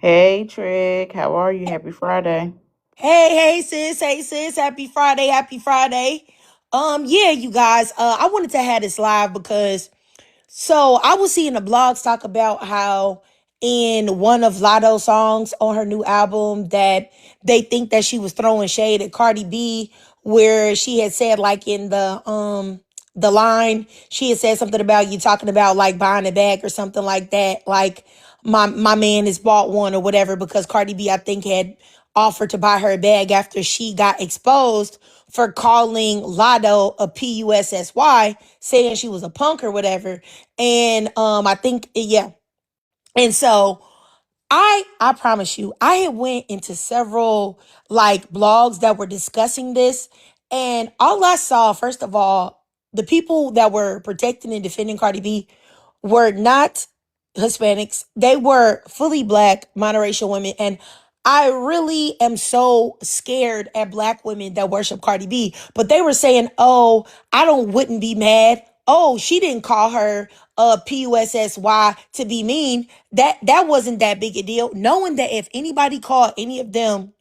Hey Trick, how are you? Happy Friday. Hey sis, happy Friday. Yeah, you guys, I wanted to have this live because I was seeing the blogs talk about how in one of Lotto's songs on her new album that they think that she was throwing shade at Cardi B, where she had said like in the line, she had said something about you talking about like buying a bag or something like that. Like my man has bought one or whatever because Cardi B, I think, had offered to buy her a bag after she got exposed for calling Lotto a PUSSY, saying she was a punk or whatever. And I think yeah. And so I promise you, I had went into several like blogs that were discussing this, and all I saw, first of all, the people that were protecting and defending Cardi B were not Hispanics. They were fully black, monoracial women. And I really am so scared at black women that worship Cardi B. But they were saying, oh, wouldn't be mad. Oh, she didn't call her PUSSY to be mean. That wasn't that big a deal. Knowing that if anybody called any of them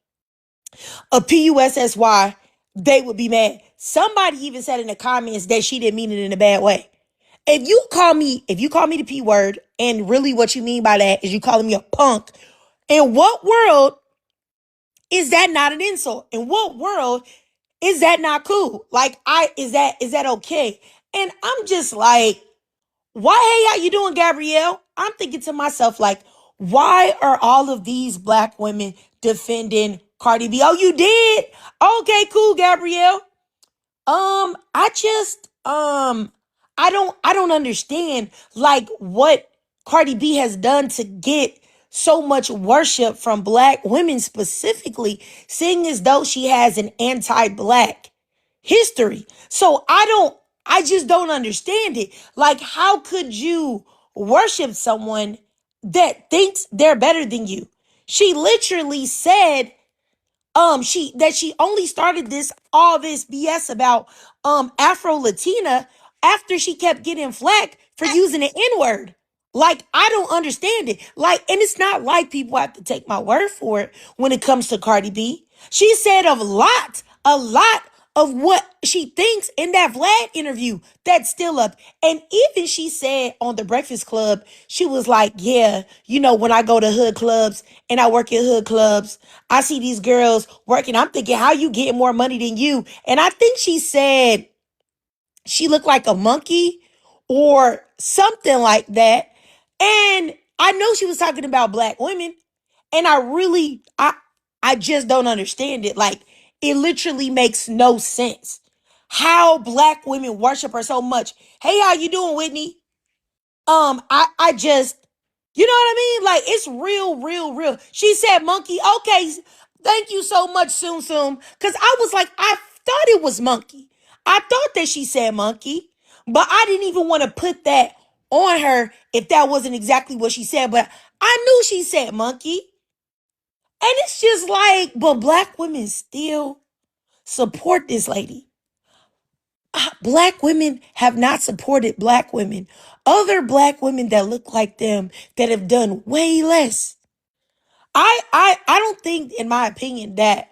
a PUSSY, they would be mad. Somebody even said in the comments that she didn't mean it in a bad way. If you call me the P word, and really what you mean by that is you calling me a punk, in what world is that not an insult? In what world is that not cool? Like, is that okay? And I'm just like, why, hey, how you doing, Gabrielle? I'm thinking to myself, like, why are all of these black women defending Cardi B? Oh, you did? Okay, cool, Gabrielle. I just I don't understand like what Cardi B has done to get so much worship from black women specifically, seeing as though she has an anti-black history. So I just don't understand it. Like, how could you worship someone that thinks they're better than you? She literally said she only started this BS about Afro Latina after she kept getting flack for using the N-word. Like, I don't understand it. Like, and it's not like people have to take my word for it when it comes to Cardi B. She said a lot of what she thinks in that Vlad interview that's still up. And even she said on the Breakfast Club, she was like, yeah, when I go to hood clubs and I work at hood clubs, I see these girls working. I'm thinking, how you getting more money than you? And I think she said she looked like a monkey or something like that. And I know she was talking about black women. And I just don't understand it. Like, it literally makes no sense how black women worship her so much. Hey, how you doing, Whitney? I just, you know what I mean? Like, it's real, real, real. She said monkey. Okay, thank you so much, Soon Soon. Because I was like, I thought it was monkey. I thought that she said monkey, but I didn't even want to put that on her if that wasn't exactly what she said. But I knew she said monkey. And it's just like, but black women still support this lady. Black women have not supported black women. Other black women that look like them that have done way less. I don't think, in my opinion, that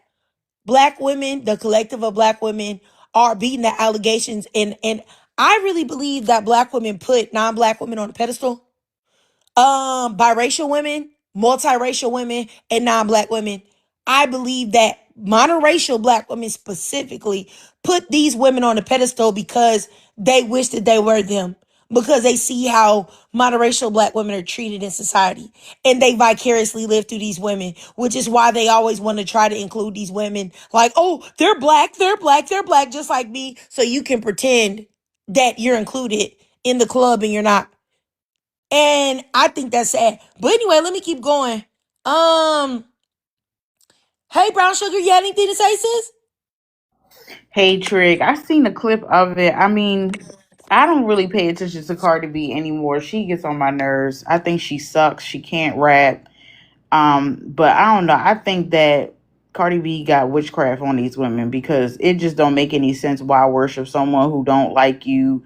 black women, the collective of black women, are beating the allegations. And I really believe that black women put non-black women on a pedestal. Biracial women, multiracial women, and non-black women. I believe that monoracial black women specifically put these women on a pedestal because they wish that they were them. Because they see how monoracial black women are treated in society. And they vicariously live through these women, which is why they always want to try to include these women. Like, oh, they're black, just like me. So you can pretend that you're included in the club and you're not. And I think that's sad. But anyway, let me keep going. Um, hey, Brown Sugar, you had anything to say, sis? Hey Trick, I seen a clip of it. I mean, I don't really pay attention to Cardi B anymore. She gets on my nerves. I think she sucks. She can't rap. But I don't know. I think that Cardi B got witchcraft on these women because it just don't make any sense why worship someone who don't like you.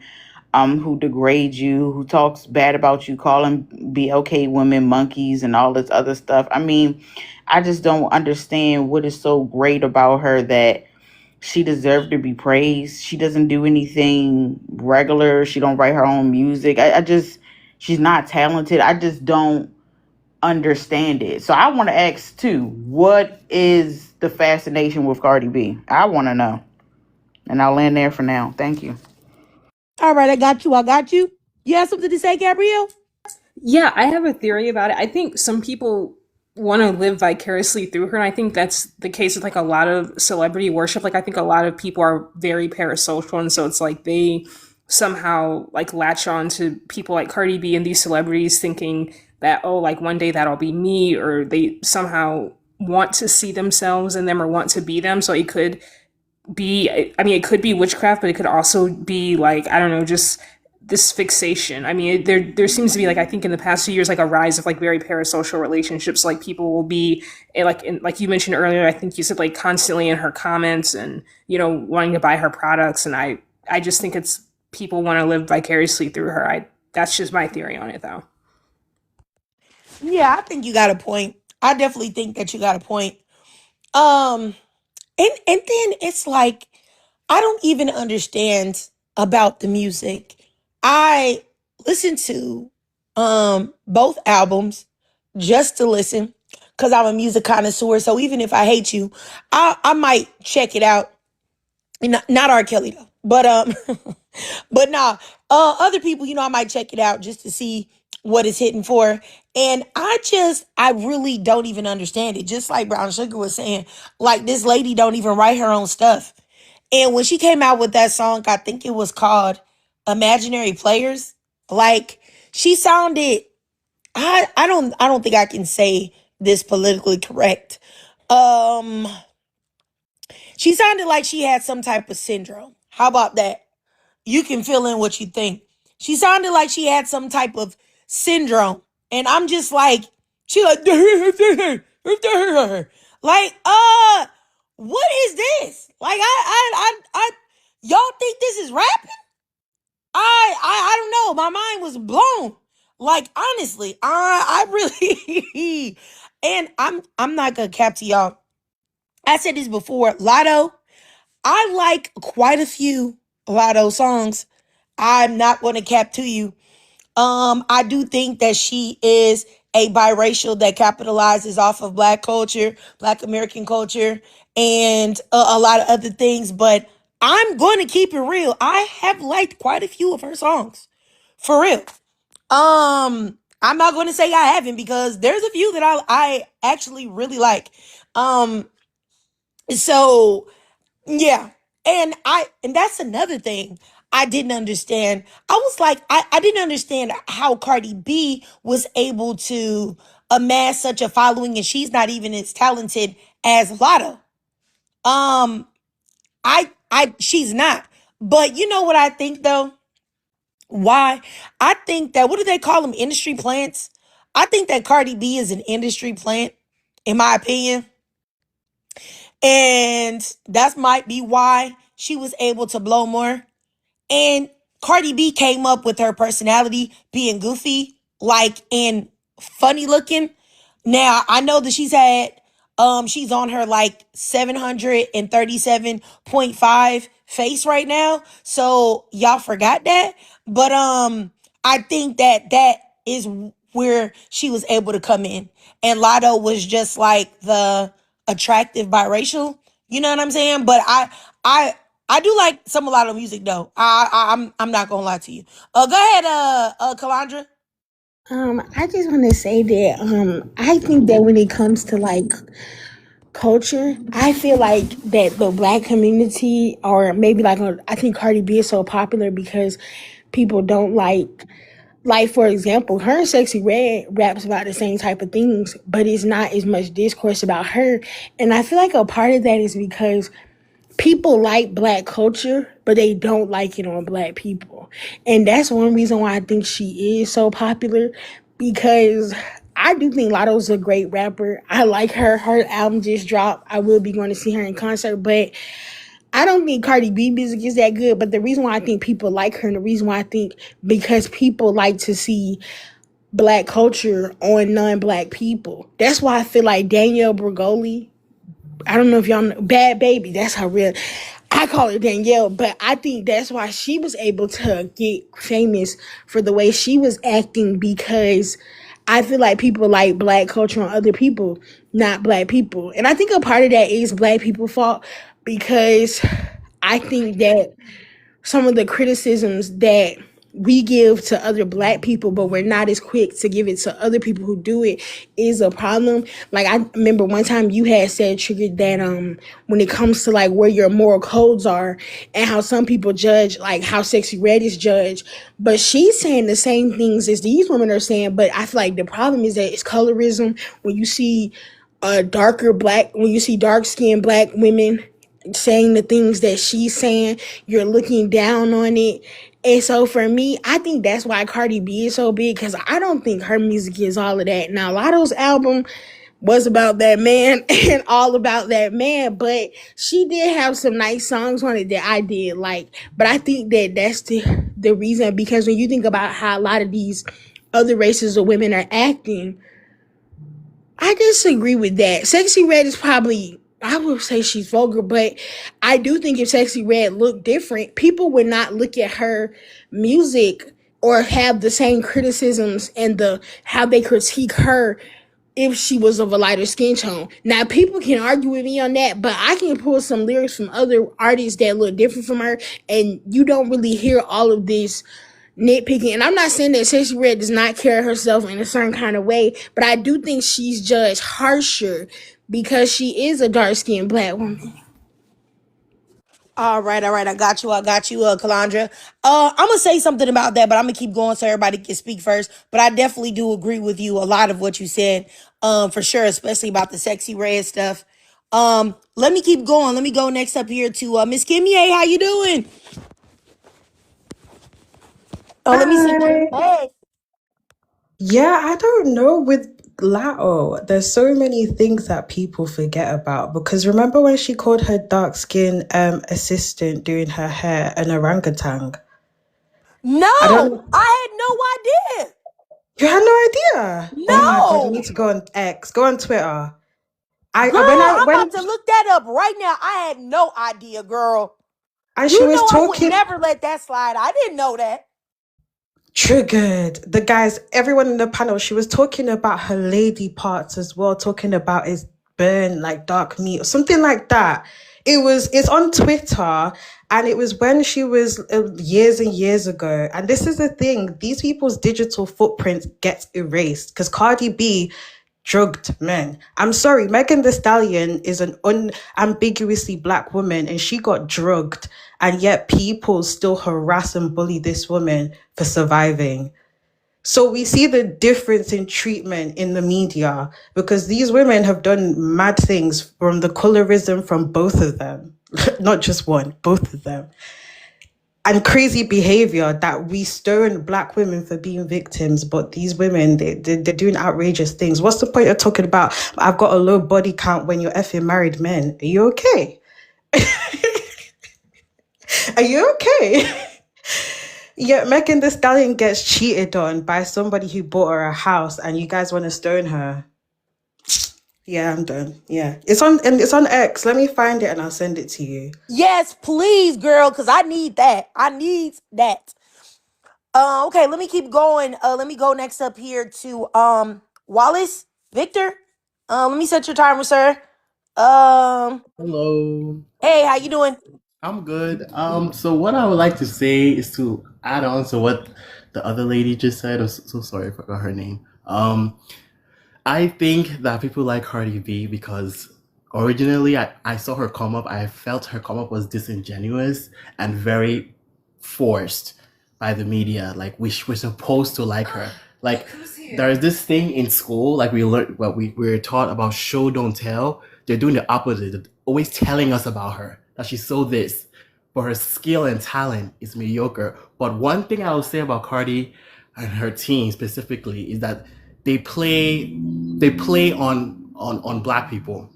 who degrade you, who talks bad about you, calling BLK women monkeys and all this other stuff. I mean, I just don't understand what is so great about her that she deserved to be praised. She doesn't do anything regular. She don't write her own music. I just she's not talented. I just don't understand it. So I want to ask too, what is the fascination with Cardi B? I want to know. And I'll land there for now. Thank you. All right, I got you. I got you. You have something to say, Gabrielle? Yeah, I have a theory about it. I think some people want to live vicariously through her, and I think that's the case with like a lot of celebrity worship. Like I think a lot of people are very parasocial, and so it's like they somehow like latch on to people like Cardi B and these celebrities thinking that, oh, like one day that'll be me, or they somehow want to see themselves in them or want to be them. So it could be, I mean, it could be witchcraft, but it could also be like, I don't know, just this fixation. I mean, there seems to be like, I think in the past few years, like a rise of like very parasocial relationships. Like people will be like you mentioned earlier, I think you said like constantly in her comments and, you know, wanting to buy her products. And I just think it's people want to live vicariously through her. That's just my theory on it though. Yeah, I think you got a point. I definitely think that you got a point. Um, and then it's like I don't even understand about the music. I listen to both albums just to listen because I'm a music connoisseur. So even if I hate you, I might check it out. Not R. Kelly though, but but nah, other people, you know, I might check it out just to see what it's hitting for. And I really don't even understand it. Just like Brown Sugar was saying, like this lady don't even write her own stuff. And when she came out with that song, I think it was called Imaginary Players. Like she sounded, I don't think I can say this politically correct. Um, she sounded like she had some type of syndrome. How about that? You can fill in what you think. She sounded like she had some type of syndrome. And I'm just like, she like, like, what is this? Like, y'all think this is rapping? I don't know. My mind was blown. Like, honestly, I really, and I'm not gonna cap to y'all. I said this before. Lotto, I like quite a few Lotto songs. I'm not going to cap to you. I do think that she is a biracial that capitalizes off of Black culture, Black American culture, and a lot of other things. But I'm going to keep it real. I have liked quite a few of her songs, for real. I'm not going to say I haven't because there's a few that I actually really like. Um, so yeah. And that's another thing I didn't understand. I was like, I didn't understand how Cardi B was able to amass such a following and she's not even as talented as Lotto. Um, she's not. But you know what I think though? Why? I think that, what do they call them? Industry plants? I think that Cardi B is an industry plant, in my opinion. And that might be why she was able to blow more. And Cardi B came up with her personality being goofy, like, and funny looking. Now, I know that she's on her like 737.5 face right now. So y'all forgot that. But I think that is where she was able to come in. And Lotto was just like the attractive biracial. You know what I'm saying? But I I do like some a lot of music though. I'm not gonna lie to you. Go ahead, Kalandra. I just want to say that I think that when it comes to like culture, I feel like that the black community, or maybe like I think Cardi B is so popular because people don't like for example, her and Sexy Red raps about the same type of things, but it's not as much discourse about her. And I feel like a part of that is because people like black culture, but they don't like it on black people. And that's one reason why I think she is so popular, because I do think Lotto's a great rapper. I like her. Her album just dropped. I will be going to see her in concert, but I don't think Cardi B music is that good, but the reason why I think people like her and the reason why I think because people like to see black culture on non-black people. That's why I feel like Danielle Bregoli, I don't know if y'all know, Bad Baby, that's her real, I call her Danielle, but I think that's why she was able to get famous for the way she was acting because I feel like people like black culture on other people, not black people. And I think a part of that is black people's fault because I think that some of the criticisms that we give to other black people, but we're not as quick to give it to other people who do it is a problem. Like I remember one time you had said triggered that when it comes to like where your moral codes are and how some people judge like how Sexy Red is judged. But she's saying the same things as these women are saying, but I feel like the problem is that it's colorism. When you see when you see dark skinned black women saying the things that she's saying, you're looking down on it. And so for me, I think that's why Cardi B is so big because I don't think her music is all of that. Now, Lotto's album was about that man and all about that man, but she did have some nice songs on it that I did like. But I think that that's the reason because when you think about how a lot of these other races of women are acting, I disagree with that. Sexy Red is probably, I would say she's vulgar, but I do think if Sexy Red looked different, people would not look at her music or have the same criticisms and the how they critique her if she was of a lighter skin tone. Now, people can argue with me on that, but I can pull some lyrics from other artists that look different from her, and you don't really hear all of this nitpicking. And I'm not saying that Sexy Red does not carry herself in a certain kind of way, but I do think she's judged harsher because she is a dark skinned black woman. All right, all right. I got you, Calandra. I'm gonna say something about that, but I'm gonna keep going so everybody can speak first. But I definitely do agree with you a lot of what you said, for sure, especially about the Sexy Red stuff. Let me keep going. Let me go next up here to Miss Kimmy. Hey, how you doing? Oh, let me see. Hi. Hey. Yeah, I don't know with Lato. There's so many things that people forget about because remember when she called her dark skin assistant doing her hair an orangutan? I don't No, know. I had no idea. You had no idea. Oh my God, you No, need to go on X, go on Twitter. girl, I I'm when about to look that up right now. I had no idea, girl. and she You was know I would talking. never let that slide. I didn't know that. Triggered. The guys, everyone in the panel, she was talking about her lady parts as well, talking about his burn like dark meat or something like that. It's on Twitter and it was when she was years and years ago. And this is the thing, these people's digital footprint gets erased because Cardi B drugged men. I'm sorry, Megan the Stallion is an unambiguously black woman and she got drugged, and yet people still harass and bully this woman for surviving. So we see the difference in treatment in the media because these women have done mad things from the colorism from both of them, not just one, both of them, and crazy behavior that we stone black women for being victims, but these women they're doing outrageous things. What's the point of talking about I've got a low body count when you're effing married men? Are you okay? Are you okay? Yeah, Megan the Stallion gets cheated on by somebody who bought her a house and you guys want to stone her. Yeah, I'm done. Yeah. It's on X. Let me find it and I'll send it to you. Yes, please, girl, because I need that. I need that. Okay, let me keep going. Let me go next up here to Wallace Victor. Let me set your timer, sir. Um, Hello, hey, how you doing? I'm good. So what I would like to say is to add on to what the other lady just said. I'm so sorry, I forgot her name. I think that people like Cardi B because originally I saw her come up. I felt her come up was disingenuous and very forced by the media. Like we're supposed to like her. Like there's this thing in school, like we learned what we were taught about show don't tell. They're doing the opposite. They're always telling us about her that she's so this, but her skill and talent is mediocre. But one thing I will say about Cardi and her team specifically is that they play on black people.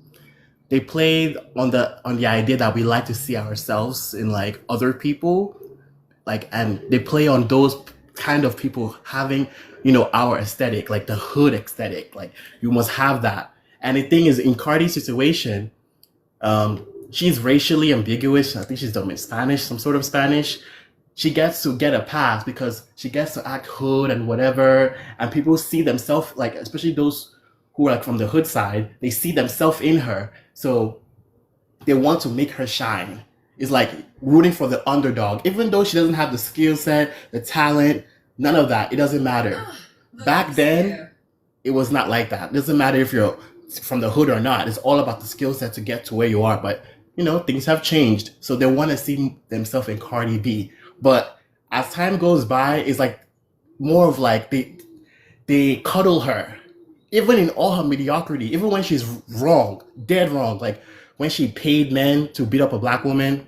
they played on the idea that we like to see ourselves in like other people, like, and they play on those kind of people having, our aesthetic, like the hood aesthetic, like you must have that. And the thing is, in Cardi's situation, she's racially ambiguous. I think she's Spanish, some sort of Spanish. She gets to get a pass because she gets to act hood and whatever, and people see themselves, like, especially those who are like from the hood side, they see themselves in her, so they want to make her shine. It's like rooting for the underdog, even though she doesn't have the skill set, the talent, none of that. It doesn't matter. Back then, it was not like that. It doesn't matter if you're from the hood or not. It's all about the skill set to get to where you are. But things have changed, so they want to see themselves in Cardi B. But as time goes by, it's like more of like they cuddle her, even in all her mediocrity, even when she's wrong, dead wrong, like when she paid men to beat up a black woman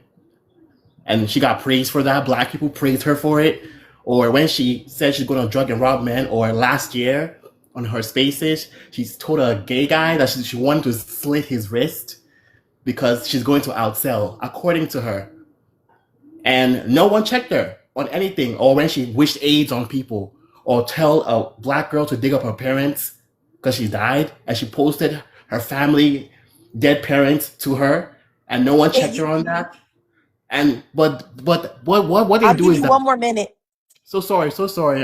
and she got praised for that. Black people praised her for it. Or when she said she's going to drug and rob men, or last year on her spaces, she told a gay guy that she wanted to slit his wrist because she's going to outsell, according to her. And no one checked her on anything. Or when she wished AIDS on people, or tell a black girl to dig up her parents because she died, and she posted her family dead parents to her, and no one checked her on that. And but what they I'll do give is you that, one more minute. so sorry,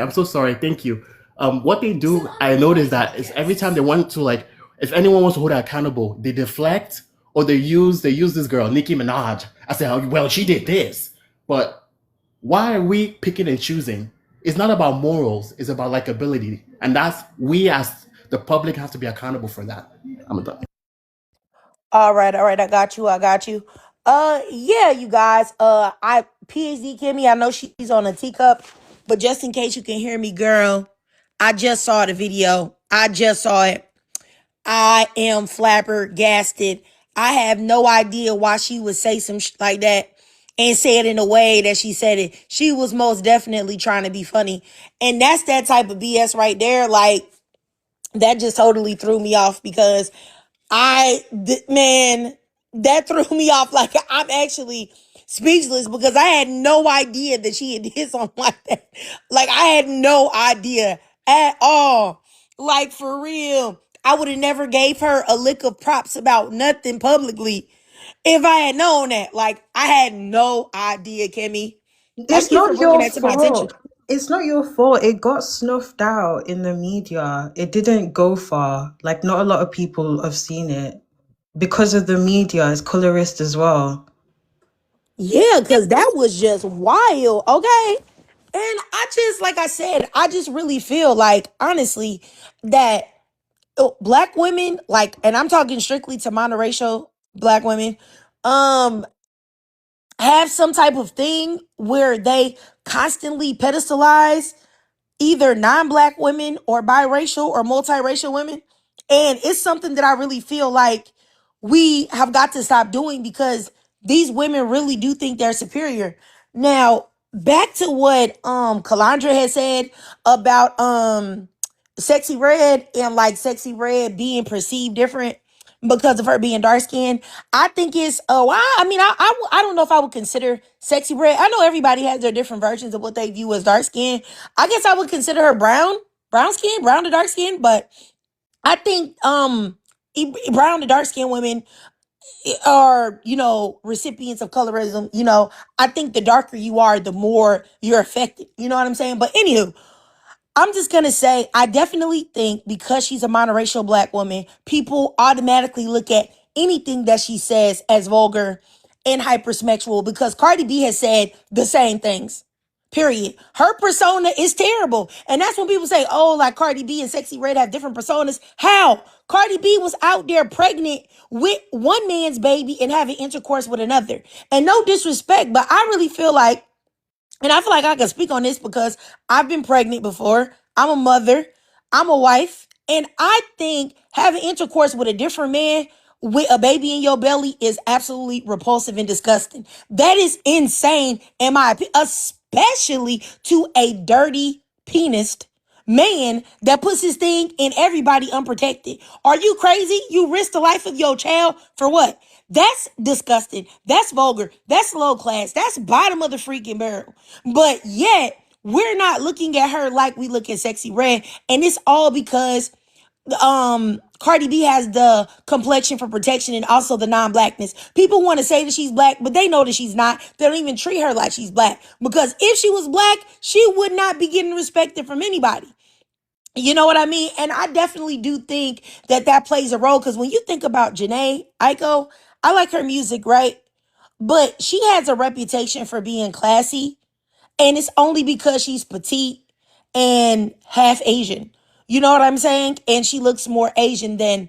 I'm so sorry, thank you. What they do, I noticed that, is every time they want to, like, if anyone wants to hold her accountable, they deflect, or they use this girl, Nicki Minaj. I say, oh, well, she did this, but why are we picking and choosing? It's not about morals, it's about likability, and that's, we as the public have to be accountable for that. I'm done. All right, I got you. Yeah, you guys. I PhD Kimmy, I know she's on a teacup, but just in case you can hear me, girl, I just saw the video. I just saw it. I am flabbergasted. I have no idea why she would say some like that and say it in a way that she said it. She was most definitely trying to be funny. And that's that type of BS right there. Like, that just totally threw me off because man, that threw me off. Like, I'm actually speechless because I had no idea that she had did something like that. Like, I had no idea at all. Like, for real. I would have never gave her a lick of props about nothing publicly if I had known that. Like, I had no idea, Kimmy. It's Thank you for not bringing your that to my attention. fault. It's not your fault. It got snuffed out in the media. It didn't go far. Like, not a lot of people have seen it because of the media. It's colorist as well. Yeah, because that was just wild. Okay. And I just, like I said, I just really feel like, honestly, that black women, like, and I'm talking strictly to monoracial black women, um, have some type of thing where they constantly pedestalize either non-black women or biracial or multiracial women. And it's something that I really feel like we have got to stop doing because these women really do think they're superior. Now, back to what Calandra had said about Sexy Red and like Sexy Red being perceived different because of her being dark skinned. I think it's I don't know if I would consider Sexy Red. I know everybody has their different versions of what they view as dark skin. I guess I would consider her brown to dark skin, but I think brown to dark skin women are, recipients of colorism. I think the darker you are, the more you're affected. You know what I'm saying? But anywho, I'm just going to say, I definitely think because she's a monoracial black woman, people automatically look at anything that she says as vulgar and hypersexual because Cardi B has said the same things. Period. Her persona is terrible. And that's when people say, oh, like Cardi B and Sexy Red have different personas. How? Cardi B was out there pregnant with one man's baby and having intercourse with another. And no disrespect, but I really feel like, and I feel like I can speak on this because I've been pregnant before. I'm a mother. I'm a wife. And I think having intercourse with a different man with a baby in your belly is absolutely repulsive and disgusting. That is insane in my opinion, especially to a dirty penis man that puts his thing in everybody unprotected. Are you crazy? You risk the life of your child for what? That's disgusting. That's vulgar. That's low class. That's bottom of the freaking barrel. But yet, we're not looking at her like we look at Sexy Red. And it's all because Cardi B has the complexion for protection and also the non-blackness. People want to say that she's black, but they know that she's not. They don't even treat her like she's black. Because if she was black, she would not be getting respected from anybody. You know what I mean? And I definitely do think that that plays a role. Because when you think about Janae Aiko, I like her music, right? But she has a reputation for being classy. And it's only because she's petite and half Asian. You know what I'm saying? And she looks more Asian than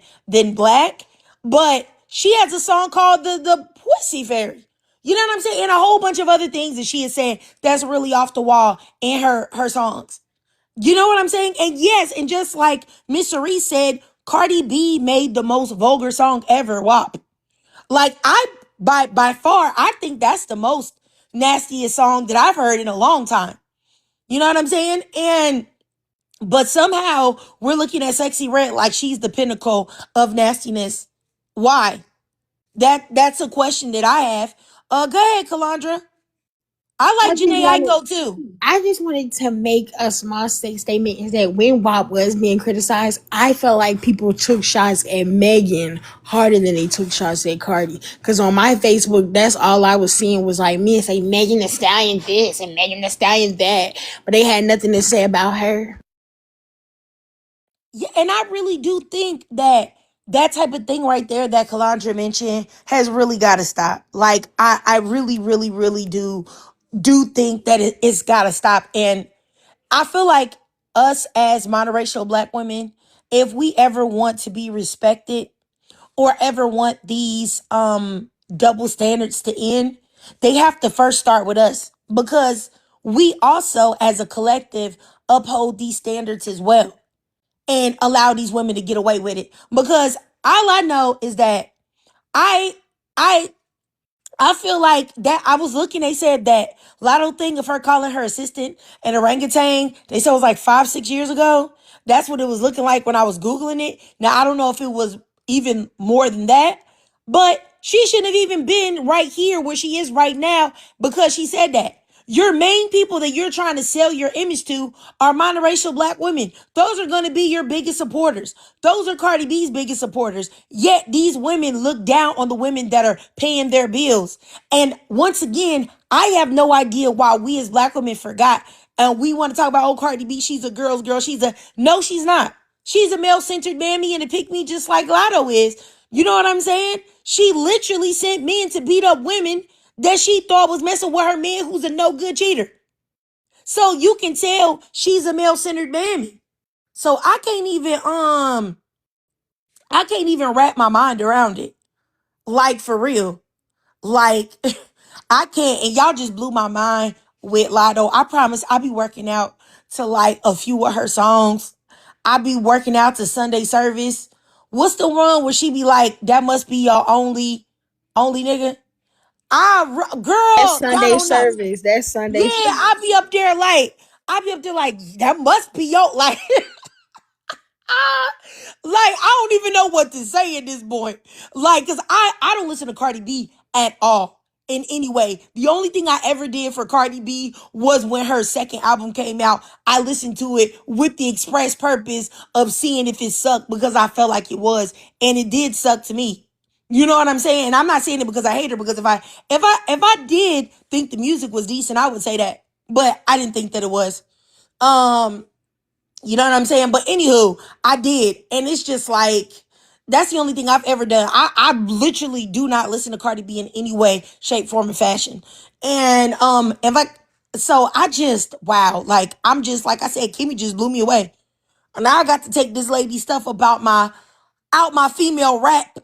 black. But she has a song called the Pussy Fairy. You know what I'm saying? And a whole bunch of other things that she is saying that's really off the wall in her songs. You know what I'm saying? And yes, and just like Miss Cerise said, Cardi B made the most vulgar song ever, WAP. Like by far, I think that's the most nastiest song that I've heard in a long time. You know what I'm saying? But somehow we're looking at Sexy Red like she's the pinnacle of nastiness. Why? That's a question that I have. Go ahead, Kalandra. I I like just Janae wanted, Aiko too. I just wanted to make a small statement is that when WAP was being criticized, I felt like people took shots at Megan harder than they took shots at Cardi. Because on my Facebook, that's all I was seeing was like men say Megan Thee Stallion this and Megan Thee Stallion that, but they had nothing to say about her. Yeah, and I really do think that that type of thing right there that Kalandra mentioned has really got to stop. Like I really, really, really do think that it's got to stop. And I feel like us as monoracial black women, if we ever want to be respected or ever want these double standards to end, they have to first start with us because we also as a collective uphold these standards as well and allow these women to get away with it. Because all I know is that I I I feel like that I was looking, they said that Lotto thing of her calling her assistant an orangutan, they said it was like 5, 6 years ago. That's what it was looking like when I was Googling it. Now, I don't know if it was even more than that, but she shouldn't have even been right here where she is right now because she said that. Your main people that you're trying to sell your image to are monoracial black women. Those are going to be your biggest supporters. Those are Cardi B's biggest supporters. Yet these women look down on the women that are paying their bills. And once again, I have no idea why we as black women forgot. And we want to talk about, oh, Cardi B, she's a girl's girl. No, she's not. She's a male-centered mammy and a pick me just like Lotto is. You know what I'm saying? She literally sent men to beat up women that she thought was messing with her man who's a no good cheater. So you can tell she's a male-centered mammy. So I can't even wrap my mind around it. Like for real. Like I can't, and y'all just blew my mind with Lotto. I promise I'll be working out to like a few of her songs. I'll be working out to Sunday service. What's the one where she be like, that must be your only nigga? That's Girl, y'all Sunday don't know. service. That's Yeah, Sunday service. I be up there like, that must be your like I don't even know what to say at this point. Like, cause I don't listen to Cardi B at all in any way. The only thing I ever did for Cardi B was when her second album came out. I listened to it with the express purpose of seeing if it sucked because I felt like it was, and it did suck to me. You know what I'm saying? And I'm not saying it because I hate her. Because if I did think the music was decent, I would say that. But I didn't think that it was. Um, you know what I'm saying? But anywho, I did. And it's just like, that's the only thing I've ever done. I literally do not listen to Cardi B in any way, shape, form, or fashion. And so I just, wow, like I'm just, like I said, Kimmy just blew me away. And now I got to take this lady stuff about my female rap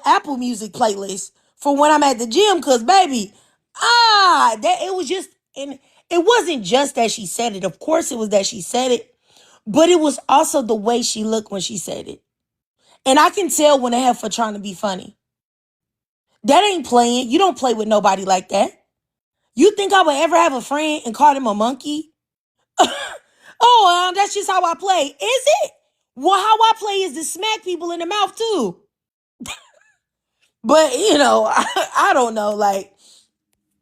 Apple Music playlist for when I'm at the gym. Cause baby, that it was just, and it wasn't just that she said it. Of course it was that she said it. But it was also the way she looked when she said it. And I can tell when they have for trying to be funny. That ain't playing. You don't play with nobody like that. You think I would ever have a friend and call him a monkey? Oh, that's just how I play. Is it? Well, how I play is to smack people in the mouth too. But I don't know. Like,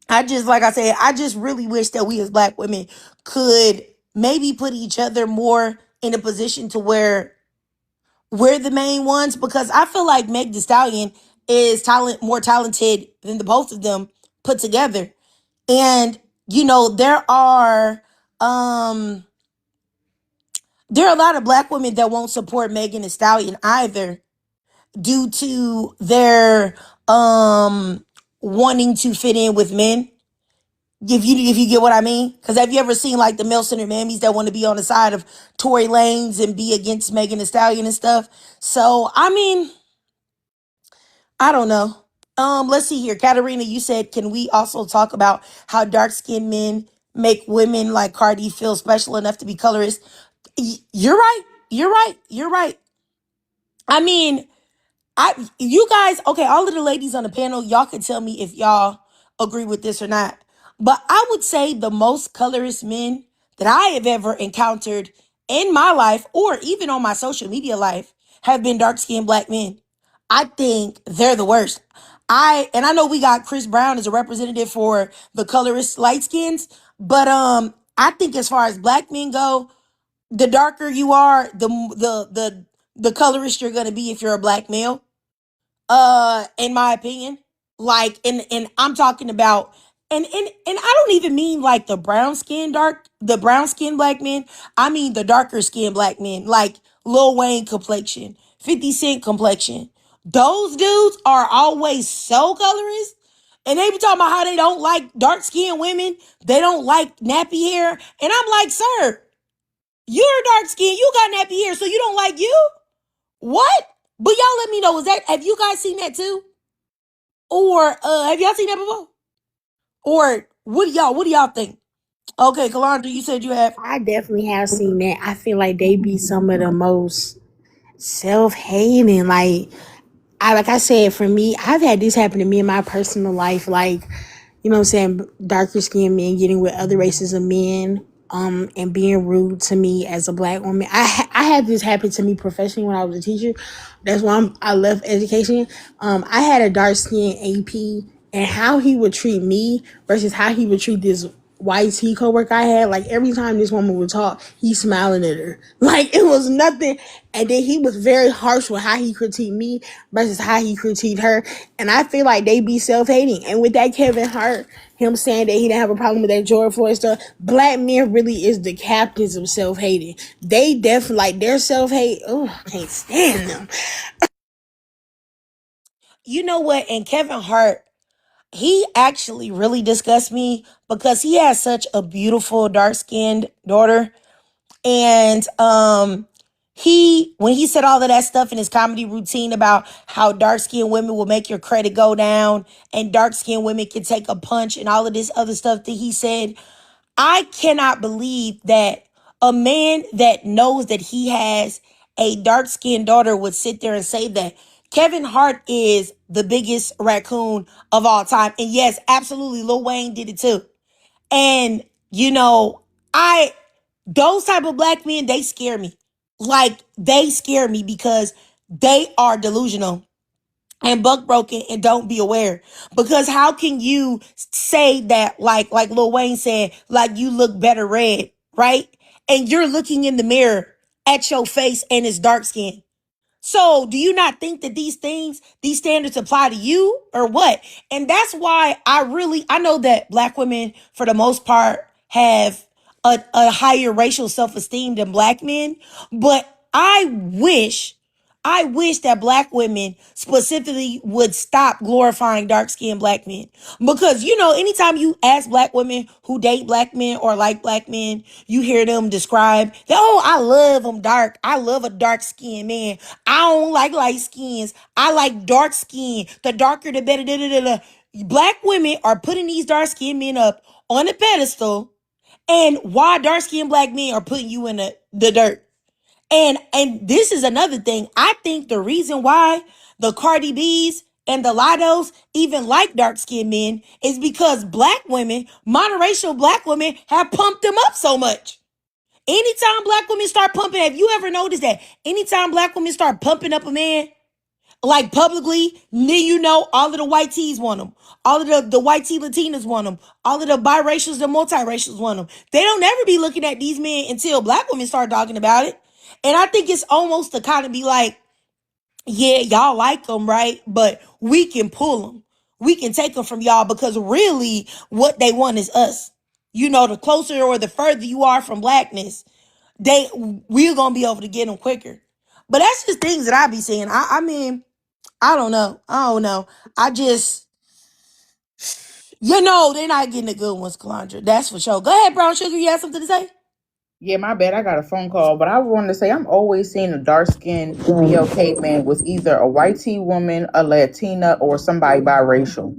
like I said, I just really wish that we as black women could maybe put each other more in a position to where we're the main ones, because I feel like Meg Thee Stallion is more talented than the both of them put together. And um there are a lot of black women that won't support Megan Thee Stallion either, due to their wanting to fit in with men. If you get what I mean, because have you ever seen like the male centered mammies that want to be on the side of Tory Lanez and be against Megan Thee Stallion and stuff? So I mean, I don't know. Let's see here. Katarina, you said, can we also talk about how dark skinned men make women like Cardi feel special enough to be colorist? You're right. You're right. You're right. I mean, you guys, okay, all of the ladies on the panel, y'all can tell me if y'all agree with this or not. But I would say the most colorist men that I have ever encountered in my life, or even on my social media life, have been dark-skinned black men. I think they're the worst. I know we got Chris Brown as a representative for the colorist light skins, but I think as far as black men go, the darker you are, the colorist you're gonna be if you're a black male, in my opinion. Like, and I'm talking about, and I don't even mean like the brown skin black men. I mean the darker skin black men, like Lil Wayne complexion, 50 Cent complexion. Those dudes are always so colorist. And they be talking about how they don't like dark skinned women. They don't like nappy hair. And I'm like, sir, you're dark skinned. You got nappy hair, so you don't like you? What? But y'all let me know, have you guys seen that too? Or have y'all seen that before? Or what do y'all think? Okay, Kalandra, you said you have. I definitely have seen that. I feel like they be some of the most self-hating. Like I said, for me, I've had this happen to me in my personal life. Like, you know what I'm saying, darker skinned men getting with other races of men, and being rude to me as a black woman. I had this happen to me professionally when I was a teacher. That's why I left education. I had a dark skinned AP, and how he would treat me versus how he would treat this YT coworker I had. Like, every time this woman would talk, he smiling at her. Like, it was nothing. And then he was very harsh with how he critiqued me versus how he critiqued her. And I feel like they be self-hating. And with that Kevin Hart, him saying that he didn't have a problem with that George Floyd stuff, black men really is the captains of self-hating. They definitely, like, their self-hate, oh, I can't stand them. You know what? And Kevin Hart, he actually really disgusts me because he has such a beautiful dark skinned daughter. And when he said all of that stuff in his comedy routine about how dark skinned women will make your credit go down and dark skinned women can take a punch and all of this other stuff that he said, I cannot believe that a man that knows that he has a dark skinned daughter would sit there and say that. Kevin Hart is the biggest raccoon of all time. And yes, absolutely, Lil Wayne did it too. And I those type of black men, they scare me. Like, they scare me because they are delusional and buck broken and don't be aware. Because how can you say that, like Lil Wayne said, like, you look better red, right? And you're looking in the mirror at your face and it's dark skin. So do you not think that these standards apply to you or what? And that's why I know that black women, for the most part, have a higher racial self-esteem than black men. But I wish that black women specifically would stop glorifying dark-skinned black men. Because, anytime you ask black women who date black men or like black men, you hear them describe that, oh, I love them dark. I love a dark-skinned man. I don't like light skins. I like dark skin. The darker, the better. Da, da, da, da. Black women are putting these dark-skinned men up on a pedestal. And why dark-skinned black men are putting you in the dirt. And this is another thing. I think the reason why the Cardi B's and the Lidos even like dark-skinned men is because black women, monoracial black women, have pumped them up so much. Anytime black women start pumping, have you ever noticed that? Anytime black women start pumping up a man, like publicly, then you know all of the white tees want them. All of the white tee Latinas want them. All of the biracials, the multiracials want them. They don't ever be looking at these men until black women start talking about it. And I think it's almost to kind of be like, yeah, y'all like them, right? But we can pull them. We can take them from y'all because really what they want is us. You know, the closer or the further you are from blackness, we're gonna be able to get them quicker. But that's just things that I be seeing. I mean, I don't know. I just, they're not getting the good ones, Calandra. That's for sure. Go ahead, Brown Sugar. You have something to say? Yeah, my bad. I got a phone call, but I wanted to say I'm always seeing a dark skinned BLK man with either a white tea woman, a Latina, or somebody biracial.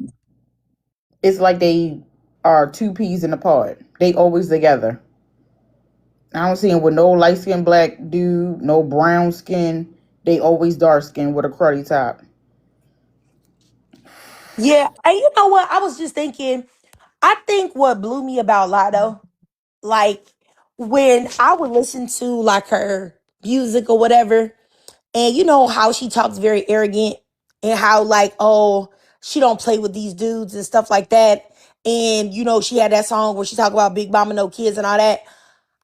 It's like they are two peas in a pod. They always together. I don't see them with no light skinned black dude, no brown skin. They always dark skin with a cruddy top. Yeah. And you know what? I was just thinking, I think what blew me about Lotto, like when I would listen to like her music or whatever, and you know how she talks very arrogant and how like, oh, she don't play with these dudes and stuff like that. And you know, she had that song where she talked about Big Mama No Kids and all that.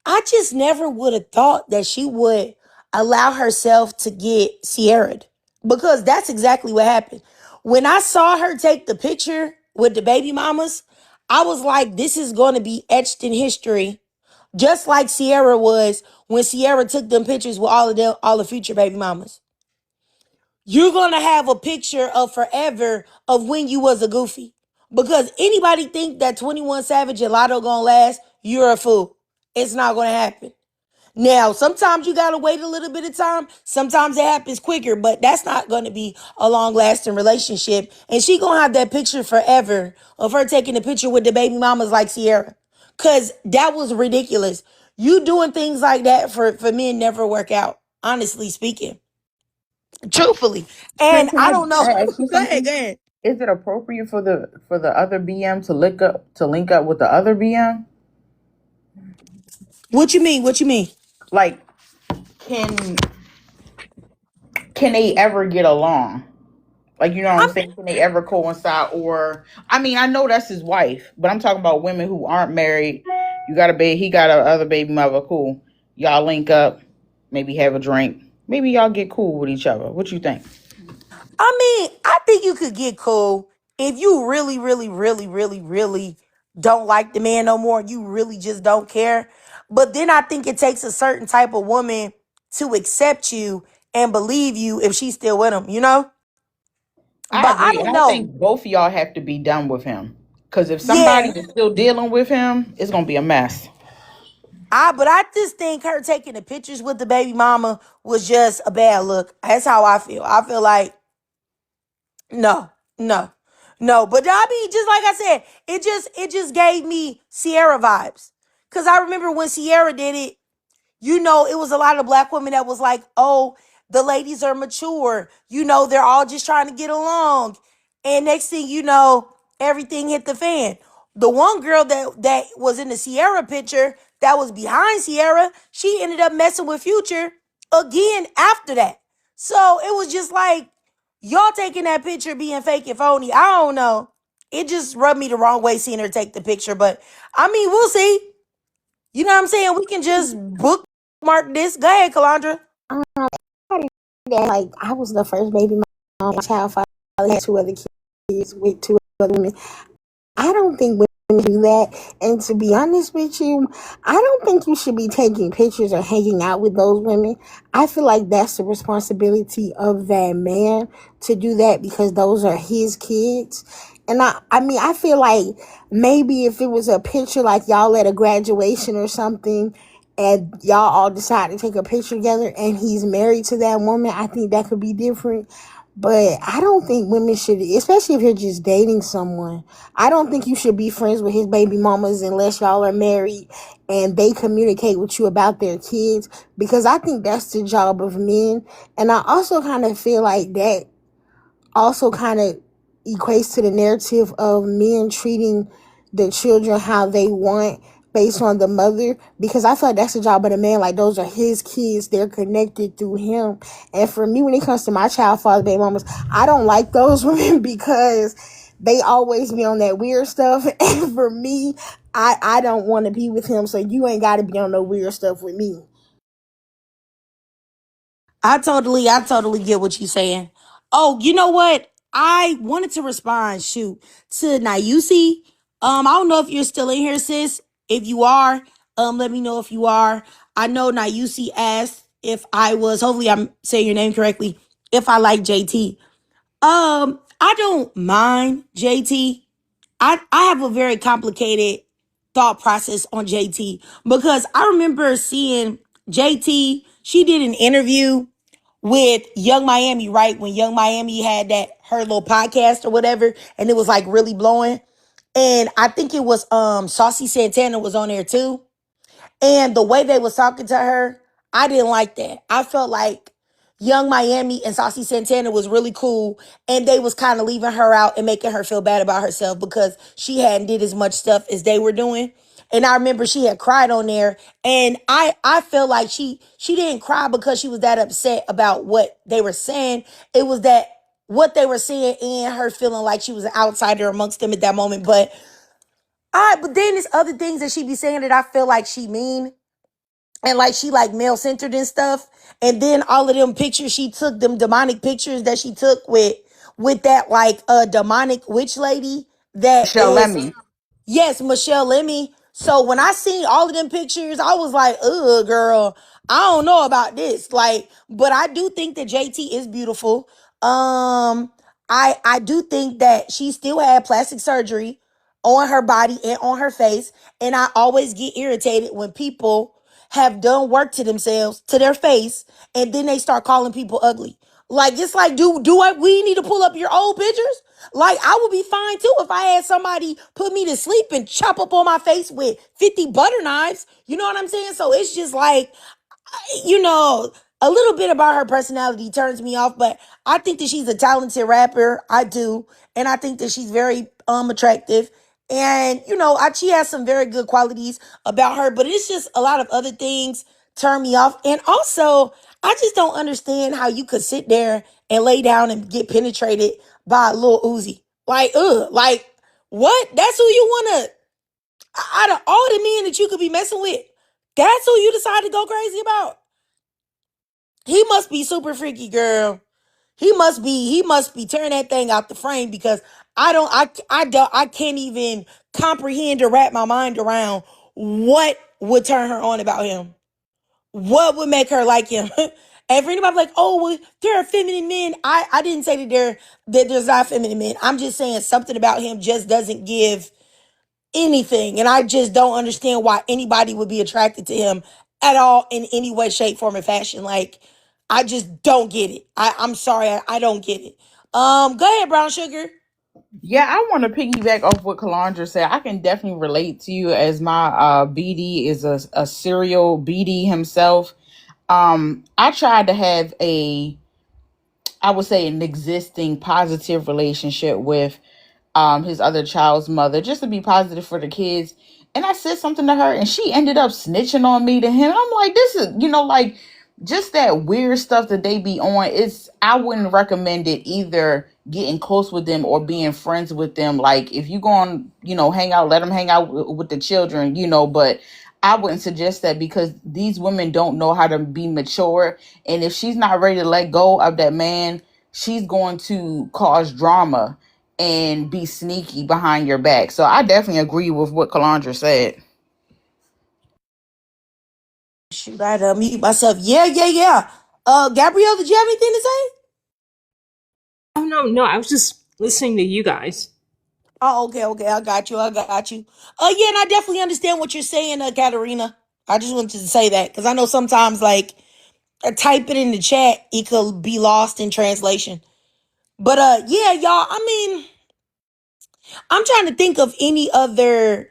I just never would have thought that she would allow herself to get Sierra'd because that's exactly what happened. When I saw her take the picture with the baby mamas, I was like, this is going to be etched in history, just like Sierra was when Sierra took them pictures with all the future baby mamas. You're going to have a picture of forever of when you was a goofy. Because anybody think that 21 Savage and Lotto gonna last, you're a fool. It's not gonna happen. Now, sometimes you gotta wait a little bit of time. Sometimes it happens quicker, but that's not gonna be a long-lasting relationship. And she gonna have that picture forever of her taking a picture with the baby mamas like Sierra. Cause that was ridiculous. You doing things like that for men never work out, honestly speaking. Truthfully. And Trick, can I I, don't know. I ask you Go ahead, something? go ahead. Is it appropriate for the other BM to link up with the other BM? What you mean? What you mean? Like, can can they ever get along? Like, you know what I'm I'm saying? Can they ever coincide? Or, I mean, I know that's his wife, but I'm talking about women who aren't married. You got a baby, he got a other baby mother. Cool. Y'all link up, maybe have a drink. Maybe y'all get cool with each other. What you think? I think you could get cool if you really, really, really, really, really don't like the man no more. You really just don't care. But then I think it takes a certain type of woman to accept you and believe you if she's still with him, you know? I But I agree. And don't I know. think both of y'all have to be done with him. Because if somebody Yeah. is still dealing with him, it's going to be a mess. But I just think her taking the pictures with the baby mama was just a bad look. That's how I feel. I feel like no, no, no. But I mean, just like I said, it just gave me Sierra vibes. Cause I remember when Sierra did it, it was a lot of black women that was like, oh, the ladies are mature. They're all just trying to get along. And next thing you know, everything hit the fan. The one girl that was in the Sierra picture that was behind Sierra, she ended up messing with Future again after that. So it was just like, y'all taking that picture being fake and phony. I don't know. It just rubbed me the wrong way seeing her take the picture. But I mean, we'll see. You know what I'm saying? We can just bookmark this. Go ahead, Calandra. That like I was the first baby mom. My child father had two other kids with two other women. I don't think women do that. And to be honest with you, I don't think you should be taking pictures or hanging out with those women. I feel like that's the responsibility of that man to do that because those are his kids. And I mean, I feel like maybe if it was a picture like y'all at a graduation or something and y'all all decide to take a picture together and he's married to that woman, I think that could be different. But I don't think women should, especially if you're just dating someone, I don't think you should be friends with his baby mamas unless y'all are married and they communicate with you about their kids because I think that's the job of men. And I also kind of feel like that also kind of equates to the narrative of men treating the children how they want based on the mother, because I feel like that's the job of the man. Like, those are his kids, they're connected through him. And for me, when it comes to my child father baby mamas, I don't like those women because they always be on that weird stuff. And for me, I don't want to be with him, so you ain't got to be on no weird stuff with me. I totally get what you're saying. Oh, you know what? I wanted to respond, shoot, to Nayusi. I don't know if you're still in here, sis. If you are, let me know if you are. I know Nayusi asked if I was, hopefully I'm saying your name correctly, if I like JT. I don't mind JT. I have a very complicated thought process on JT because I remember seeing JT, she did an interview with Young Miami, right? When Young Miami had that her little podcast or whatever, and it was like really blowing. And I think it was Saucy Santana was on there too. And the way they was talking to her, I didn't like that. I felt like Young Miami and Saucy Santana was really cool, and they was kind of leaving her out and making her feel bad about herself because she hadn't did as much stuff as they were doing. And I remember she had cried on there, and I feel like she didn't cry because she was that upset about what they were saying. It was that what they were saying and her feeling like she was an outsider amongst them at that moment. But then there's other things that she be saying that I feel like she mean and like she like male centered and stuff. And then all of them pictures she took, them demonic pictures that she took with that like demonic witch lady that Michelle is, Lemmy. yes, Michelle Lemmy. So when I seen all of them pictures, I was like, ugh, girl, I don't know about this. Like, but I do think that JT is beautiful. I do think that she still had plastic surgery on her body and on her face. And I always get irritated when people have done work to themselves, to their face, and then they start calling people ugly. Like, it's like, we need to pull up your old pictures? Like, I would be fine too if I had somebody put me to sleep and chop up on my face with 50 butter knives. You know what I'm saying? So it's just like, a little bit about her personality turns me off, but I think that she's a talented rapper. I do. And I think that she's very attractive. And, she has some very good qualities about her, but it's just a lot of other things turn me off. And also, I just don't understand how you could sit there and lay down and get penetrated by a little Uzi. Like, like, what? That's who you want to, out of all the men that you could be messing with, that's who you decide to go crazy about. He must be super freaky, girl. He must be tearing that thing out the frame because I can't even comprehend or wrap my mind around what would turn her on about him. What would make her like him? And for anybody like, oh, well, there are feminine men. I didn't say that there's not feminine men. I'm just saying something about him just doesn't give anything. And I just don't understand why anybody would be attracted to him at all in any way, shape, form, or fashion. Like, I just don't get it. I'm sorry, I don't get it. Go ahead, Brown Sugar. Yeah, I want to piggyback off what Kalandra said. I can definitely relate to you as my BD is a serial BD himself. I tried to have I would say an existing positive relationship with his other child's mother just to be positive for the kids. And I said something to her and she ended up snitching on me to him. I'm like, this is, like just that weird stuff that they be on. I wouldn't recommend it either getting close with them or being friends with them. Like if you go on, hang out, let them hang out with the children, but I wouldn't suggest that because these women don't know how to be mature. And if she's not ready to let go of that man, she's going to cause drama and be sneaky behind your back. So I definitely agree with what Kalandra said. Shoot, I had to mute myself. Yeah. Gabrielle, did you have anything to say? Oh no, I was just listening to you guys. Oh, okay. I got you. Yeah, and I definitely understand what you're saying, Katarina. I just wanted to say that because I know sometimes, like, type it in the chat, it could be lost in translation. But yeah, y'all. I mean, I'm trying to think of any other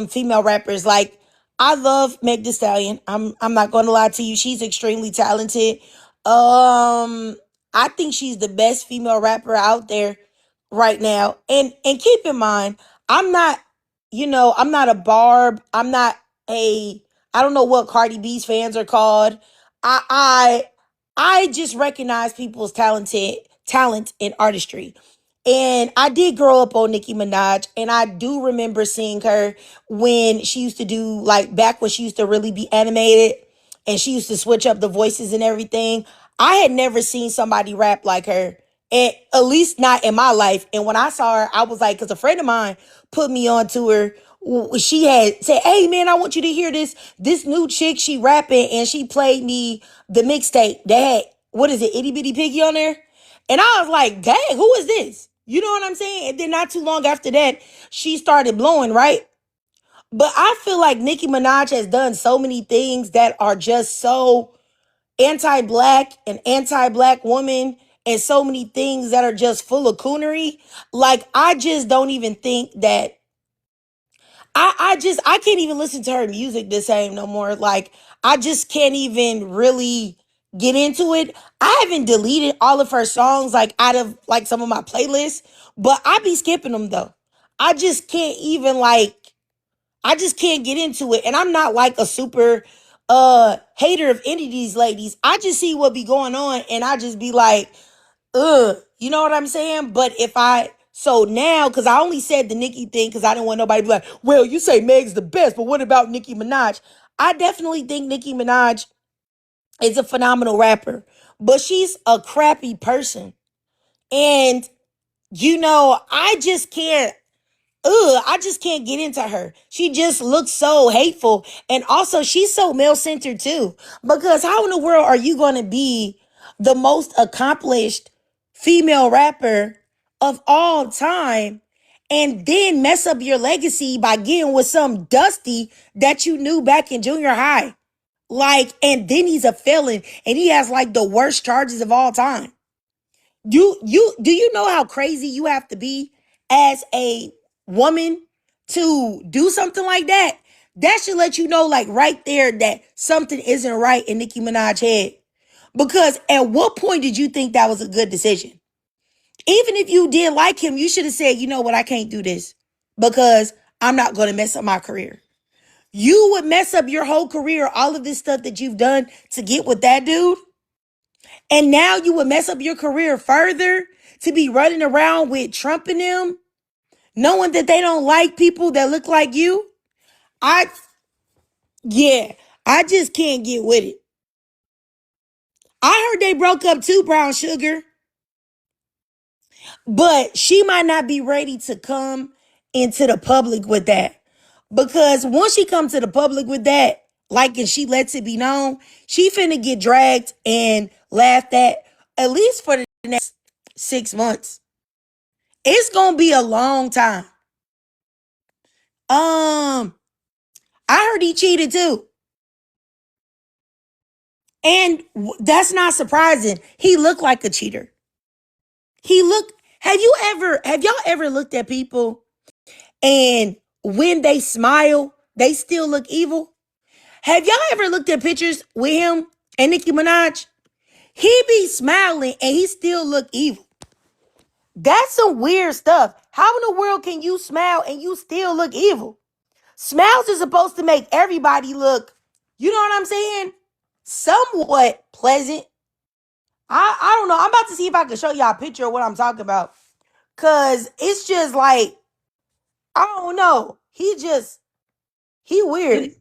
female rappers. Like, I love Meg Thee Stallion. I'm not gonna lie to you. She's extremely talented. I think she's the best female rapper out there right now. And keep in mind, I'm not a Barb. I'm not I don't know what Cardi B's fans are called. I I I just recognize people's talent and artistry. And I did grow up on Nicki Minaj, and I do remember seeing her when she used to do, like, back when she used to really be animated and she used to switch up the voices and everything. I had never seen somebody rap like her, at least not in my life. And when I saw her, I was like, because a friend of mine put me on to her. She had said, "Hey man, I want you to hear this new chick. She rapping," and she played me the mixtape that had, what is it, Itty Bitty Piggy on there. And I was like, "Dang, who is this?" You know what I'm saying? And then not too long after that, she started blowing, right? But I feel like Nicki Minaj has done so many things that are just so anti-black and anti-black woman, and so many things that are just full of coonery. Like, I just don't even think that I can't even listen to her music the same no more. Like, I just can't even really get into it. I haven't deleted all of her songs, like, out of, like, some of my playlists, but I be skipping them though. I just can't even, like, I just can't get into it. And I'm not like a super hater of any of these ladies. I just see what be going on and I just be like, ugh, you know what I'm saying? But if I, so now, because I only said the Nicki thing because I didn't want nobody to be like, well, you say Meg's the best, but what about Nicki Minaj? I definitely think Nicki Minaj is a phenomenal rapper, but she's a crappy person. And, I just can't, I just can't get into her. She just looks so hateful. And also, she's so male centered too. Because how in the world are you going to be the most accomplished female rapper of all time and then mess up your legacy by getting with some dusty that you knew back in junior high? Like, and then he's a felon and he has like the worst charges of all time. Do you know how crazy you have to be as a woman to do something like that? That should let you know, like, right there, that something isn't right in Nicki Minaj's head. Because at what point did you think that was a good decision? Even if you did like him, you should have said, you know what, I can't do this because I'm not going to mess up my career. You would mess up your whole career, all of this stuff that you've done to get with that dude. And now you would mess up your career further to be running around with Trump and them, knowing that they don't like people that look like you. I, yeah, I just can't get with it. I heard they broke up too, Brown Sugar, but she might not be ready to come into the public with that. Because once she comes to the public with that, like, and she lets it be known, she finna get dragged and laughed at least for the next 6 months. It's gonna be a long time. I heard he cheated too. And that's not surprising. He looked like a cheater. Have y'all ever looked at people and when they smile, they still look evil? Have y'all ever looked at pictures with him and Nicki Minaj? He be smiling and he still look evil. That's some weird stuff. How in the world can you smile and you still look evil? Smiles are supposed to make everybody look, you know what I'm saying, somewhat pleasant. I don't know. I'm about to see if I can show y'all a picture of what I'm talking about. Cause it's just like, I don't know. He weird.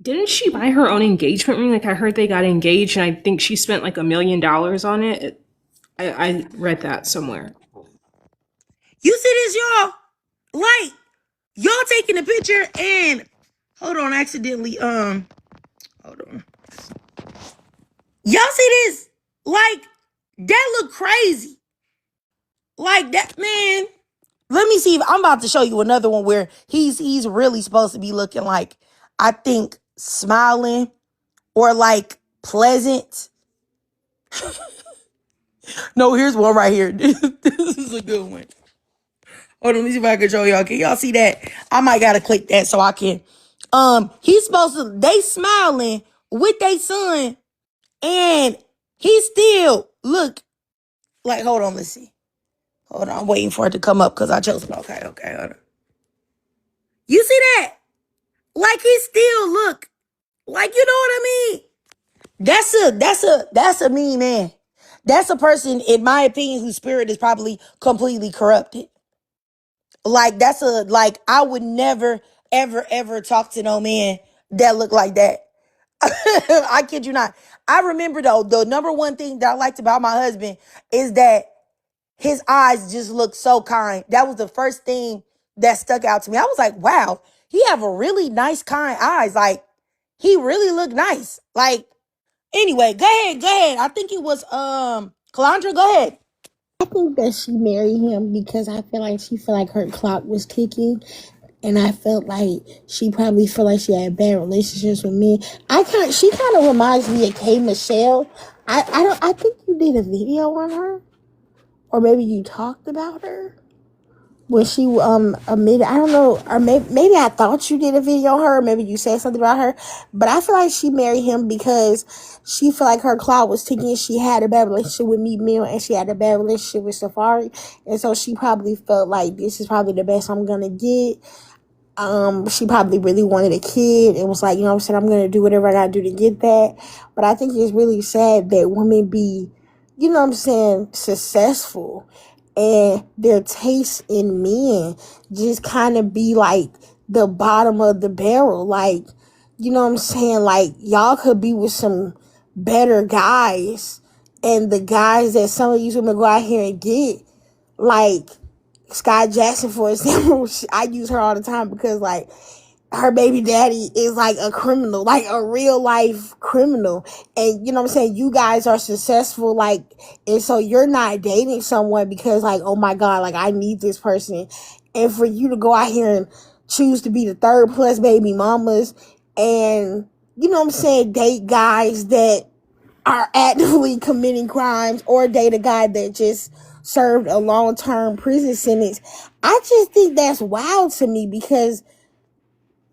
Didn't she buy her own engagement ring? Like, I heard they got engaged, and I think she spent like $1 million on it. I read that somewhere. You see this, y'all? Like, y'all taking a picture and hold on, accidentally, hold on. Y'all see this? Like, that look crazy. Like that, man. Let me see if I'm about to show you another one where he's really supposed to be looking like, I think, smiling or like pleasant. No, here's one right here. This is a good one. Hold on, let me see if I can show y'all. Can y'all see that? I might gotta click that so I can. He's supposed to, they smiling with their son, and he still look like, hold on, let's see. Hold on, I'm waiting for it to come up because I chose it. Okay, hold on. You see that? Like he still look like, you know what I mean? That's a mean man. That's a person, in my opinion, whose spirit is probably completely corrupted. Like I would never, ever, ever talk to no man that look like that. I kid you not. I remember though, the number one thing that I liked about my husband is that his eyes just look so kind. That was the first thing that stuck out to me. I was like, wow, he have a really nice, kind eyes. Like, he really looked nice. Like, anyway, go ahead. I think it was Calandra, go ahead. I think that she married him because I feel like she felt like her clock was ticking, and I felt like she probably felt like she had bad relationships with men. She kind of reminds me of K Michelle. I think you did a video on her, or maybe you talked about her when she admitted. I don't know, or maybe I thought you did a video on her, or maybe you said something about her. But I feel like she married him because she felt like her clock was ticking. She had a bad relationship with Meat Mill, and she had a bad relationship with Safari, and so she probably felt like this is probably the best I'm gonna get. She probably really wanted a kid and was like, you know what I'm saying, I'm gonna do whatever I gotta do to get that. But I think it's really sad that women be, you know what I'm saying, successful, and their taste in men just kind of be like the bottom of the barrel. Like, you know what I'm saying? Like, y'all could be with some better guys, and the guys that some of these women go out here and get, like Sky Jackson, for example, I use her all the time because, like, her baby daddy is like a criminal, like a real life criminal. And you know what I'm saying? You guys are successful, like, and so you're not dating someone because, like, oh my God, like, I need this person. And for you to go out here and choose to be the third plus baby mamas and, you know what I'm saying, date guys that are actively committing crimes, or date a guy that just served a long-term prison sentence. I just think that's wild to me because,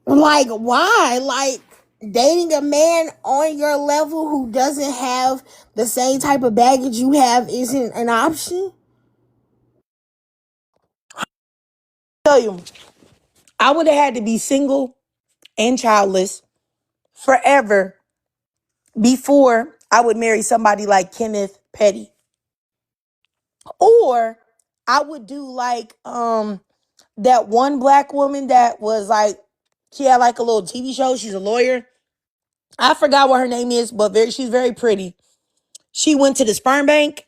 like, why? Like, dating a man on your level who doesn't have the same type of baggage you have isn't an option? Tell you, I would have had to be single and childless forever before I would marry somebody like Kenneth Petty. Or I would do like that one black woman that was like, she had like a little TV show. She's a lawyer. I forgot what her name is, but she's very pretty. She went to the sperm bank.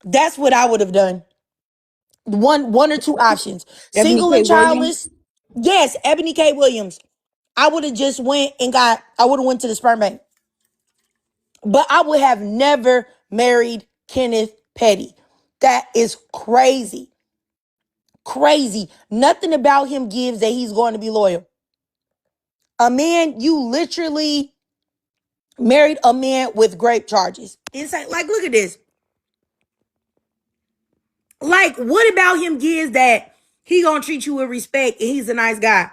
That's what I would have done. One or two options. Ebony Single K. and Williams. childless. Yes, Ebony K. Williams. I would have just I would have went to the sperm bank. But I would have never married Kenneth Petty. That is crazy. Crazy. Nothing about him gives that he's going to be loyal. A man, you literally married a man with grape charges. It's like, look at this. Like, what about him gives that he gonna treat you with respect and he's a nice guy?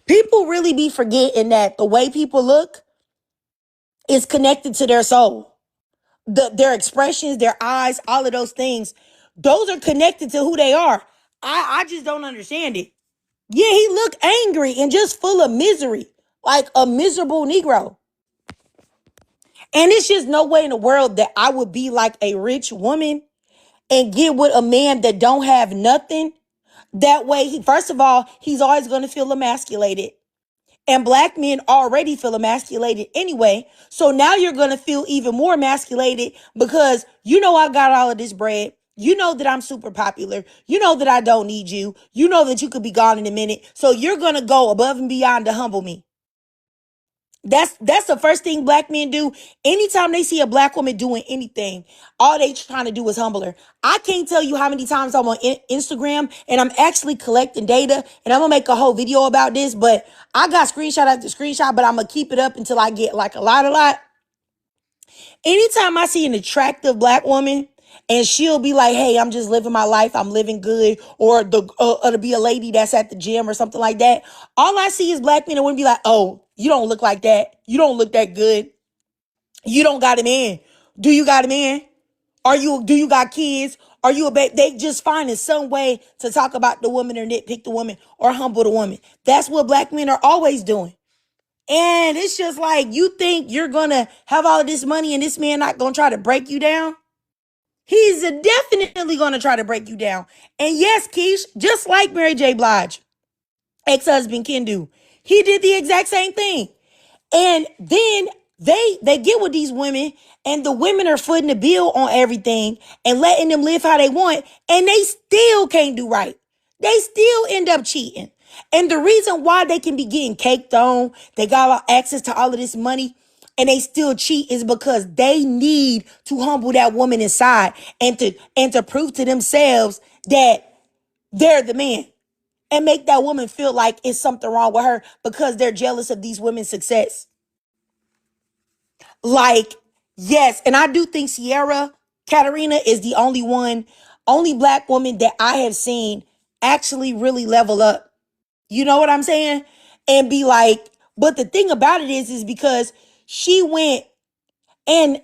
People really be forgetting that the way people look is connected to their soul. Their expressions, their eyes, all of those things, those are connected to who they are. I just don't understand it. Yeah, he looked angry and just full of misery, like a miserable Negro. And it's just no way in the world that I would be like a rich woman and get with a man that don't have nothing. That way, first of all, he's always going to feel emasculated. And black men already feel emasculated anyway. So now you're going to feel even more emasculated because you know I got all of this bread. You know that I'm super popular. You know that I don't need you. You know that you could be gone in a minute. So you're going to go above and beyond to humble me. That's the first thing black men do. Anytime they see a black woman doing anything, all they trying to do is humble her. I can't tell you how many times I'm on Instagram and I'm actually collecting data, and I'm gonna make a whole video about this, but I got screenshot after screenshot, but I'm gonna keep it up until I get like a lot. Anytime I see an attractive black woman and she'll be like, hey, I'm just living my life, I'm living good, or to be a lady that's at the gym or something like that, all I see is black men and women be like, oh, you don't look like that. You don't look that good. You don't got a man. Do you got a man? Do you got kids? Are you a babe? They just finding some way to talk about the woman or nitpick the woman or humble the woman. That's what black men are always doing. And it's just like, you think you're gonna have all of this money and this man not gonna try to break you down? He's definitely gonna try to break you down. And yes, Keish, just like Mary J. Blige, ex-husband Kendu, he did the exact same thing. And then they get with these women, and the women are footing the bill on everything and letting them live how they want, and they still can't do right. They still end up cheating. And the reason why they can be getting caked on, they got access to all of this money, and they still cheat is because they need to humble that woman inside and to prove to themselves that they're the man, and make that woman feel like it's something wrong with her because they're jealous of these women's success. Like, yes, and I do think Sierra Katarina is the only black woman that I have seen actually really level up. You know what I'm saying? And be like, but the thing about it is because she went, and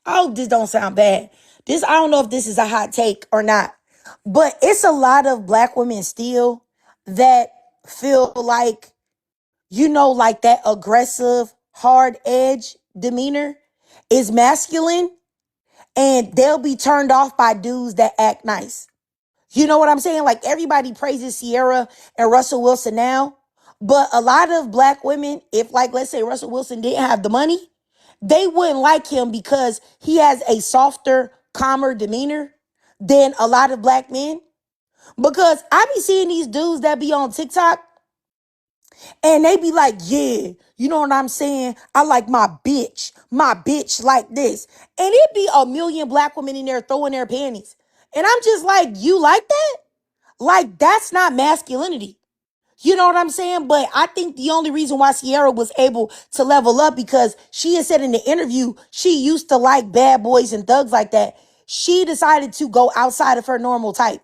I hope this don't sound bad. I don't know if this is a hot take or not, but it's a lot of black women still that feel like, like that aggressive, hard edge demeanor is masculine, and they'll be turned off by dudes that act nice. You know what I'm saying? Like, everybody praises Sierra and Russell Wilson now, but a lot of black women, if, like, let's say Russell Wilson didn't have the money, they wouldn't like him because he has a softer, calmer demeanor than a lot of black men. Because I be seeing these dudes that be on TikTok, and they be like, yeah, you know what I'm saying? I like my bitch like this. And it be a million black women in there throwing their panties. And I'm just like, you like that? Like, that's not masculinity. You know what I'm saying? But I think the only reason why Sierra was able to level up, because she had said in the interview, she used to like bad boys and thugs like that. She decided to go outside of her normal type.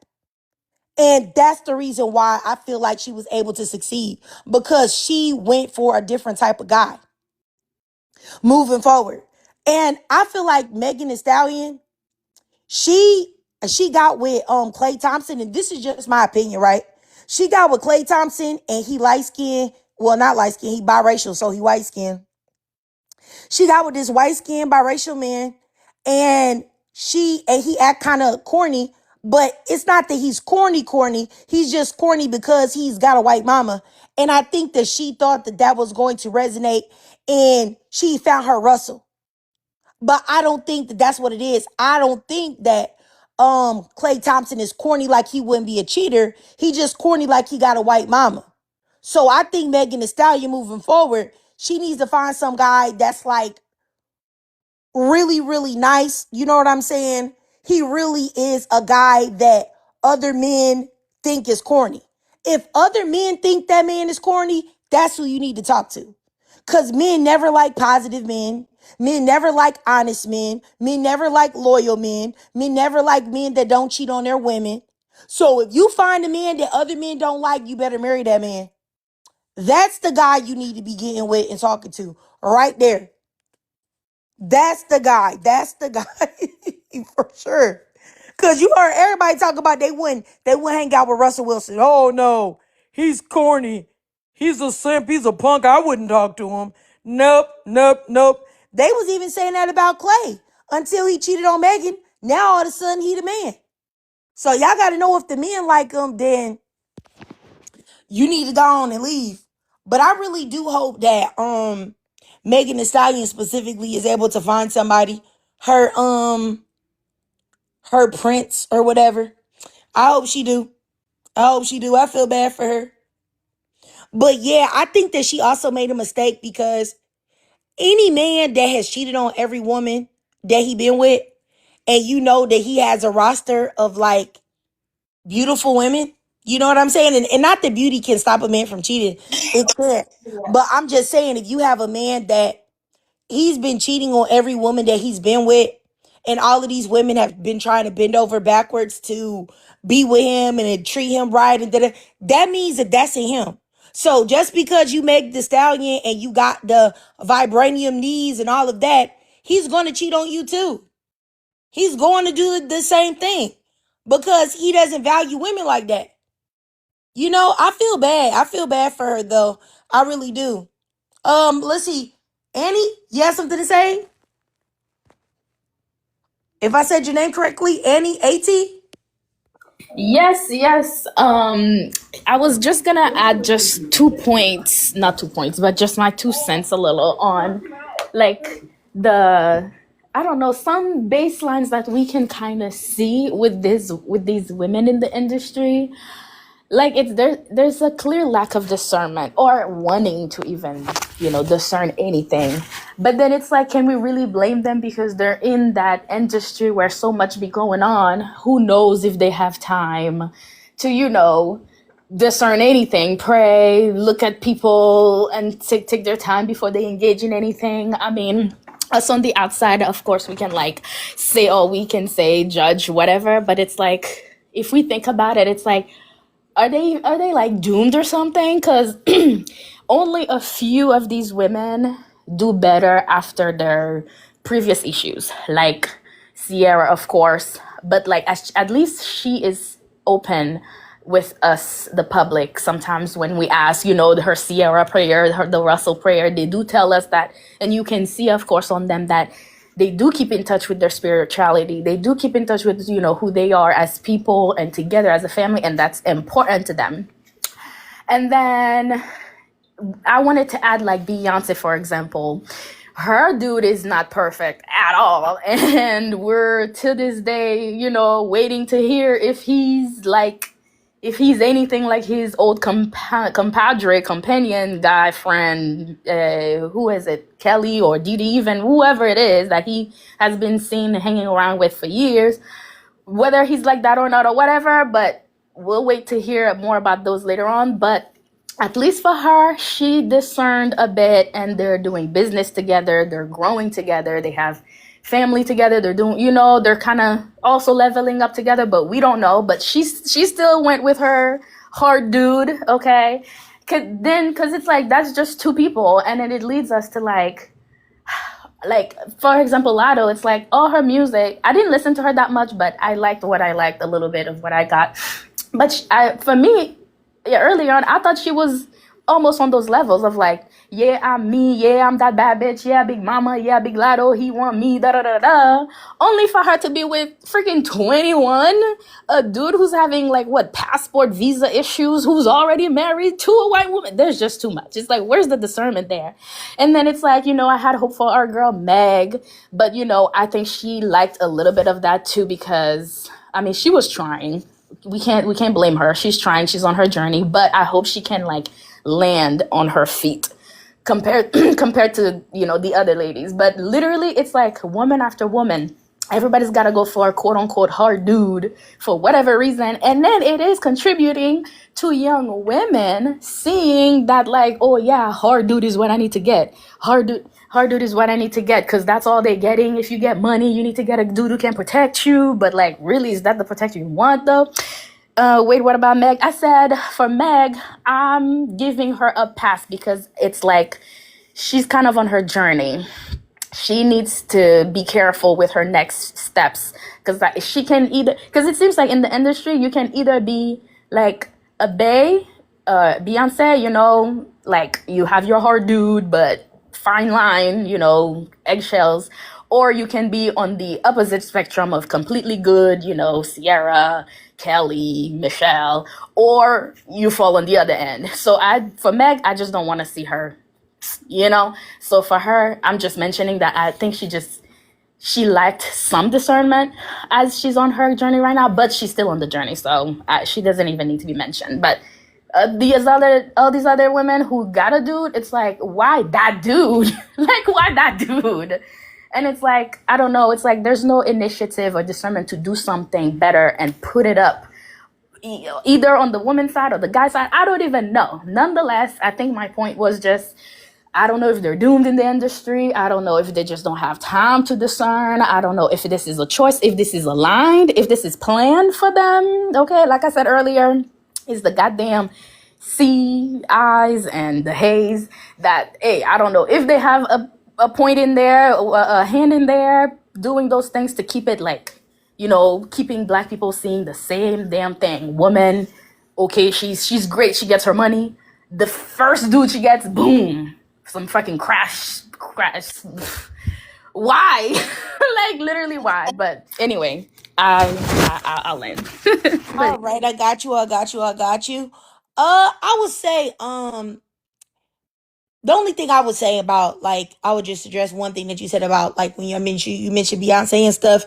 And that's the reason why I feel like she was able to succeed, because she went for a different type of guy moving forward. And I feel like Megan Thee Stallion, she got with Klay Thompson, and this is just my opinion, right? She got with Klay Thompson, and he light skinned, well, not light skinned, he biracial, so he white skinned. She got with this white skinned biracial man, and he act kind of corny, but it's not that he's corny. He's just corny because he's got a white mama. And I think that she thought that that was going to resonate, and she found her Russell. But I don't think that that's what it is. I don't think that Klay Thompson is corny like he wouldn't be a cheater. He just corny like he got a white mama. So I think Megan Thee Stallion moving forward, she needs to find some guy that's like really, really nice. You know what I'm saying? He really is a guy that other men think is corny. If other men think that man is corny, that's who you need to talk to. Because men never like positive men. Men never like honest men. Men never like loyal men. Men never like men that don't cheat on their women. So if you find a man that other men don't like, you better marry that man. That's the guy you need to be getting with and talking to right there. That's the guy. That's the guy for sure. Cause you heard everybody talk about they wouldn't hang out with Russell Wilson. Oh no, he's corny. He's a simp. He's a punk. I wouldn't talk to him. Nope. They was even saying that about Clay until he cheated on Megan. Now all of a sudden he the man. So y'all got to know, if the men like him, then you need to go on and leave. But I really do hope that Megan Thee Stallion specifically is able to find somebody, her her prince or whatever. I hope she do. I feel bad for her. But yeah, I think that she also made a mistake, because any man that has cheated on every woman that he been with, and you know that he has a roster of like beautiful women, you know what I'm saying? And not that beauty can stop a man from cheating. It can't. But I'm just saying, if you have a man that he's been cheating on every woman that he's been with, and all of these women have been trying to bend over backwards to be with him and treat him right, and that means that that's in him. So just because you make the stallion and you got the vibranium knees and all of that, he's going to cheat on you too. He's going to do the same thing. because he doesn't value women like that. You know, I feel bad. I feel bad for her though. I really do. Let's see. Annie, you have something to say? If I said your name correctly, Annie, AT? Yes, yes. I was just gonna add just 2 points, not 2 points, but just my 2 cents a little on like the I don't know, some baselines that we can kind of see with these women in the industry. Like there's a clear lack of discernment or wanting to even discern anything, but then it's like, can we really blame them because they're in that industry where so much be going on? Who knows if they have time to discern anything, pray, look at people, and take their time before they engage in anything. I mean, us on the outside, of course, we can like say all we can say, judge, whatever, but it's like, if we think about it, it's like, are they like doomed or something? Because only a few of these women do better after their previous issues, like Sierra, of course. But like at least she is open with us, the public. Sometimes when we ask, her Sierra prayer, the Russell prayer, they do tell us that, and you can see, of course, on them that they do keep in touch with their spirituality. They do keep in touch with, who they are as people and together as a family, and that's important to them. And then I wanted to add like Beyonce, for example. Her dude is not perfect at all. And we're to this day, waiting to hear if he's anything like his old companion, guy, friend, who is it, Kelly or Didi, even whoever it is that he has been seen hanging around with for years, whether he's like that or not or whatever. But we'll wait to hear more about those later on. But at least for her, she discerned a bit, and they're doing business together, they're growing together, they have family together, they're doing, they're kind of also leveling up together, but we don't know. But she still went with her hard dude, okay? Because it's like, that's just two people, and then it leads us to like for example, Lotto. It's like, all her music, I didn't listen to her that much, but I liked what I liked, a little bit of what I got. But for me, yeah, early on, I thought she was almost on those levels of like, yeah, I'm me, yeah, I'm that bad bitch, yeah, big mama, yeah, big Lotto, he want me, da da da da. Only for her to be with freaking 21, a dude who's having like what, passport visa issues, who's already married to a white woman. There's just too much. It's like, where's the discernment there? And then it's like, I had hope for our girl Meg, but I think she liked a little bit of that too, because I mean, she was trying. We can't blame her. She's trying. She's on her journey. But I hope she can like land on her feet compared to the other ladies. But literally, it's like woman after woman. Everybody's got to go for a quote unquote hard dude for whatever reason, and then it is contributing to young women seeing that like, oh yeah, hard dude is what I need to get. Hard dude is what I need to get, because that's all they're getting. If you get money, you need to get a dude who can protect you. But like, really, is that the protection you want though? Wait, what about Meg? I said for Meg, I'm giving her a pass because it's like she's kind of on her journey. She needs to be careful with her next steps, because she can either, because it seems like in the industry you can either be like a bae, Beyonce, like you have your hard dude, but fine line, eggshells, or you can be on the opposite spectrum of completely good, Sierra, Kelly, Michelle, or you fall on the other end. So for Meg, I just don't want to see her, So for her, I'm just mentioning that I think she lacked some discernment as she's on her journey right now, but she's still on the journey, so she doesn't even need to be mentioned. But all these other women who got a dude, it's like, why that dude? Like, why that dude? And it's like, I don't know. It's like there's no initiative or discernment to do something better and put it up, either on the woman's side or the guy's side. I don't even know. Nonetheless, I think my point was just, I don't know if they're doomed in the industry. I don't know if they just don't have time to discern. I don't know if this is a choice, if this is aligned, if this is planned for them. Okay, like I said earlier, it's the goddamn sea, eyes, and the haze that, hey, I don't know if they have a point in there, a hand in there, doing those things to keep it like, keeping black people seeing the same damn thing. Woman, okay, she's great. She gets her money. The first dude she gets, boom, some fucking crash. Why? Like literally why? But anyway, I'll end. All But right, I got you. I would say, the only thing I would say about, like, I would just address one thing that you said about, like, when you mentioned Beyonce and stuff.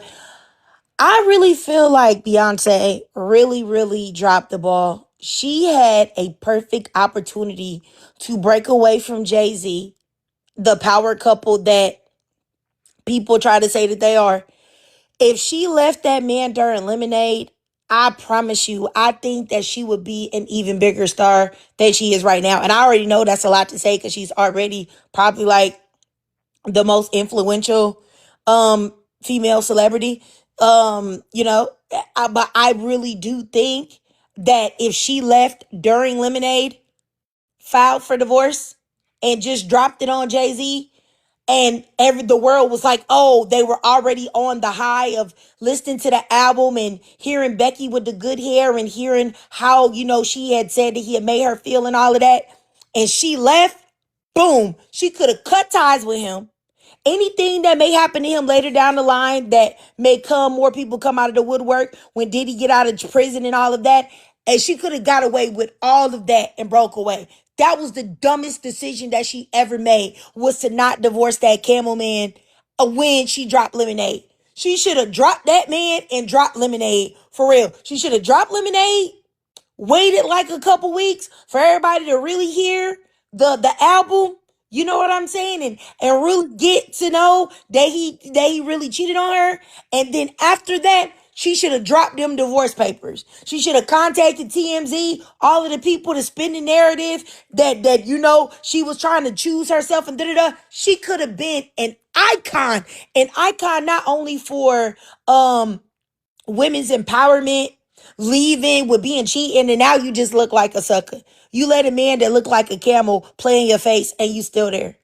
I really feel like Beyonce really, really dropped the ball. She had a perfect opportunity to break away from Jay-Z, the power couple that people try to say that they are. If she left that man during Lemonade, I promise you, I think that she would be an even bigger star than she is right now. And I already know that's a lot to say because she's already probably like the most influential female celebrity. But I really do think that if she left during Lemonade, filed for divorce, and just dropped it on Jay-Z, and the world was like, oh, they were already on the high of listening to the album and hearing Becky with the good hair and hearing how, she had said that he had made her feel and all of that. And she left, boom, she could have cut ties with him. Anything that may happen to him later down the line that may more people come out of the woodwork when Diddy get out of prison and all of that. And she could have got away with all of that and broke away. That was the dumbest decision that she ever made, was to not divorce that camel man when she dropped Lemonade. She should have dropped that man and dropped Lemonade, for real. She should have dropped Lemonade, waited like a couple weeks for everybody to really hear the album. You know what I'm saying? And really get to know that he really cheated on her. And then after that, she should have dropped them divorce papers. She should have contacted TMZ, all of the people to spin the narrative that she was trying to choose herself and da-da-da. She could have been an icon not only for women's empowerment, leaving with being cheating, and now you just look like a sucker. You let a man that look like a camel play in your face and you still there.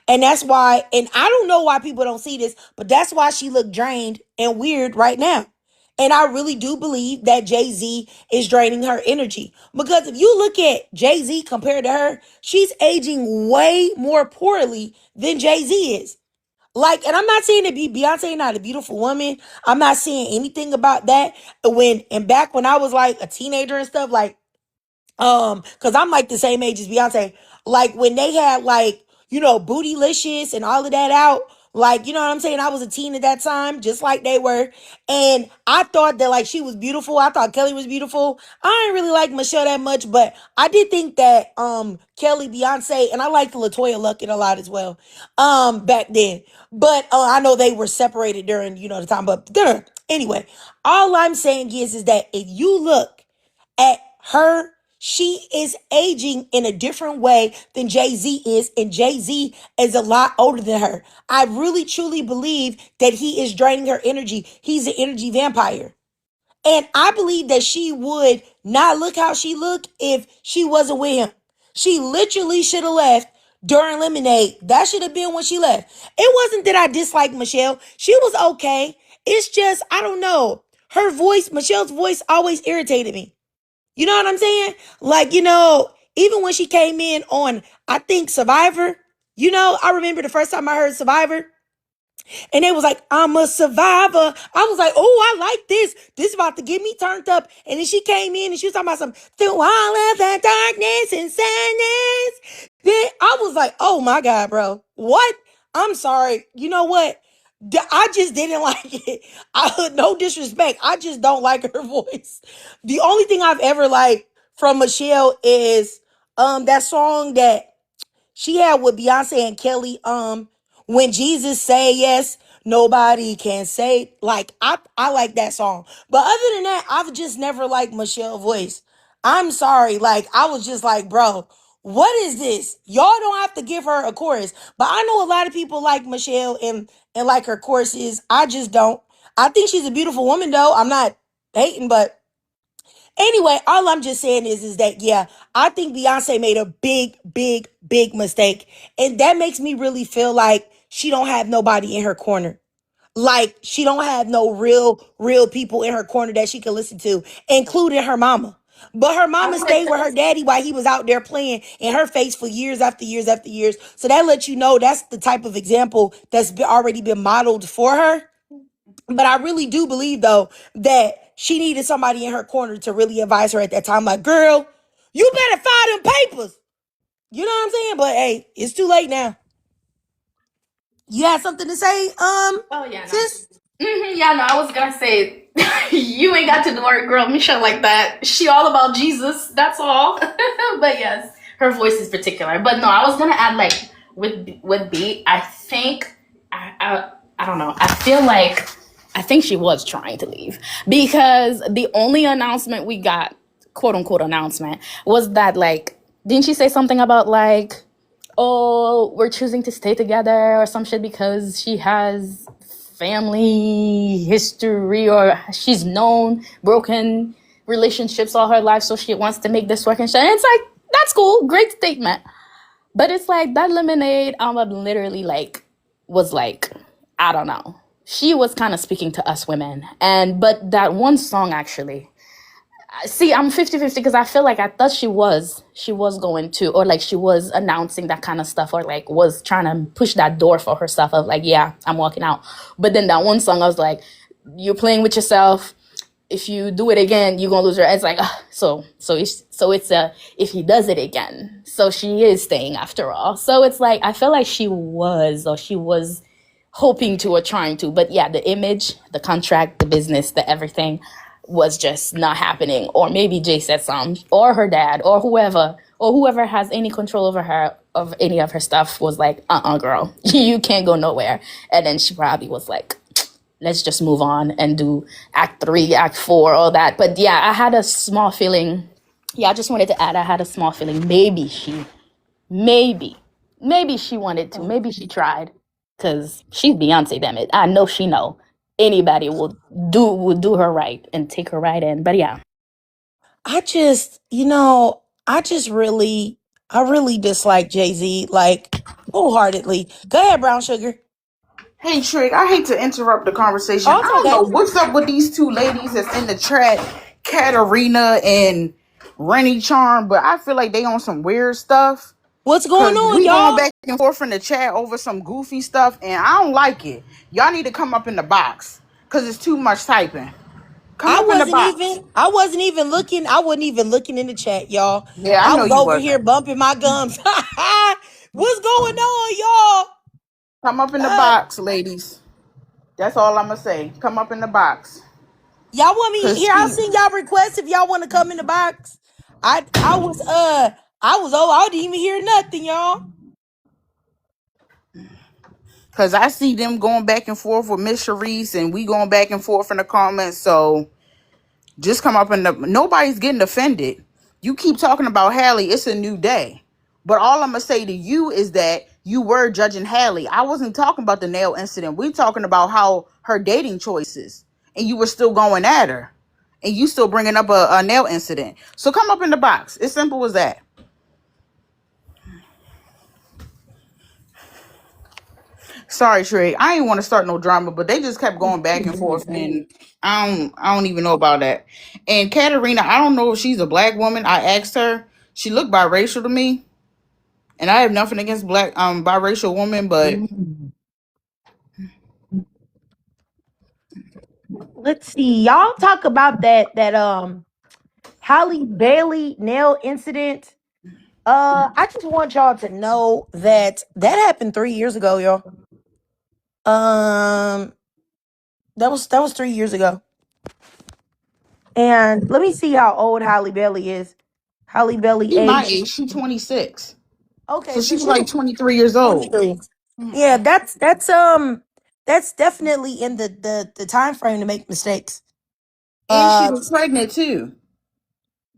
And that's why, and I don't know why people don't see this, but that's why she look drained and weird right now. And I really do believe that Jay-Z is draining her energy. Because if you look at Jay-Z compared to her, she's aging way more poorly than Jay-Z is. Like, and I'm not saying that Beyonce not a beautiful woman. I'm not saying anything about that. Back when I was like a teenager and stuff, like, cause I'm like the same age as Beyonce. Like when they had like, Bootylicious and all of that out, like, you know what I'm saying? I was a teen at that time, just like they were. And I thought that like she was beautiful. I thought Kelly was beautiful. I didn't really like Michelle that much, but I did think that Kelly, Beyonce, and I liked LaToya Luckett a lot as well. Back then. But I know they were separated during, the time. But anyway, all I'm saying is that if you look at her, she is aging in a different way than Jay-Z is, and Jay-Z is a lot older than her. I really truly believe that he is draining her energy. He's an energy vampire. And I believe that she would not look how she looked if she wasn't with him. She literally should have left during Lemonade. That should have been when she left. It wasn't that I disliked Michelle. She was okay. It's just, I don't know. Michelle's voice always irritated me. You know what I'm saying? Like, even when she came in on, I think, Survivor, I remember the first time I heard Survivor, and it was like, I'm a survivor. I was like, oh, I like this. This is about to get me turned up. And then she came in and she was talking about some, through all of the darkness and sadness. Then I was like, oh my God, bro. What? I'm sorry. You know what? I just didn't like it. No disrespect. I just don't like her voice. The only thing I've ever liked from Michelle is that song that she had with Beyonce and Kelly, When Jesus Say Yes, Nobody Can Say. Like, I like that song. But other than that, I've just never liked Michelle's voice. I'm sorry. Like, I was just like, bro, what is this? Y'all don't have to give her a chorus. But I know a lot of people like Michelle and like her choruses. I just don't. I think she's a beautiful woman, though. I'm not hating, but anyway, all I'm just saying is that, yeah, I think Beyonce made a big, big, big mistake. And that makes me really feel like she don't have nobody in her corner. Like she don't have no real people in her corner that she can listen to, including her mama. But her mama stayed with her daddy while he was out there playing in her face for years after years after years. So that lets you know that's the type of example that's already been modeled for her. But I really do believe though that she needed somebody in her corner to really advise her at that time. Like, girl, you better file them papers. You know what I'm saying? But hey, it's too late now. You had something to say, Oh yeah, no. sis? Yeah, no, I was gonna say you ain't got to do our girl Michelle like that. She all about Jesus, that's all. But yes, her voice is particular. But no, I was gonna add like with B, I think I don't know. I think she was trying to leave because the only announcement we got, quote unquote announcement, was that like didn't she say something about like, oh, we're choosing to stay together or some shit because she has family history or she's known broken relationships all her life, so she wants to make this work and shit. And it's like, that's cool, great statement. But it's like that lemonade, literally like was like, I don't know. She was kind of speaking to us women. But that one song actually, see, I'm 50-50 because I feel like I thought she was going to, or like she was announcing that kind of stuff, or like was trying to push that door for herself of like, yeah, I'm walking out. But then that one song, I was like, you're playing with yourself. If you do it again, you're gonna lose her. It's like, it's if he does it again, so she is staying after all. So it's like I feel like she was hoping to or trying to, but yeah, the image, the contract, the business, the everything was just not happening. Or maybe Jay said something, or her dad, or whoever has any control over her of any of her stuff was like, girl, you can't go nowhere. And then she probably was like, let's just move on and do act 3, act 4, all that. But yeah, I had a small feeling. Yeah, I just wanted to add, I had a small feeling. Maybe she wanted to. Maybe she tried. Because she's Beyonce, damn it. I know she know. Anybody will do her right and take her right in. But yeah. I just, I really dislike Jay-Z, like wholeheartedly. Go ahead, Brown Sugar. Hey Trick, I hate to interrupt the conversation. Oh, I it's don't know okay. what's up with these two ladies that's in the chat, Katarina and Rennie Charm, but I feel like they on some weird stuff. What's going Cause on, we going y'all? back and forth in the chat over some goofy stuff, and I don't like it. Y'all need to come up in the box, cause it's too much typing. Come up in the box. I wasn't even looking. I wasn't even looking in the chat, y'all. Yeah, I I know was you over here wasn't. bumping my gums. What's going on, Come up in the y'all? box, ladies. That's all I'm gonna say. Come up in the box. Y'all want me Cause here? I'll send y'all requests if y'all want to come in the box. I didn't even hear nothing, y'all. Cause I see them going back and forth with Miss Sharice, and we going back and forth in the comments. So just come up in the. Nobody's getting offended. You keep talking about Hallie. It's a new day. But all I'm gonna say to you is that you were judging Hallie. I wasn't talking about the nail incident. We're talking about how her dating choices, and you were still going at her, and you still bringing up a nail incident. So come up in the box. It's simple as that. Sorry, Trey. I ain't want to start no drama, but they just kept going back and forth, and I don't even know about that. And Katarina, I don't know if she's a black woman. I asked her. She looked biracial to me, and I have nothing against black biracial women, but Let's see. Y'all talk about that Halle Bailey nail incident. I just want y'all to know that that happened 3 years ago, y'all. Um, that was 3 years ago. And let me see how old Halle Bailey is. Halle Bailey she's my age. age. She's 26, Okay, so so she's she like was 23 years old, 23. Yeah, that's definitely in the time frame to make mistakes. and she Uh, was pregnant too.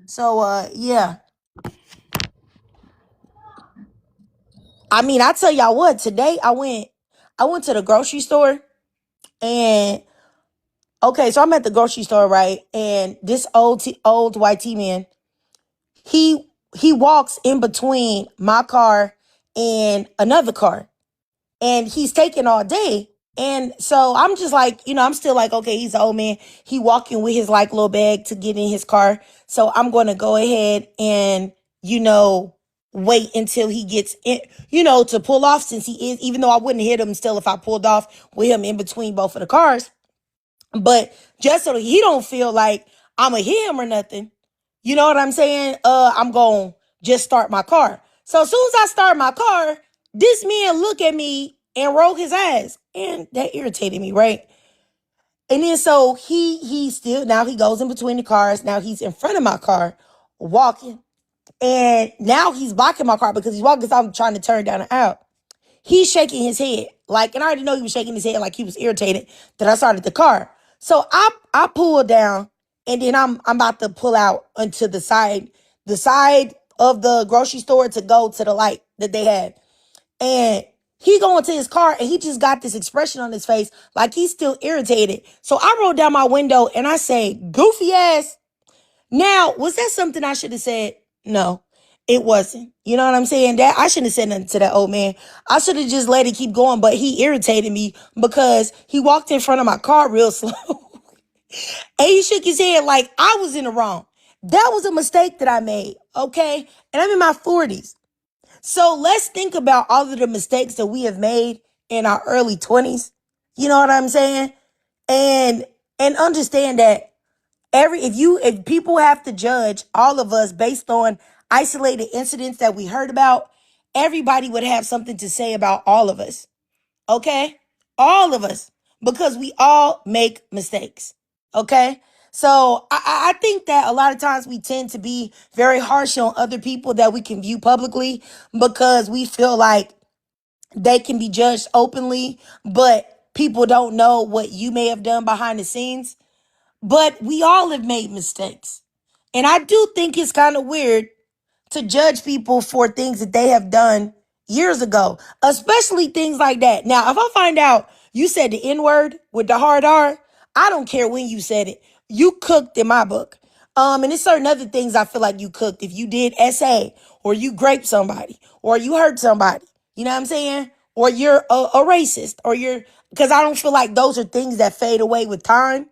so yeah. I mean, I tell y'all what, today I went to the grocery store and okay, so I'm at the grocery store, right? And this old white T man, he walks in between my car and another car. And he's taking all day. And so I'm just like, I'm still like, okay, he's an old man. He walking with his like little bag to get in his car. So I'm going to go ahead and, wait until he gets in, to pull off, since he is, even though I wouldn't hit him still if I pulled off with him in between both of the cars. But just so he don't feel like I'ma hit him or nothing, you know what I'm saying? I'm going to just start my car. So as soon as I start my car, this man look at me and roll his eyes. And that irritated me, right? And then so he still, now he goes in between the cars. Now he's in front of my car walking. And now he's blocking my car because he's walking, because I'm trying to turn down the aisle. He's shaking his head. Like, and I already know he was shaking his head like he was irritated that I started the car. So I pulled down, and then I'm about to pull out onto the side of the grocery store to go to the light that they had. And he going to his car, and he just got this expression on his face like he's still irritated. So I rolled down my window and I say, goofy ass. Now, was that something I should have said? No, it wasn't. You know what I'm saying? That I shouldn't have said nothing to that old man. I should have just let it keep going, but he irritated me because he walked in front of my car real slow. And he shook his head like I was in the wrong. That was a mistake that I made, okay? And I'm in my 40s. So let's think about all of the mistakes that we have made in our early 20s. You know what I'm saying? And understand that if people have to judge all of us based on isolated incidents that we heard about, everybody would have something to say about all of us. Okay? All of us. Because we all make mistakes. Okay? So I think that a lot of times we tend to be very harsh on other people that we can view publicly because we feel like they can be judged openly, but people don't know what you may have done behind the scenes. But we all have made mistakes. And I do think it's kind of weird to judge people for things that they have done years ago, especially things like that. Now, if I find out you said the N word with the hard R, I don't care when you said it. You cooked in my book. And there's certain other things I feel like you cooked. If you did SA, or you raped somebody, or you hurt somebody, you know what I'm saying? Or you're a racist, because I don't feel like those are things that fade away with time.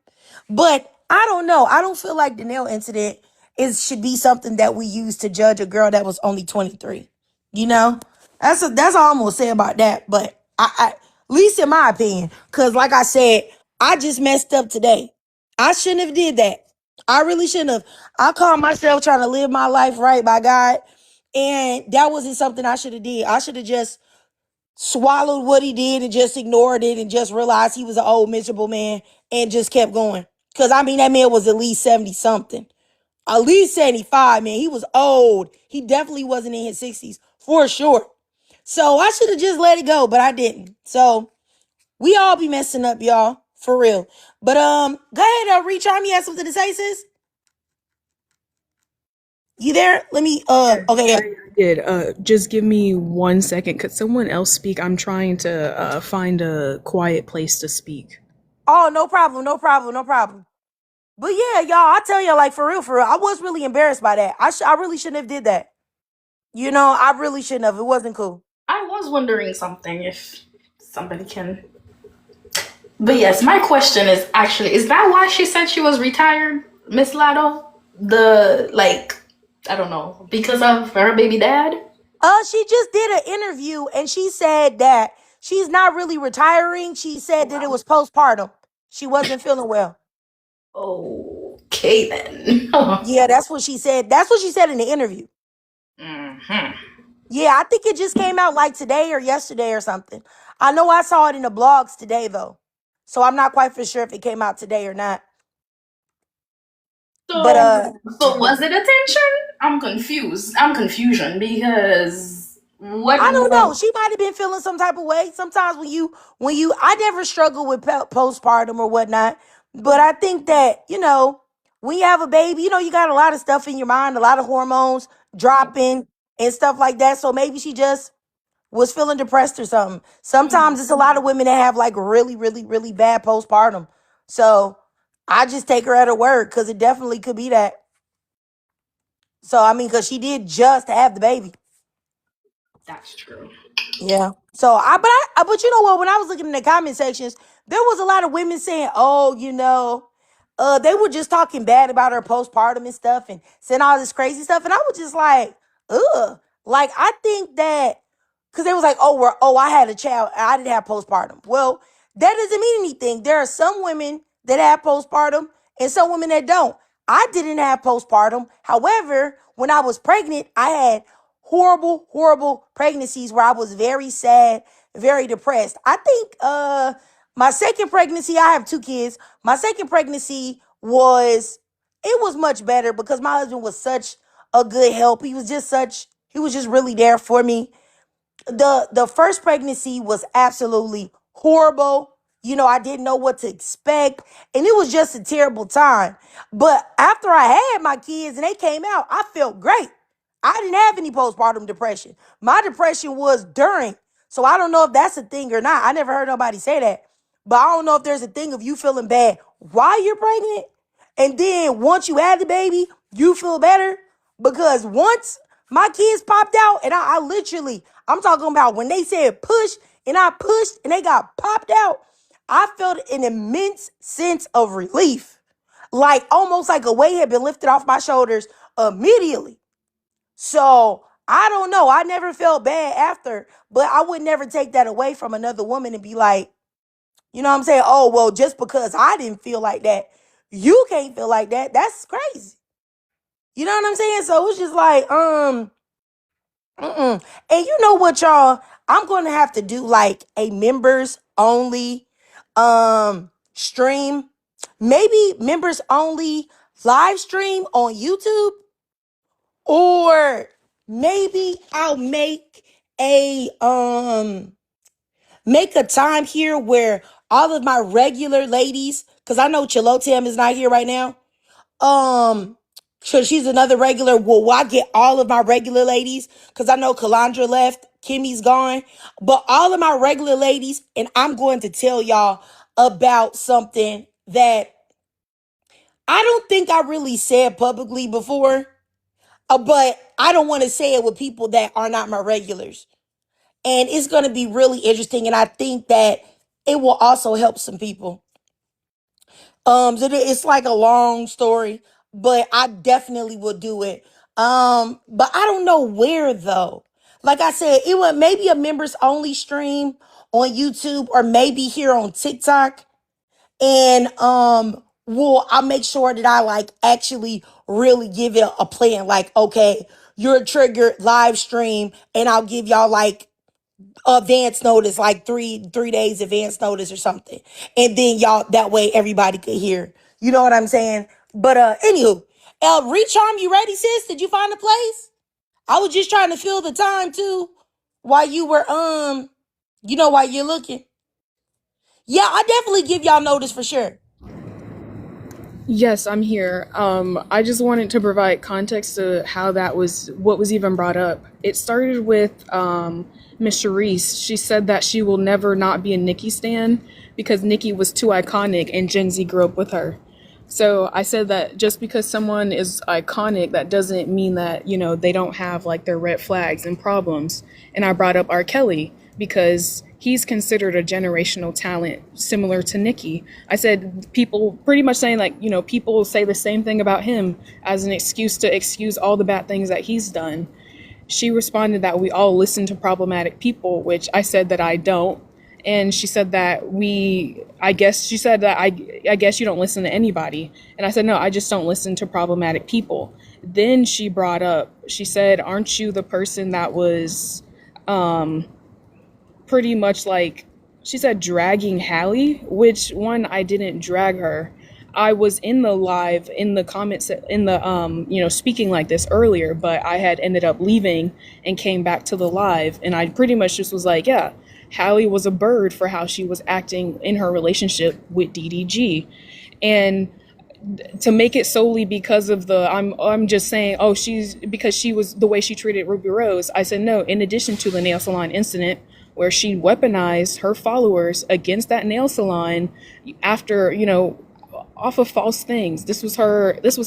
But I don't know. I don't feel like the nail incident should be something that we use to judge a girl that was only 23. You know, that's all I'm gonna say about that. But I at least in my opinion, because like I said, I just messed up today. I shouldn't have did that. I really shouldn't have. I called myself trying to live my life right by God, and that wasn't something I should have did. I should have just swallowed what he did and just ignored it and just realized he was an old miserable man and just kept going. Because I mean, that man was at least 70 something, at least 75, man. He was old. He definitely wasn't in his 60s for sure. So I should have just let it go, but I didn't. So we all be messing up, y'all, for real. But go ahead, Reach Arm. You have something to say, sis? You there? Let me okay. Yeah. Did just give me 1 second. Could someone else speak? I'm trying to find a quiet place to speak. Oh, no problem, no problem, no problem. But yeah, y'all, I tell you, like for real, I was really embarrassed by that. I really shouldn't have did that. You know, I really shouldn't have. It wasn't cool. I was wondering something if somebody can. But yes, my question is actually, is that why she said she was retired, Miss Lotto? I don't know, because of her baby dad? She just did an interview and she said that she's not really retiring. She said that it was postpartum. She wasn't feeling well. Okay then. Yeah, that's what she said. That's what she said in the interview. Mm-hmm. Yeah, I think it just came out like today or yesterday or something. I know I saw it in the blogs today though. So I'm not quite for sure if it came out today or not. But So was it attention? I'm confused. I'm confusion because what I don't know. She might have been feeling some type of way. Sometimes I never struggle with postpartum or whatnot, but I think that, when you have a baby, you got a lot of stuff in your mind, a lot of hormones dropping and stuff like that. So maybe she just was feeling depressed or something. Sometimes it's a lot of women that have like really, really, really bad postpartum. So I just take her at her word because it definitely could be that. So, I mean, because she did just have the baby. That's true. Yeah. So but you know what? When I was looking in the comment sections, there was a lot of women saying, "Oh, they were just talking bad about her postpartum and stuff, and saying all this crazy stuff." And I was just like, "Ugh." Like I think that because they was like, I had a child, I didn't have postpartum. Well, that doesn't mean anything. There are some women that have postpartum and some women that don't. I didn't have postpartum. However, when I was pregnant, I had horrible, horrible pregnancies where I was very sad, very depressed. I think my second pregnancy, I have two kids. My second pregnancy was much better because my husband was such a good help. He was just really there for me. The first pregnancy was absolutely horrible. I didn't know what to expect, and it was just a terrible time. But after I had my kids and they came out, I felt great. I didn't have any postpartum depression. My depression was during. So I don't know if that's a thing or not. I never heard nobody say that. But I don't know if there's a thing of you feeling bad while you're pregnant. And then once you had the baby, you feel better. Because once my kids popped out, and I literally, I'm talking about when they said push, and I pushed, and they got popped out, I felt an immense sense of relief. Like almost like a weight had been lifted off my shoulders immediately. So I don't know. I never felt bad after, but I would never take that away from another woman and be like, you know what I'm saying? Oh, well, just because I didn't feel like that, you can't feel like that. That's crazy. You know what I'm saying? So it's just like, and you know what, y'all? I'm going to have to do like a members only stream. Maybe members only live stream on YouTube, or maybe I'll make a time here where all of my regular ladies, because I know Chilotem is not here right now. So she's another regular. Will I get all of my regular ladies? Because I know Kalandra left, Kimmy's gone. But all of my regular ladies, and I'm going to tell y'all about something that I don't think I really said publicly before. But I don't want to say it with people that are not my regulars. And it's going to be really interesting. And I think that it will also help some people. So it's like a long story, but I definitely will do it. But I don't know where though. Like I said, it would maybe a members only stream on YouTube or maybe here on TikTok. And I'll make sure that I like actually really give it a plan. Like, okay, you're triggered live stream, and I'll give y'all like advance notice, like three days advance notice or something. And then y'all, that way everybody could hear. You know what I'm saying? But anywho, Recharm, you ready, sis? Did you find a place? I was just trying to fill the time too while you were while you're looking. Yeah, I definitely give y'all notice for sure. Yes, I'm here. I just wanted to provide context to how what was even brought up. It started with Miss Charisse. She said that she will never not be a Nicki stan because Nicki was too iconic and Gen Z grew up with her. So I said that just because someone is iconic, that doesn't mean that, they don't have like their red flags and problems. And I brought up R. Kelly because he's considered a generational talent similar to Nicki. I said people pretty much saying like, people say the same thing about him as an excuse to excuse all the bad things that he's done. She responded that we all listen to problematic people, which I said that I don't. And she said that I guess you don't listen to anybody. And I said, no, I just don't listen to problematic people. Then she brought up, she said, aren't you the person that was pretty much like, she said dragging Hallie, which one, I didn't drag her. I was in the live, in the comments, in the, speaking like this earlier, but I had ended up leaving and came back to the live. And I pretty much just was like, yeah, Hallie was a bird for how she was acting in her relationship with DDG. And to make it solely because of I'm just saying, because she was the way she treated Ruby Rose. I said, no, in addition to the nail salon incident where she weaponized her followers against that nail salon after, off of false things. This was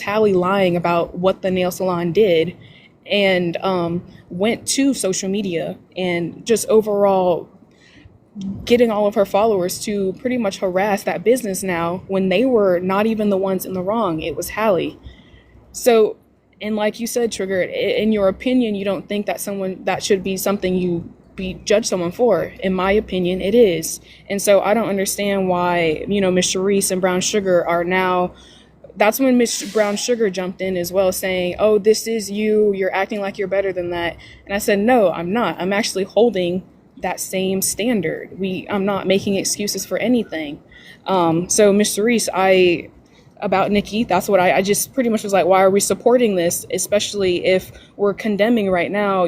Hallie lying about what the nail salon did and went to social media and just overall getting all of her followers to pretty much harass that business now when they were not even the ones in the wrong. It was Hallie. So, and like you said, Trigger, in your opinion, you don't think that someone that should be something you be judge someone for. In my opinion, it is. And so I don't understand why, Miss Sharice and Brown Sugar are now. That's when Miss Brown Sugar jumped in as well, saying, "Oh, this is you. You're acting like you're better than that." And I said, "No, I'm not. I'm actually holding that same standard. I'm not making excuses for anything." So Miss Sharice, about Nikki, that's what I just pretty much was like, why are we supporting this, especially if we're condemning right now,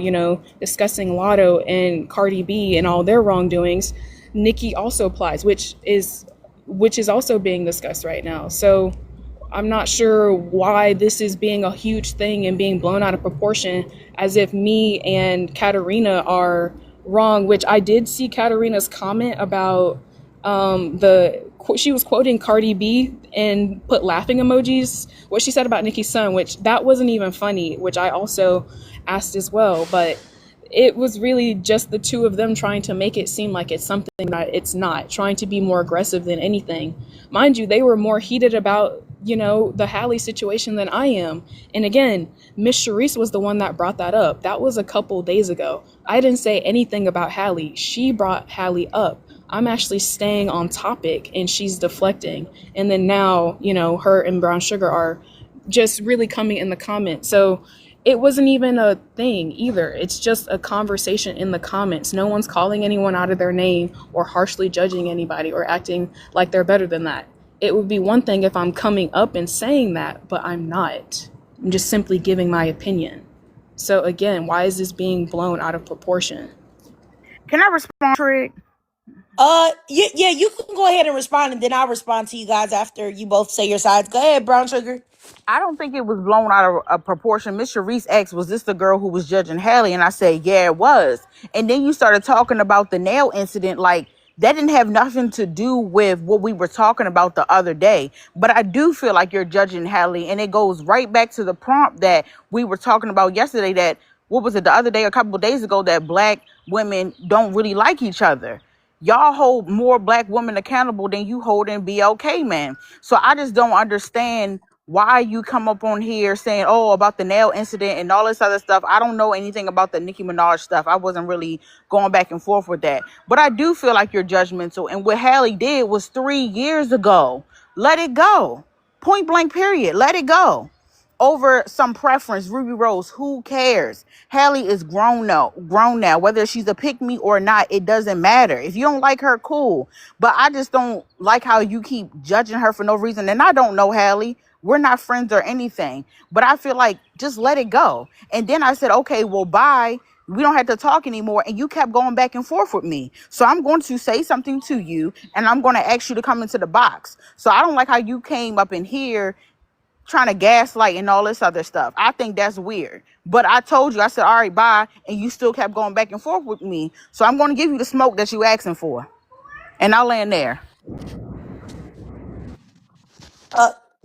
discussing Lotto and Cardi B and all their wrongdoings. Nikki also applies, which is also being discussed right now. So I'm not sure why this is being a huge thing and being blown out of proportion as if me and Katarina are wrong, which I did see Katarina's comment about she was quoting Cardi B and put laughing emojis, what she said about Nicki's son, which that wasn't even funny, which I also asked as well. But it was really just the two of them trying to make it seem like it's something that it's not, trying to be more aggressive than anything. Mind you, they were more heated about, the Hallie situation than I am. And again, Miss Sharice was the one that brought that up. That was a couple days ago. I didn't say anything about Hallie. She brought Hallie up. I'm actually staying on topic and she's deflecting. And then now, her and Brown Sugar are just really coming in the comments. So it wasn't even a thing either. It's just a conversation in the comments. No one's calling anyone out of their name or harshly judging anybody or acting like they're better than that. It would be one thing if I'm coming up and saying that, but I'm not. I'm just simply giving my opinion. So again, why is this being blown out of proportion? Can I respond, Trick? Yeah, you can go ahead and respond, and then I'll respond to you guys after you both say your sides. Go ahead, Brown Sugar. I don't think it was blown out of proportion. Miss Sharice asked, was this the girl who was judging Hallie? And I said, yeah, it was. And then you started talking about the nail incident. Like, that didn't have nothing to do with what we were talking about the other day. But I do feel like you're judging Hallie. And it goes right back to the prompt that we were talking about yesterday, that, what was it, the other day, a couple of days ago, that black women don't really like each other. Y'all hold more black women accountable than you hold in BLK, man. So I just don't understand why you come up on here saying, oh, about the nail incident and all this other stuff. I don't know anything about the Nicki Minaj stuff. I wasn't really going back and forth with that. But I do feel like you're judgmental. And what Hallie did was 3 years ago. Let it go. Point blank, period. Let it go. Over some preference, Ruby Rose, who cares? Hallie is grown now. Whether she's a pick me or not, it doesn't matter. If you don't like her, cool. But I just don't like how you keep judging her for no reason. And I don't know Hallie. We're not friends or anything. But I feel like just let it go. And then I said, okay, well, bye. We don't have to talk anymore. And you kept going back and forth with me. So I'm going to say something to you, and I'm going to ask you to come into the box. So I don't like how you came up in here trying to gaslight and all this other stuff. I think that's weird. But I told you, I said, all right, bye. And you still kept going back and forth with me. So I'm going to give you the smoke that you asking for. And I'll land there.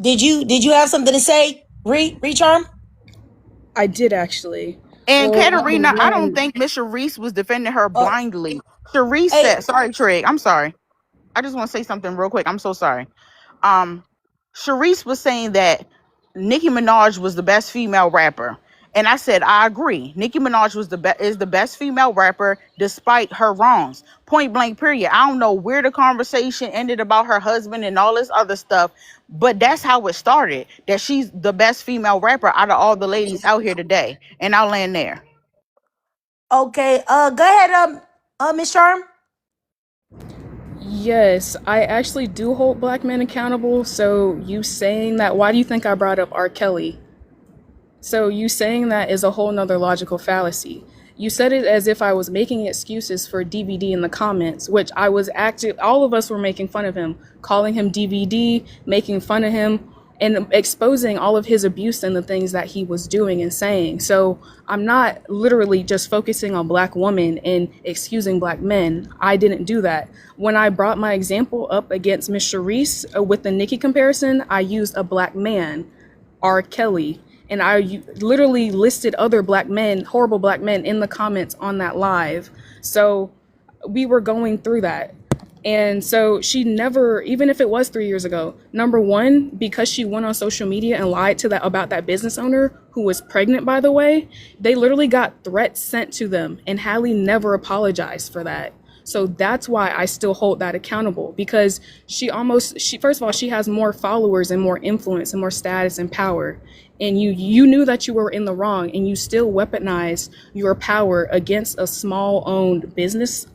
Did you have something to say, Recharm? I did actually. And Well, Katarina, I don't think Miss Sharice was defending her blindly. Sharice Hey, said, sorry, Trig, I'm sorry. I just want to say something real quick. I'm so sorry. Sharice was saying that Nicki Minaj was the best female rapper. And I said, I agree. Nicki Minaj is the best female rapper despite her wrongs. Point blank, period. I don't know where the conversation ended about her husband and all this other stuff, but that's how it started, that she's the best female rapper out of all the ladies out here today. And I'll land there. okay. Go ahead, Miss Charm. yes, I actually do hold black men accountable. So you saying that, why do you think I brought up R. Kelly? So you saying that is a whole nother logical fallacy. You said it as if I was making excuses for DVD in the comments, which I was actually, all of us were making fun of him, calling him DVD, making fun of him, and exposing all of his abuse and the things that he was doing and saying. So I'm not literally just focusing on black women and excusing black men. I didn't do that. When I brought my example up against Miss Sharice with the Nicki comparison, I used a black man, R. Kelly. And literally listed other black men, horrible black men, in the comments on that live. So we were going through that. And so she never, even if it was 3 years ago, number one, because she went on social media and lied to that about that business owner who was pregnant, by the way, they literally got threats sent to them, and Hallie never apologized for that. So that's why I still hold that accountable, because she first of all, she has more followers and more influence and more status and power. And you knew that you were in the wrong, and you still weaponized your power against a small owned business.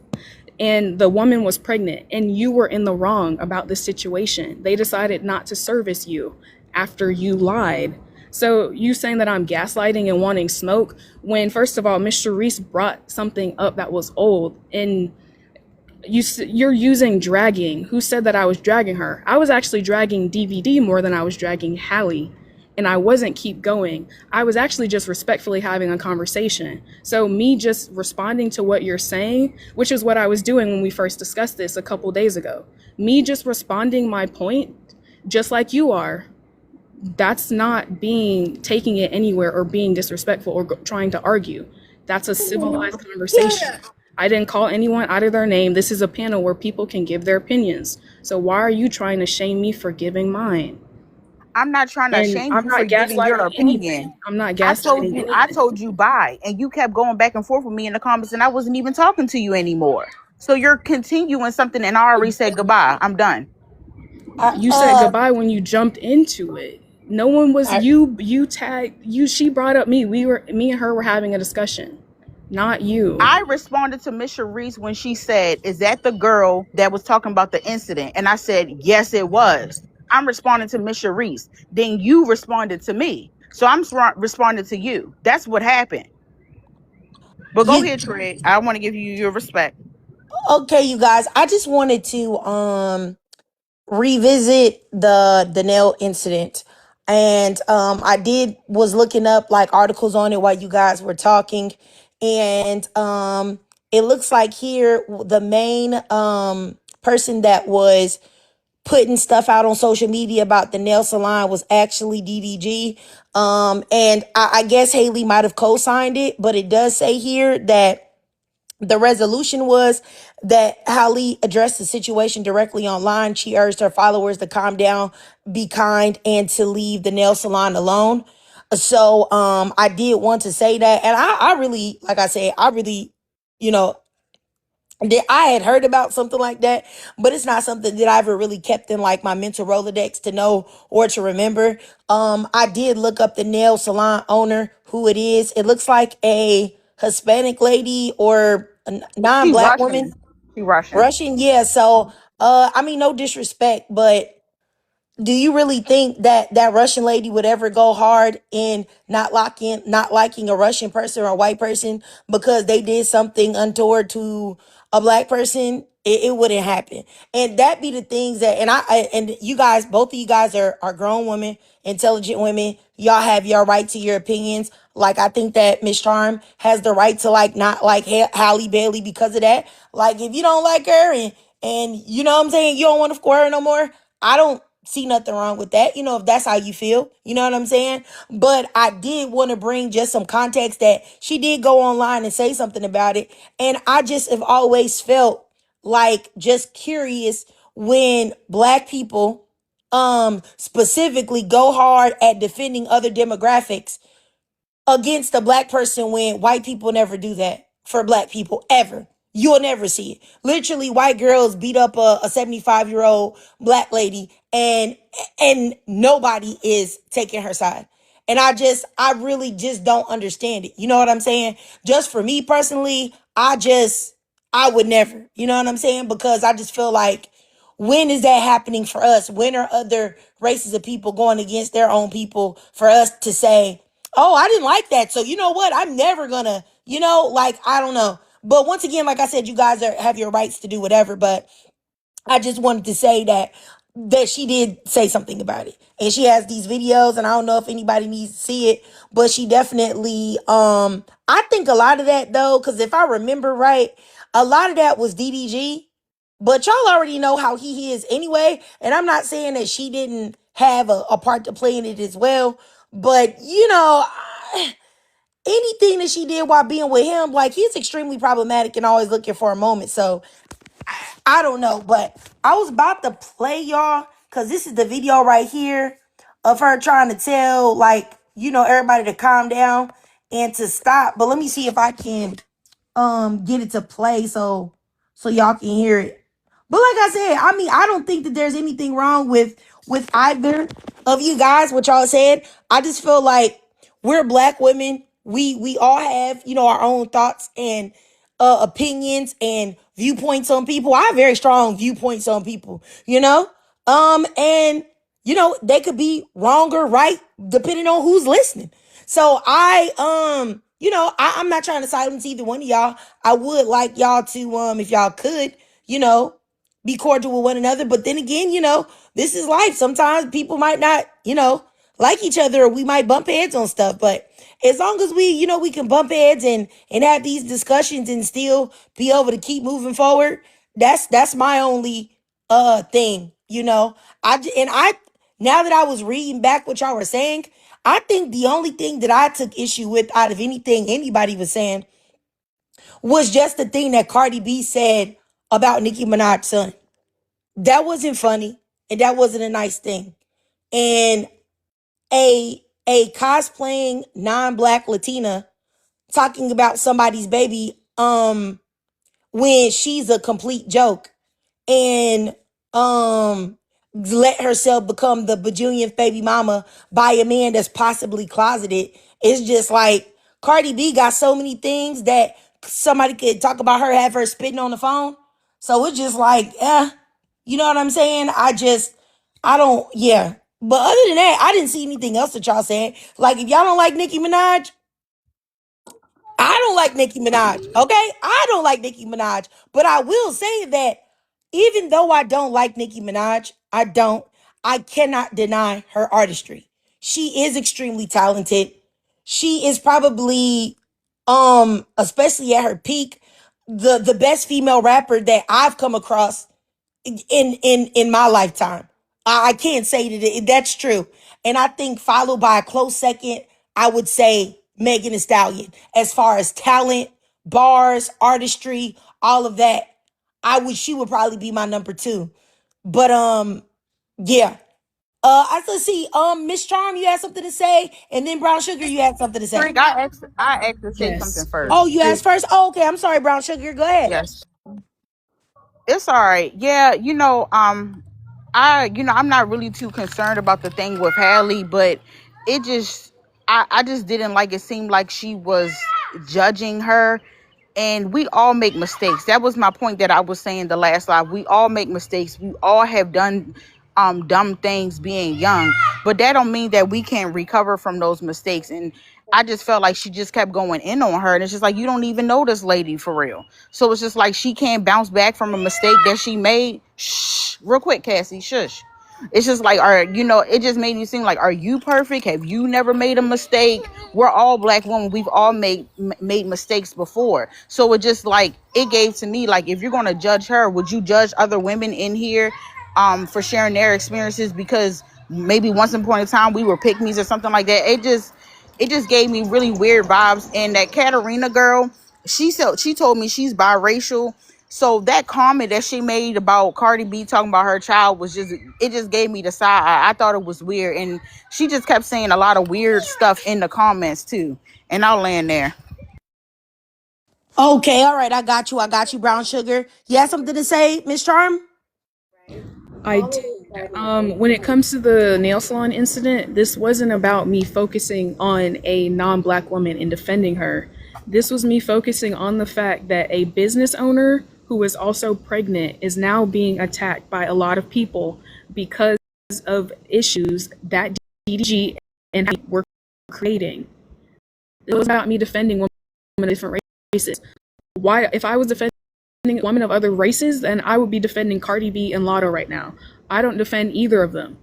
And the woman was pregnant, and you were in the wrong about the situation. They decided not to service you after you lied. So you saying that I'm gaslighting and wanting smoke, when first of all, Mr. Reese brought something up that was old, and you're using dragging. Who said that I was dragging her? I was actually dragging DVD more than I was dragging Hallie. And I wasn't keep going. I was actually just respectfully having a conversation. So me just responding to what you're saying, which is what I was doing when we first discussed this a couple days ago. Me just responding my point, just like you are, that's not taking it anywhere or being disrespectful or trying to argue. That's a civilized conversation. I didn't call anyone out of their name. This is a panel where people can give their opinions. So why are you trying to shame me for giving mine? I'm not trying to And shame I'm you not for giving your gaslighting opinion. anything. I'm not gaslighting anything. I told you bye, and you kept going back and forth with me in the comments, and I wasn't even talking to you anymore. So you're continuing something, and I already said goodbye. I'm done. You said goodbye when you jumped into it. No one was you tagged you. She brought up me. Me and her were having a discussion, not you. I responded to Miss Sharice when she said, "Is that the girl that was talking about the incident?" And I said, "Yes, it was." I'm responding to Miss Sharice. Then you responded to me. So I'm responding to you. That's what happened. But go ahead, Trey. I want to give you your respect. Okay, you guys. I just wanted to revisit the nail incident. And I was looking up like articles on it while you guys were talking. And it looks like here the main person that was putting stuff out on social media about the nail salon was actually DDG. And I guess Haley might have co-signed it, but it does say here that the resolution was that Hallie addressed the situation directly online. She urged her followers to calm down, be kind, and to leave the nail salon alone. So I did want to say that. And I really, like I said, I really, you know, I had heard about something like that, but it's not something that I ever really kept in like my mental Rolodex to know or to remember. I did look up the nail salon owner, who it is. It looks like a Hispanic lady or a non-black woman. She Russian. Russian, yeah. So, I mean, no disrespect, but do you really think that that Russian lady would ever go hard in not liking a Russian person or a white person because they did something untoward to a black person? It wouldn't happen. And that be the things that, and you guys, both of you guys are grown women, intelligent women. Y'all have your right to your opinions. Like, I think that Miss Charm has the right to like not like Halle Bailey because of that. Like, if you don't like her and you know what I'm saying, you don't want to square her no more, I don't see nothing wrong with that, if that's how you feel, you know what I'm saying? But I did want to bring just some context that she did go online and say something about it. And I just have always felt like just curious when black people specifically go hard at defending other demographics against a black person when white people never do that for black people ever. You'll never see it. Literally, white girls beat up a 75-year-old black lady and nobody is taking her side. And I really just don't understand it. You know what I'm saying? Just for me personally, I would never, you know what I'm saying? Because I just feel like, when is that happening for us? When are other races of people going against their own people for us to say, oh, I didn't like that, so you know what? I'm never gonna, like, I don't know. But once again, like I said, you guys have your rights to do whatever. But I just wanted to say that she did say something about it. And she has these videos, and I don't know if anybody needs to see it, but she definitely, I think a lot of that though, because if I remember right, a lot of that was DDG. But y'all already know how he is anyway. And I'm not saying that she didn't have a part to play in it as well. But anything that she did while being with him, like, he's extremely problematic and always looking for a moment. So I don't know, but I was about to play y'all because this is the video right here of her trying to tell, like, everybody to calm down and to stop. But let me see if I can get it to play so y'all can hear it. But like I said, I mean, I don't think that there's anything wrong with either of you guys, what y'all said. I just feel like we're black women. We all have, our own thoughts and opinions and viewpoints on people. I have very strong viewpoints on people, and they could be wrong or right depending on who's listening. So I'm not trying to silence either one of y'all. I would like y'all to, if y'all could, be cordial with one another. But then again, this is life. Sometimes people might not, like each other, or we might bump heads on stuff. But as long as we can bump heads and have these discussions and still be able to keep moving forward, that's my only thing. I now that I was reading back what y'all were saying, I think the only thing that I took issue with out of anything anybody was saying was just the thing that Cardi B said about Nicki Minaj's son. That wasn't funny, and that wasn't a nice thing. And a cosplaying non-black Latina talking about somebody's baby when she's a complete joke, and let herself become the bajillionth baby mama by a man that's possibly closeted. It's just like Cardi B got so many things that somebody could talk about her, have her spitting on the phone. So it's just like, you know what I'm saying? I don't, yeah. But other than that, I didn't see anything else that y'all saying. Like, if y'all don't like Nicki Minaj, I don't like Nicki Minaj, okay? I don't like Nicki Minaj. But I will say that even though I don't like Nicki Minaj, I cannot deny her artistry. She is extremely talented. She is probably, especially at her peak, the best female rapper that I've come across in my lifetime. I can't say that that's true. And I think followed by a close second, I would say Megan Thee Stallion. As far as talent, bars, artistry, all of that, she would probably be my number two. But yeah. Let's see. Miss Charm, you had something to say, and then Brown Sugar, you had something to say. Drink, I asked to say something Yes. first. Oh, you asked first. Oh, okay. I'm sorry, Brown Sugar. Go ahead. Yes. It's all right. Yeah, I'm not really too concerned about the thing with Hallie, but it just I just didn't like it seemed like she was judging her, and we all make mistakes. That was my point that I was saying the last live. We all make mistakes. We all have done dumb things being young, but that don't mean that we can't recover from those mistakes. And I just felt like she just kept going in on her, and it's just like, you don't even know this lady for real. So it's just like she can't bounce back from a mistake that she made. Shh, real quick, Cassie, shush. It's just like, it just made me seem like, are you perfect? Have you never made a mistake? We're all black women. We've all made mistakes before. So it just like, it gave to me, like, if you're going to judge her, would you judge other women in here for sharing their experiences? Because maybe once upon a point in time we were pick me's or something like that. It just gave me really weird vibes. And that Katarina girl, she told me she's biracial. So that comment that she made about Cardi B talking about her child it just gave me the side eye. I thought it was weird. And she just kept saying a lot of weird stuff in the comments too. And I'll land there. Okay, all right. I got you, Brown Sugar. You have something to say, Miss Charm? I did. When it comes to the nail salon incident, this wasn't about me focusing on a non-black woman and defending her. This was me focusing on the fact that a business owner who is also pregnant is now being attacked by a lot of people because of issues that DDG and I were creating. It was about me defending women of different races. Why, if I was defending women of other races, then I would be defending Cardi B and Lotto right now. I don't defend either of them.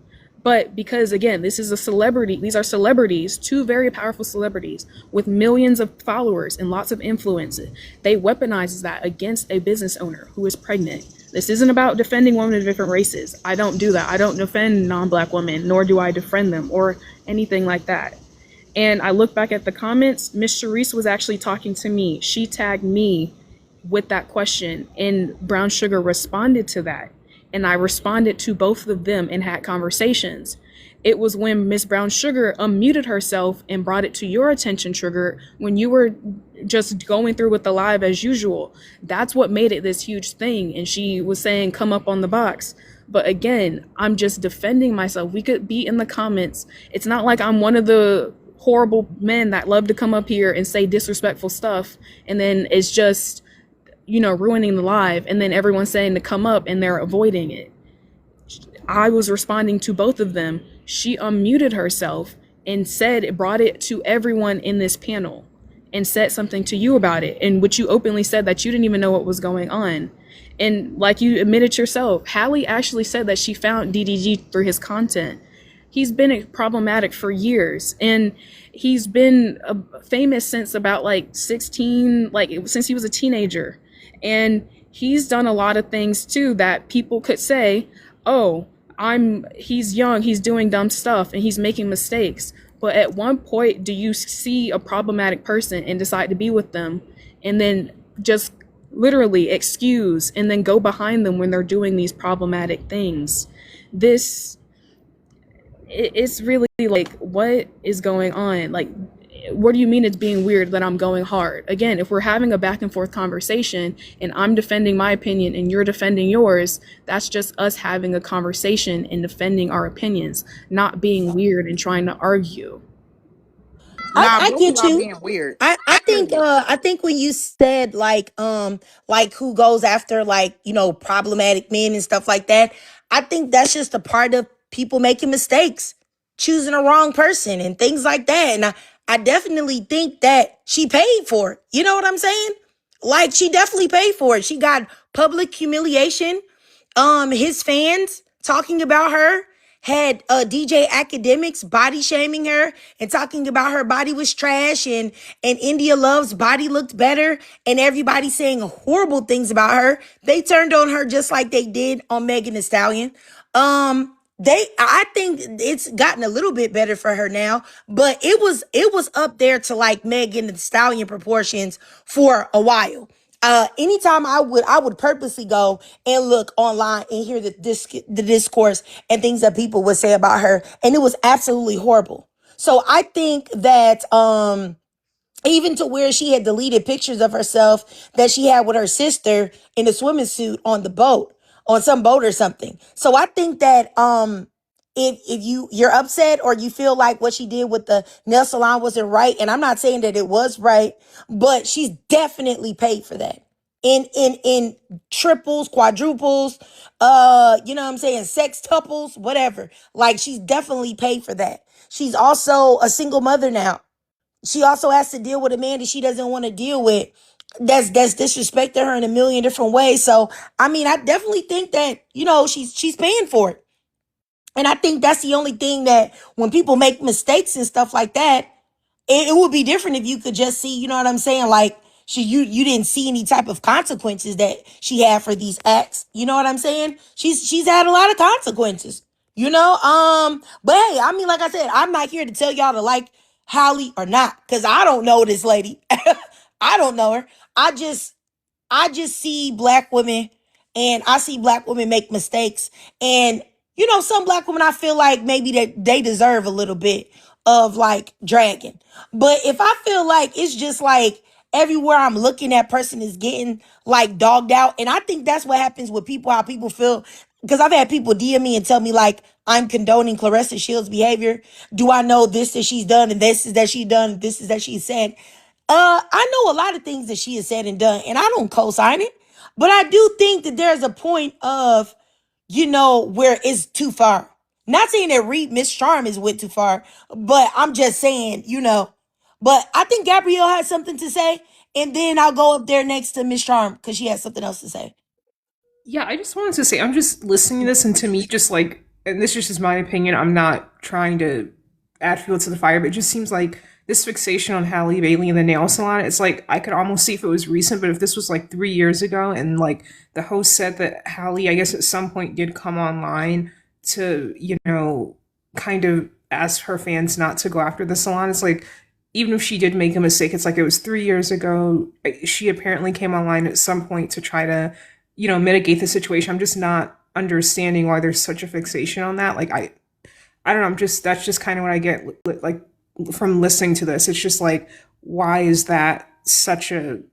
But because, again, this is a celebrity, these are celebrities, two very powerful celebrities with millions of followers and lots of influence. They weaponize that against a business owner who is pregnant. This isn't about defending women of different races. I don't do that. I don't defend non-black women, nor do I defriend them or anything like that. And I look back at the comments, Miss Sharice was actually talking to me. She tagged me with that question, and Brown Sugar responded to that. And I responded to both of them and had conversations. It was when Miss Brown Sugar unmuted herself and brought it to your attention, Trigger, when you were just going through with the live as usual. That's what made it this huge thing. And she was saying, come up on the box. But again, I'm just defending myself. We could be in the comments. It's not like I'm one of the horrible men that love to come up here and say disrespectful stuff. And then it's just, ruining the live. And then everyone's saying to come up and they're avoiding it. I was responding to both of them. She unmuted herself and brought it to everyone in this panel and said something to you about it, in which you openly said that you didn't even know what was going on. And like you admitted yourself, Hallie actually said that she found DDG through his content. He's been problematic for years, and he's been famous since about 16, since he was a teenager. And he's done a lot of things too that people could say, oh, he's young, he's doing dumb stuff, and he's making mistakes. But at one point, do you see a problematic person and decide to be with them, and then just literally excuse and then go behind them when they're doing these problematic things? It's really what is going on? What do you mean it's being weird that I'm going hard? Again, if we're having a back and forth conversation and I'm defending my opinion and you're defending yours, that's just us having a conversation and defending our opinions, not being weird and trying to argue. I get you. Being weird. I think when you said who goes after problematic men and stuff like that, I think that's just a part of people making mistakes, choosing a wrong person and things like that. And I definitely think that she paid for it. You know what I'm saying? She definitely paid for it. She got public humiliation. His fans talking about her, had DJ Academics body shaming her and talking about her body was trash, and India Love's body looked better, and everybody saying horrible things about her. They turned on her just like they did on Megan Thee Stallion. I think it's gotten a little bit better for her now, but it was up there to Megan Thee Stallion proportions for a while. Anytime I would purposely go and look online and hear the discourse and things that people would say about her, and it was absolutely horrible. So I think that even to where she had deleted pictures of herself that she had with her sister in a swimming suit on the boat, on some boat or something. So I think that if you're upset or you feel like what she did with the nail salon wasn't right, and I'm not saying that it was right, but she's definitely paid for that in triples, quadruples, you know what I'm saying, sextuples, whatever. She's definitely paid for that. She's also a single mother now. She also has to deal with a man that she doesn't want to deal with. That's disrespecting her in a million different ways. So, I definitely think that, she's paying for it. And I think that's the only thing that when people make mistakes and stuff like that, it would be different if you could just see, you know what I'm saying? You didn't see any type of consequences that she had for these acts. You know what I'm saying? She's had a lot of consequences, but hey, like I said, I'm not here to tell y'all to like Hallie or not, because I don't know this lady. I don't know her. I just see black women, and I see black women make mistakes. And, some black women, I feel like maybe that they deserve a little bit of dragging. But if I feel like it's just everywhere I'm looking, that person is getting dogged out. And I think that's what happens with people, how people feel. Because I've had people DM me and tell me I'm condoning Clarissa Shields' behavior. Do I know this that she's done, and this is that she's done, this is that she said? I know a lot of things that she has said and done, and I don't co-sign it. But I do think that there's a point of, where it's too far. Not saying that Miss Charm is went too far, but I'm just saying, But I think Gabrielle has something to say, and then I'll go up there next to Miss Charm because she has something else to say. Yeah, I just wanted to say, I'm just listening to this, and to me, and this is just my opinion, I'm not trying to add fuel to the fire, but it just seems like this fixation on Halle Bailey and the nail salon, it's like I could almost see if it was recent, but if this was like 3 years ago and like the host said that Halle, I guess at some point did come online to, kind of ask her fans not to go after the salon, it's like even if she did make a mistake, it's like it was 3 years ago. She apparently came online at some point to try to, mitigate the situation. I'm just not understanding why there's such a fixation on that. Like I don't know. That's just kind of what I get like from listening to this. It's just like, why is there so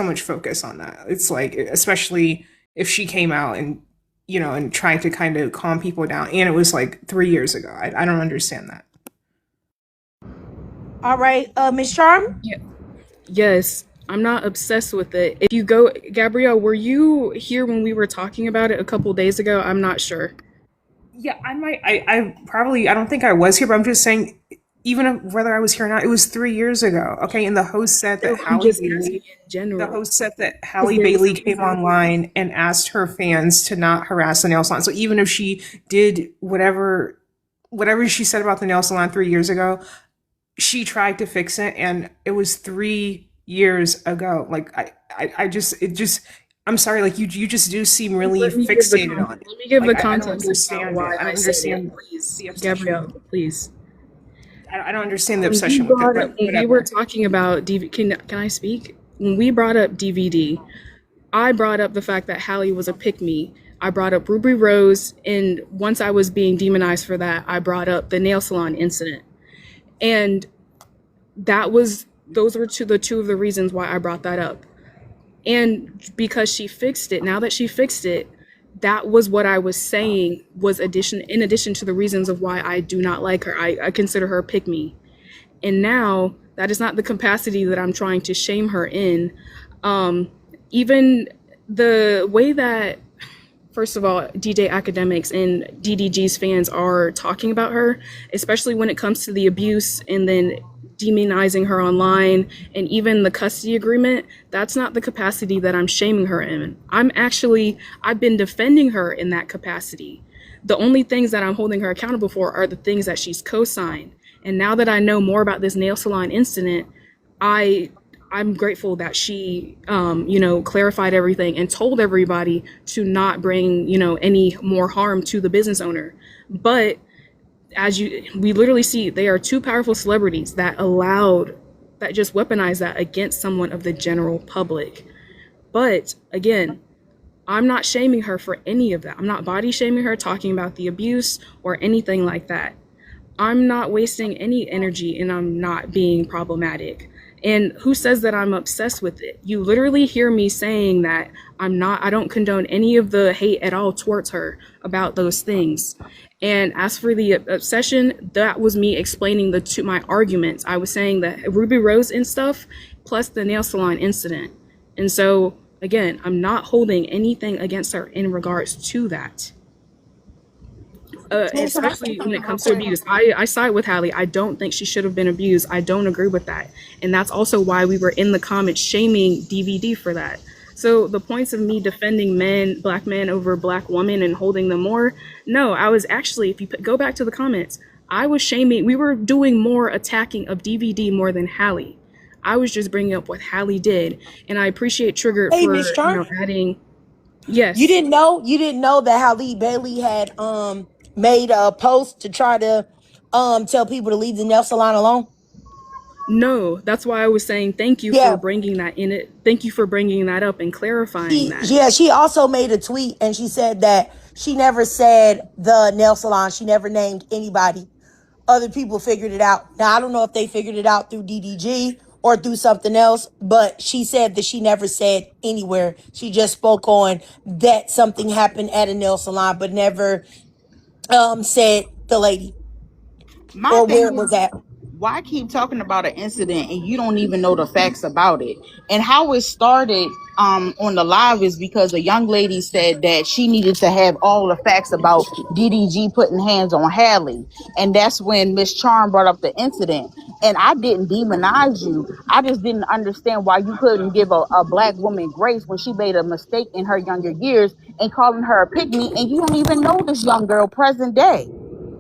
much focus on that? It's like, especially if she came out and, and tried to kind of calm people down, and it was like 3 years ago. I don't understand that. All right, Miss Charm? Yeah. Yes, I'm not obsessed with it. If you go, Gabrielle, were you here when we were talking about it a couple days ago? I'm not sure. Yeah, I might. I don't think I was here, but I'm just saying, whether I was here or not, it was 3 years ago. Okay, and the host said that I'm just asking in general. The host said that Halle Bailey came online and asked her fans to not harass the nail salon. So even if she did whatever she said about the nail salon 3 years ago, she tried to fix it, and it was 3 years ago. Like I'm sorry, like you just do seem really fixated on it. Let me give the Like, context. I don't understand it. I don't understand, please, Gabrielle, please. I don't understand the obsession with it. But when we were talking about DVD, can I speak? When we brought up DVD, I brought up the fact that Halle was a pick-me. I brought up Ruby Rose, and once I was being demonized for that, I brought up the nail salon incident. And those were the two of the reasons why I brought that up. And because she fixed it, now that she fixed it, that was what I was saying was in addition to the reasons of why I do not like her. I consider her a pick-me. And now that is not the capacity that I'm trying to shame her in. Even the way that, first of all, DJ Academics and DDG's fans are talking about her, especially when it comes to the abuse and then demonizing her online and even the custody agreement, that's not the capacity that I'm shaming her in. I've been defending her in that capacity. The only things that I'm holding her accountable for are the things that she's co-signed. And now that I know more about this nail salon incident, I'm grateful that she, clarified everything and told everybody to not bring, any more harm to the business owner. But we literally see, they are two powerful celebrities that just weaponize that against someone of the general public. But again, I'm not shaming her for any of that. I'm not body shaming her, talking about the abuse or anything like that. I'm not wasting any energy, and I'm not being problematic. And who says that I'm obsessed with it? You literally hear me saying that I don't condone any of the hate at all towards her about those things. And as for the obsession, that was me explaining my arguments. I was saying that Ruby Rose and stuff, plus the nail salon incident. And so, again, I'm not holding anything against her in regards to that. Especially when it comes to abuse. I side with Halle. I don't think she should have been abused. I don't agree with that. And that's also why we were in the comments shaming DVD for that. So the points of me defending black men over black women and holding them more, no, I was actually, if you go back to the comments, I was shaming, we were doing more attacking of DVD more than Halle. I was just bringing up what Halle did. And I appreciate Trigger for adding, yes. You didn't know that Halle Bailey had made a post to try to tell people to leave the nail salon alone? No, that's why I was saying thank you for bringing that in it. Thank you for bringing that up and clarifying that. Yeah, she also made a tweet and she said that she never said the nail salon. She never named anybody. Other people figured it out. Now, I don't know if they figured it out through DDG or through something else, but she said that she never said anywhere. She just spoke on that something happened at a nail salon, but never said the lady or where it was at. Why keep talking about an incident and you don't even know the facts about it? And how it started on the live is because a young lady said that she needed to have all the facts about DDG putting hands on Halle. And that's when Miss Charm brought up the incident. And I didn't demonize you. I just didn't understand why you couldn't give a black woman grace when she made a mistake in her younger years and calling her a pygmy, and you don't even know this young girl present day.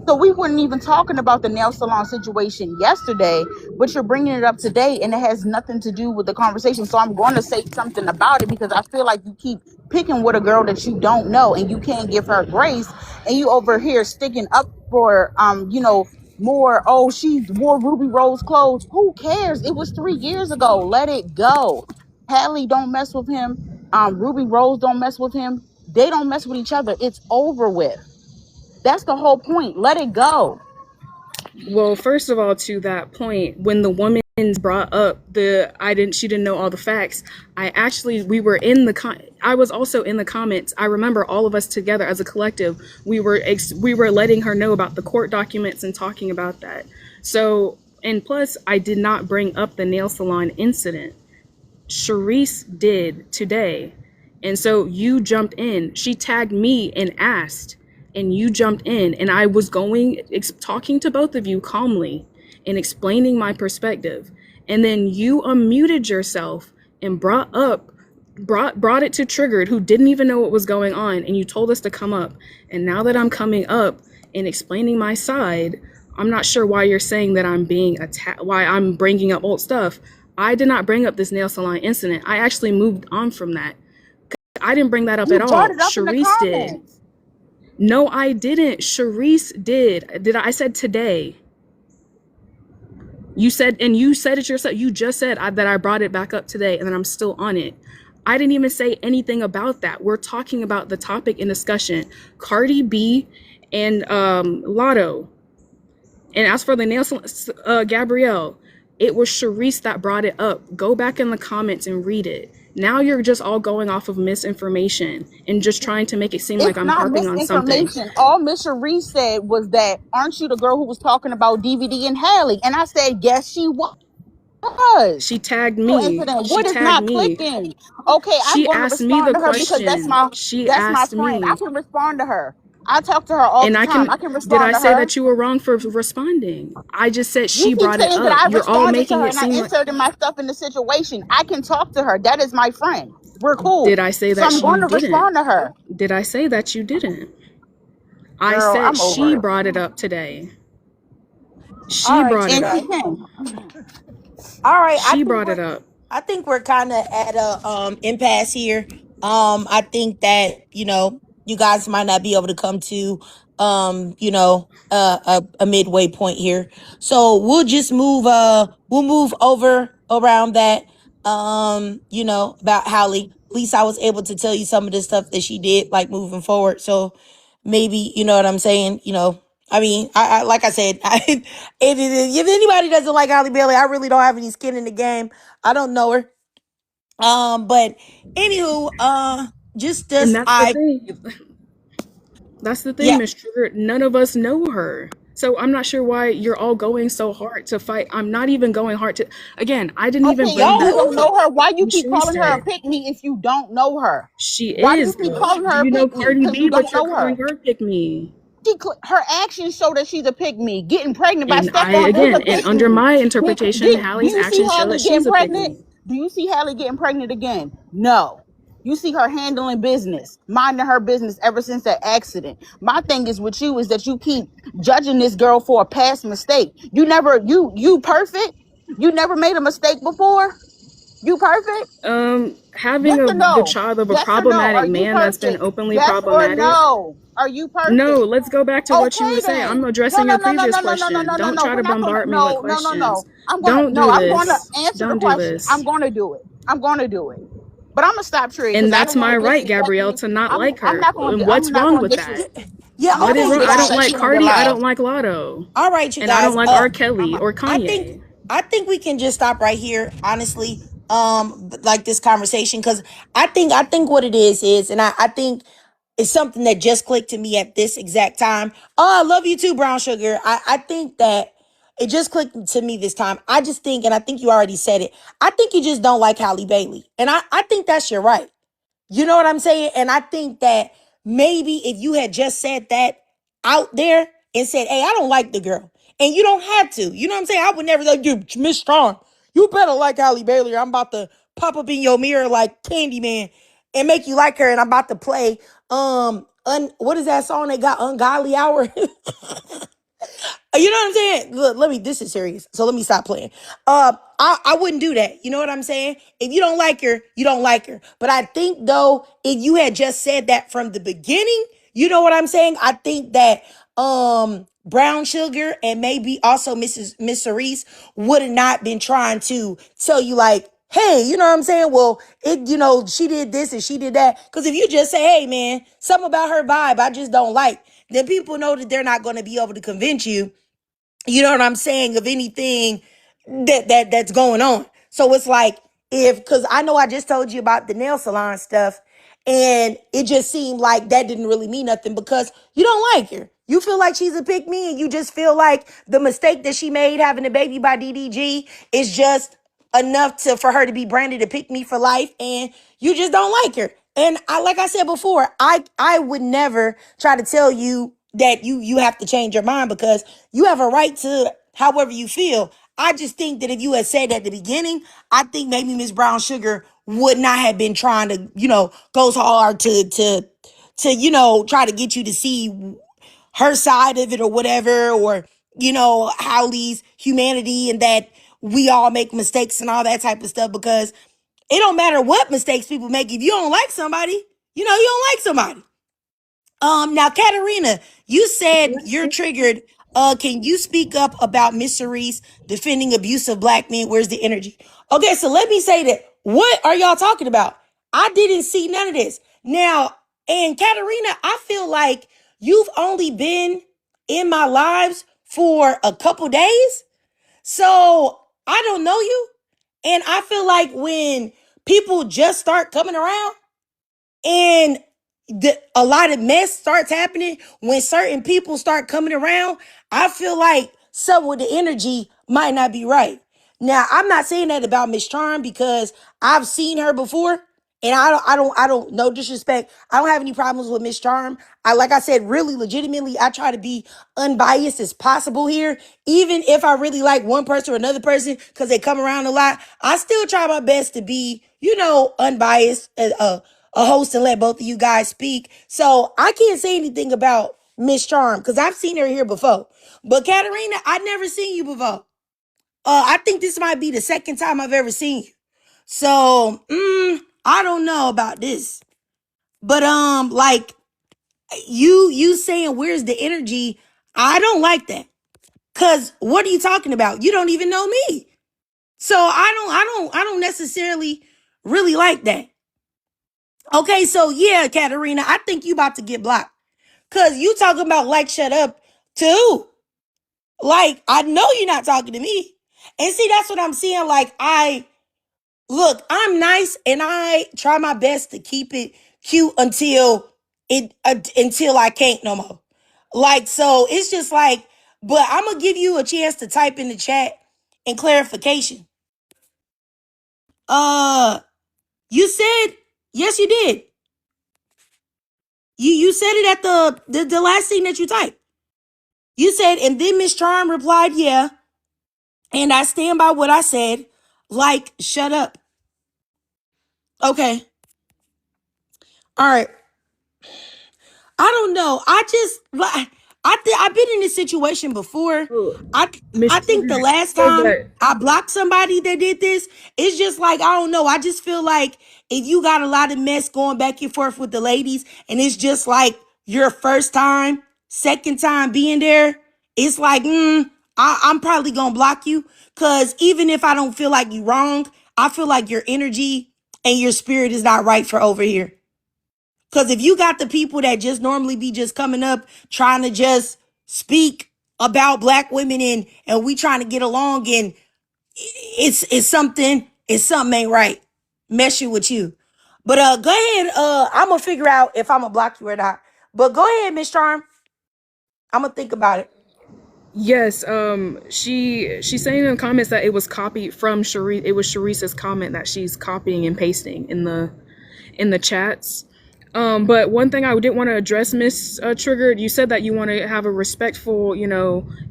So we weren't even talking about the nail salon situation yesterday, but you're bringing it up today, and it has nothing to do with the conversation. So I'm going to say something about it because I feel like you keep picking with a girl that you don't know, and you can't give her grace, and you over here sticking up for more. Oh, she wore Ruby Rose clothes. Who cares? It was 3 years ago. Let it go. Hallie don't mess with him. Ruby Rose don't mess with him. They don't mess with each other. It's over with. That's the whole point. Let it go. Well, first of all, to that point, when the woman brought up she didn't know all the facts. I was also in the comments. I remember all of us together as a collective. We were letting her know about the court documents and talking about that. So, and plus, I did not bring up the nail salon incident. Sharice did today. And so you jumped in. She tagged me and asked, and you jumped in. And I was talking to both of you calmly and explaining my perspective. And then you unmuted yourself and brought it to Triggered, who didn't even know what was going on. And you told us to come up. And now that I'm coming up and explaining my side, I'm not sure why you're saying that I'm being attacked, why I'm bringing up old stuff. I did not bring up this nail salon incident. I actually moved on from that. I didn't bring that up at all. Sharice did. No, I didn't. Sharice did. I said today. You said it yourself. You just said that I brought it back up today and that I'm still on it. I didn't even say anything about that. We're talking about the topic in discussion. Cardi B and Lotto. And as for the nail salon, Gabrielle, it was Sharice that brought it up. Go back in the comments and read it. Now you're just all going off of misinformation and just trying to make it seem like I'm harping on something. All Miss Sharice said was that, aren't you the girl who was talking about DVD and Hallie? And I said, yes, she was. She tagged me. What is not clicking? Okay, I'm going to respond to her because that's my friend. I can respond to her. I talk to her all the time. I can respond to her. Did I say that you were wrong for responding? I just said she brought it up. You're all making it seem like I inserted my stuff in the situation. I can talk to her. That is my friend. We're cool. Did I say that I'm going to respond to her. Did I say that you didn't? I said she brought it up today. She brought it up. All right. She brought it up. I think we're kind of at a impasse here. I think that, you guys might not be able to come to a midway point here. So we'll just move over around that about Hallie. At least I was able to tell you some of the stuff that she did, like, moving forward. So maybe, you know what I'm saying, I mean, I like I said, if anybody doesn't like Halle Bailey, I really don't have any skin in the game. I don't know her. But anywho, that's the thing, Miss Trigger. None of us know her. So I'm not sure why you're all going so hard to fight. I'm not even going hard to. Again, I didn't even bring that up. You don't know her. Why you keep calling her a pick me if you don't know her? She is. Why you keep calling her a pick me? You know Cardi B, but you're calling her a pick me. Her actions show that she's a pick me. Getting pregnant by and under my interpretation, Hallie's actions show that she's a pick me. Do you see Hallie getting pregnant again? No. You see her handling business, minding her business ever since that accident. My thing is with you is that you keep judging this girl for a past mistake. You perfect? You never made a mistake before? You perfect? Having the child of a problematic man that's been openly problematic. No. Are you perfect? No, let's go back to what you were saying. I'm addressing your previous question. Don't try to bombard me with questions. I'm going to answer the question. I'm going to do it. But I'm going to stop Tree. And that's my right, Gabrielle, to not like her. And what's wrong with that? Yeah, what is wrong? I don't like Cardi. I don't like Lotto. All right, you guys. And I don't like R. Kelly or Kanye. I think we can just stop right here, honestly. Like this conversation, because I think what it is, and I think it's something that just clicked to me at this exact time. Oh, I love you too, Brown Sugar. I think that it just clicked to me this time. I just think, and I think you already said it, I think you just don't like Halle Bailey. And I think that's your right. You know what I'm saying? And I think that maybe if you had just said that out there and said, hey, I don't like the girl. And you don't have to. You know what I'm saying? I would never like you, Miss Strong. You better like Halle Bailey, or I'm about to pop up in your mirror like Candyman and make you like her. And I'm about to play what is that song they got? Ungodly Hour. You know what I'm saying? Look, this is serious. So let me stop playing. I wouldn't do that. You know what I'm saying? If you don't like her, you don't like her. But I think though, if you had just said that from the beginning, you know what I'm saying? I think that Brown Sugar and maybe also Miss Cerise would have not been trying to tell you like, hey, you know what I'm saying? Well, she did this and she did that. Because if you just say, hey man, something about her vibe I just don't like, then people know that they're not going to be able to convince you, you know what I'm saying, of anything that's going on. So it's like, because I know I just told you about the nail salon stuff, and it just seemed like that didn't really mean nothing because you don't like her. You feel like she's a pick me, and you just feel like the mistake that she made having a baby by DDG is just enough for her to be branded a pick me for life, and you just don't like her. And like I said before, I would never try to tell you that you have to change your mind because you have a right to however you feel. I just think that if you had said at the beginning, I think maybe Miss Brown Sugar would not have been trying to, go so hard to try to get you to see her side of it or whatever, or, how these humanity and that we all make mistakes and all that type of stuff, because it don't matter what mistakes people make. If you don't like somebody, you don't like somebody. Now, Katarina, you said you're triggered. Can you speak up about Miss Cerise defending abusive black men? Where's the energy? Okay, so let me say that. What are y'all talking about? I didn't see none of this. Now, and Katarina, I feel like you've only been in my lives for a couple days. So I don't know you. And I feel like when people just start coming around, and a lot of mess starts happening when certain people start coming around, I feel like some of the energy might not be right. Now, I'm not saying that about Miss Charm because I've seen her before, and I don't, no disrespect, I don't have any problems with Miss Charm. Like I said, really legitimately, I try to be unbiased as possible here. Even if I really like one person or another person because they come around a lot, I still try my best to be, unbiased, a host, and let both of you guys speak. So I can't say anything about Miss Charm because I've seen her here before. But Katarina, I've never seen you before. I think this might be the second time I've ever seen you. So I don't know about this. But like you saying where's the energy? I don't like that. Cause what are you talking about? You don't even know me. So I don't necessarily really like that. Okay, so yeah, Katarina, I think you about to get blocked. Cause you talking about like shut up too. Like, I know you're not talking to me. And see, that's what I'm saying. Like, I'm nice and I try my best to keep it cute until I can't no more. Like, so it's just like, but I'm gonna give you a chance to type in the chat and clarification. You said, yes, you did. You said it at the last thing that you typed. You said, and then Miss Charm replied, yeah. And I stand by what I said. Like, shut up. Okay. All right. I don't know. I've been in this situation before. I think the last time I blocked somebody that did this, it's just like, I don't know. I just feel like if you got a lot of mess going back and forth with the ladies, and it's just like your first time, second time being there, it's like, I'm probably gonna block you. Cause even if I don't feel like you wrong, I feel like your energy and your spirit is not right for over here. Because if you got the people that just normally be just coming up trying to just speak about black women, and we trying to get along, and it's something ain't right messing with you. But go ahead. I'm gonna figure out if I'm gonna block you or not. But go ahead, Miss Charm. I'm gonna think about it. Yes, she's saying in the comments that it was copied from Sharice. It was Sharice's comment that she's copying and pasting in the chats. But one thing I did want to address, Miss Triggered, you said that you want to have a respectful,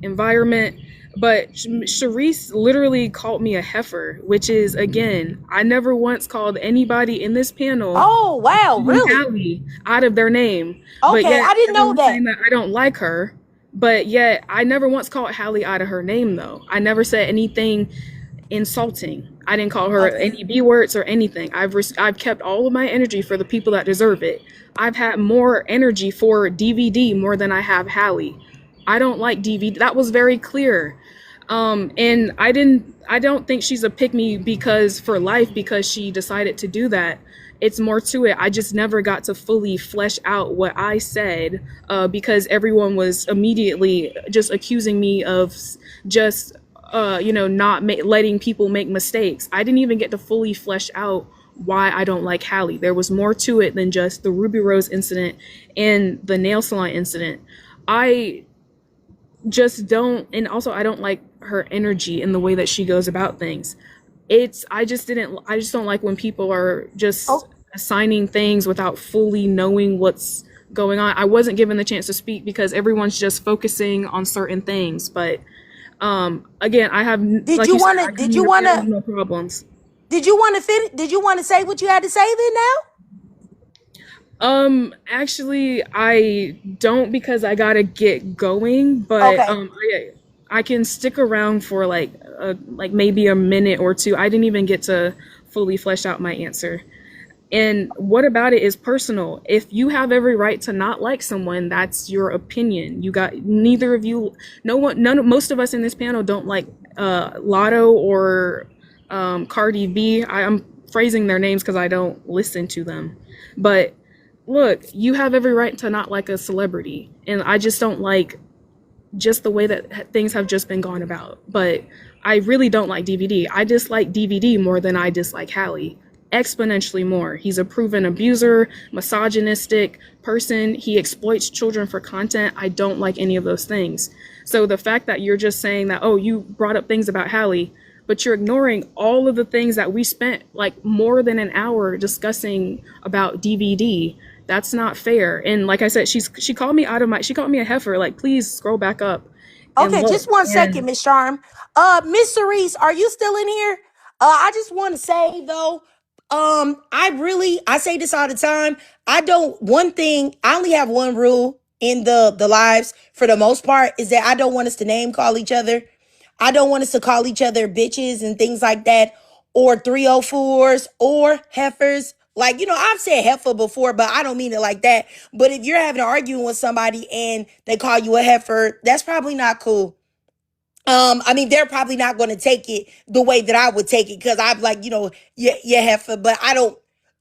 environment. But Sharice literally called me a heifer, which is, again, I never once called anybody in this panel. Oh wow, really? Out of their name. Okay, I didn't know that. Saying that I don't like her. But yet, I never once called Hallie out of her name, though. I never said anything insulting. I didn't call her Okay. any B words or anything. I've kept all of my energy for the people that deserve it. I've had more energy for DVD more than I have Hallie. I don't like DVD. That was very clear. And I don't think she's a pick me because for life because she decided to do that. It's more to it. I just never got to fully flesh out what I said because everyone was immediately just accusing me of just not letting people make mistakes. I didn't even get to fully flesh out why I don't like Hallie. There was more to it than just the Ruby Rose incident and the nail salon incident. I just don't, and also I don't like her energy and the way that she goes about things. I just don't like when people are just Oh, assigning things without fully knowing what's going on. I wasn't given the chance to speak because everyone's just focusing on certain things, but again, I have, did like you you said, want I to? come Did you here want with to? no problems. Did you want to finish? Did you want to say what you had to say then? Actually, I don't because I gotta get going, Now. but Okay. I can stick around for like maybe a minute or two. I didn't even get to fully flesh out my answer. And what about it is personal. If you have every right to not like someone, that's your opinion. You got neither of you, no one, none of most of us in this panel don't like Lotto or Cardi B. I'm phrasing their names because I don't listen to them. But look, you have every right to not like a celebrity, and I just don't like just the way that things have just been gone about. But I really don't like DVD. I dislike DVD more than I dislike Hallie. Exponentially more. He's a proven abuser, misogynistic person. He exploits children for content. I don't like any of those things. So the fact that you're just saying that, oh, you brought up things about Hallie, but you're ignoring all of the things that we spent like more than an hour discussing about DVD. That's not fair. And like I said, she called me she called me a heifer. Like, please scroll back up and Okay, look. just one second, And Miss Charm. Miss Cerise, are you still in here? I just want to say though, I say this all the time. One thing, I only have one rule in the lives for the most part is that I don't want us to name call each other. I don't want us to call each other bitches and things like that, or 304s or heifers. Like, I've said heifer before, but I don't mean it like that. But if you're having an argument with somebody and they call you a heifer, that's probably not cool. I mean, they're probably not going to take it the way that I would take it because I'm like, yeah, heifer, but I don't.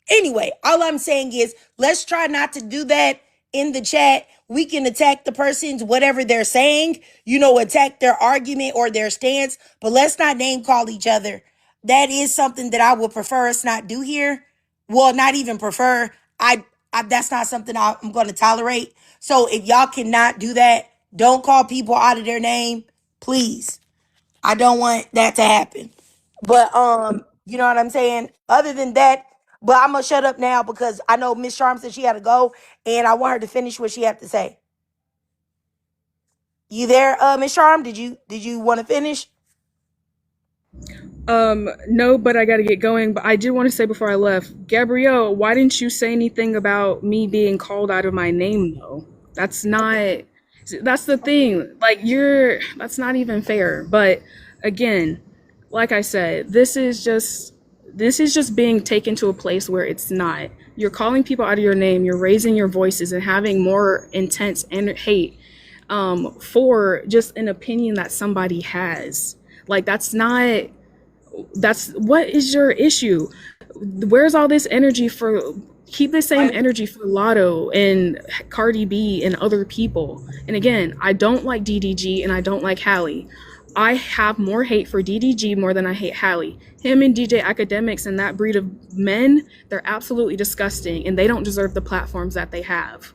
Anyway, all I'm saying is let's try not to do that in the chat. We can attack the person's whatever they're saying, attack their argument or their stance, but let's not name call each other. That is something that I would prefer us not do here. Well, not even prefer. That's not something I'm going to tolerate. So if y'all cannot do that, don't call people out of their name, please. I don't want that to happen. But you know what I'm saying? Other than that, but I'm gonna shut up now because I know Miss Charm said she had to go and I want her to finish what she had to say. You there, Miss Charm? Did you want to finish? No, but I gotta get going. But I did want to say before I left, Gabrielle, why didn't you say anything about me being called out of my name though? That's not, that's the thing. Like that's not even fair. But again, like I said, this is just being taken to a place where it's not. You're calling people out of your name, you're raising your voices and having more intense and hate for just an opinion that somebody has. Like that's what is your issue? Where's all this energy for? Keep the same energy for Lotto and Cardi B and other people. And again, I don't like DDG and I don't like Hallie. I have more hate for DDG more than I hate Hallie. Him and DJ Academics and that breed of men, they're absolutely disgusting and they don't deserve the platforms that they have.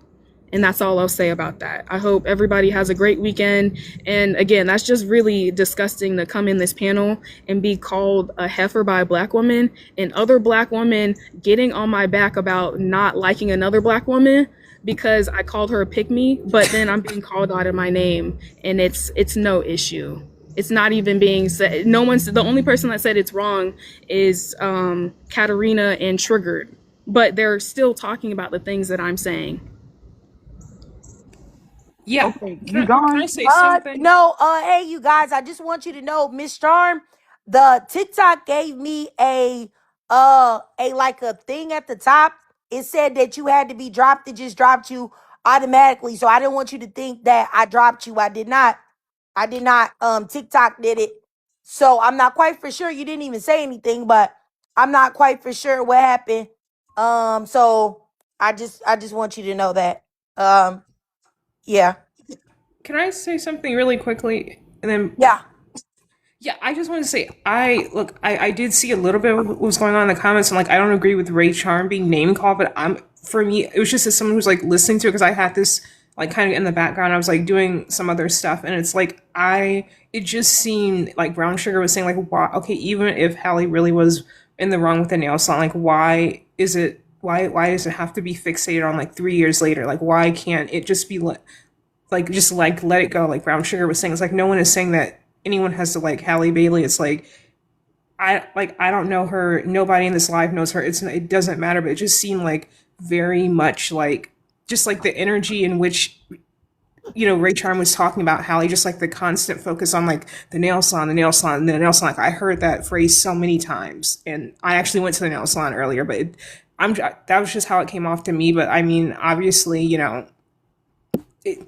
And that's all I'll say about that. I hope everybody has a great weekend. And again, that's just really disgusting to come in this panel and be called a heifer by a black woman and other black women getting on my back about not liking another black woman because I called her a pick me, but then I'm being called out of my name and it's no issue. It's not even being said. The only person that said it's wrong is Katarina and Triggered, but they're still talking about the things that I'm saying. Yeah. Okay, Can you can gone? I say something? No, hey, you guys, I just want you to know, Miss Charm, the TikTok gave me a like a thing at the top. It said that you had to be dropped. It just dropped you automatically. So I didn't want you to think that I dropped you. I did not. I did not. TikTok did it. So I'm not quite for sure. You didn't even say anything, but I'm not quite for sure what happened. So I just want you to know that. Yeah. Can I say something really quickly? And then Yeah. yeah, I just want to say, I did see a little bit of what was going on in the comments, and like, I don't agree with Ray Charm being name called, but for me, it was just as someone who's like listening to it, because I had this like kind of in the background. I was like doing some other stuff, and it's like, it just seemed like Brown Sugar was saying, like, why, okay, even if Hallie really was in the wrong with the nail salon, like, why does it have to be fixated on like 3 years later? Like, why can't it just be like just like let it go, like Brown Sugar was saying? It's like no one is saying that anyone has to like Halle Bailey. It's like I don't know her, nobody in this live knows her, it doesn't matter, but it just seemed like very much like just like the energy in which Ray Charm was talking about Halle, just like the constant focus on like the nail salon, the nail salon, the nail salon. Like, I heard that phrase so many times, and I actually went to the nail salon earlier, but that was just how it came off to me. But I mean, obviously,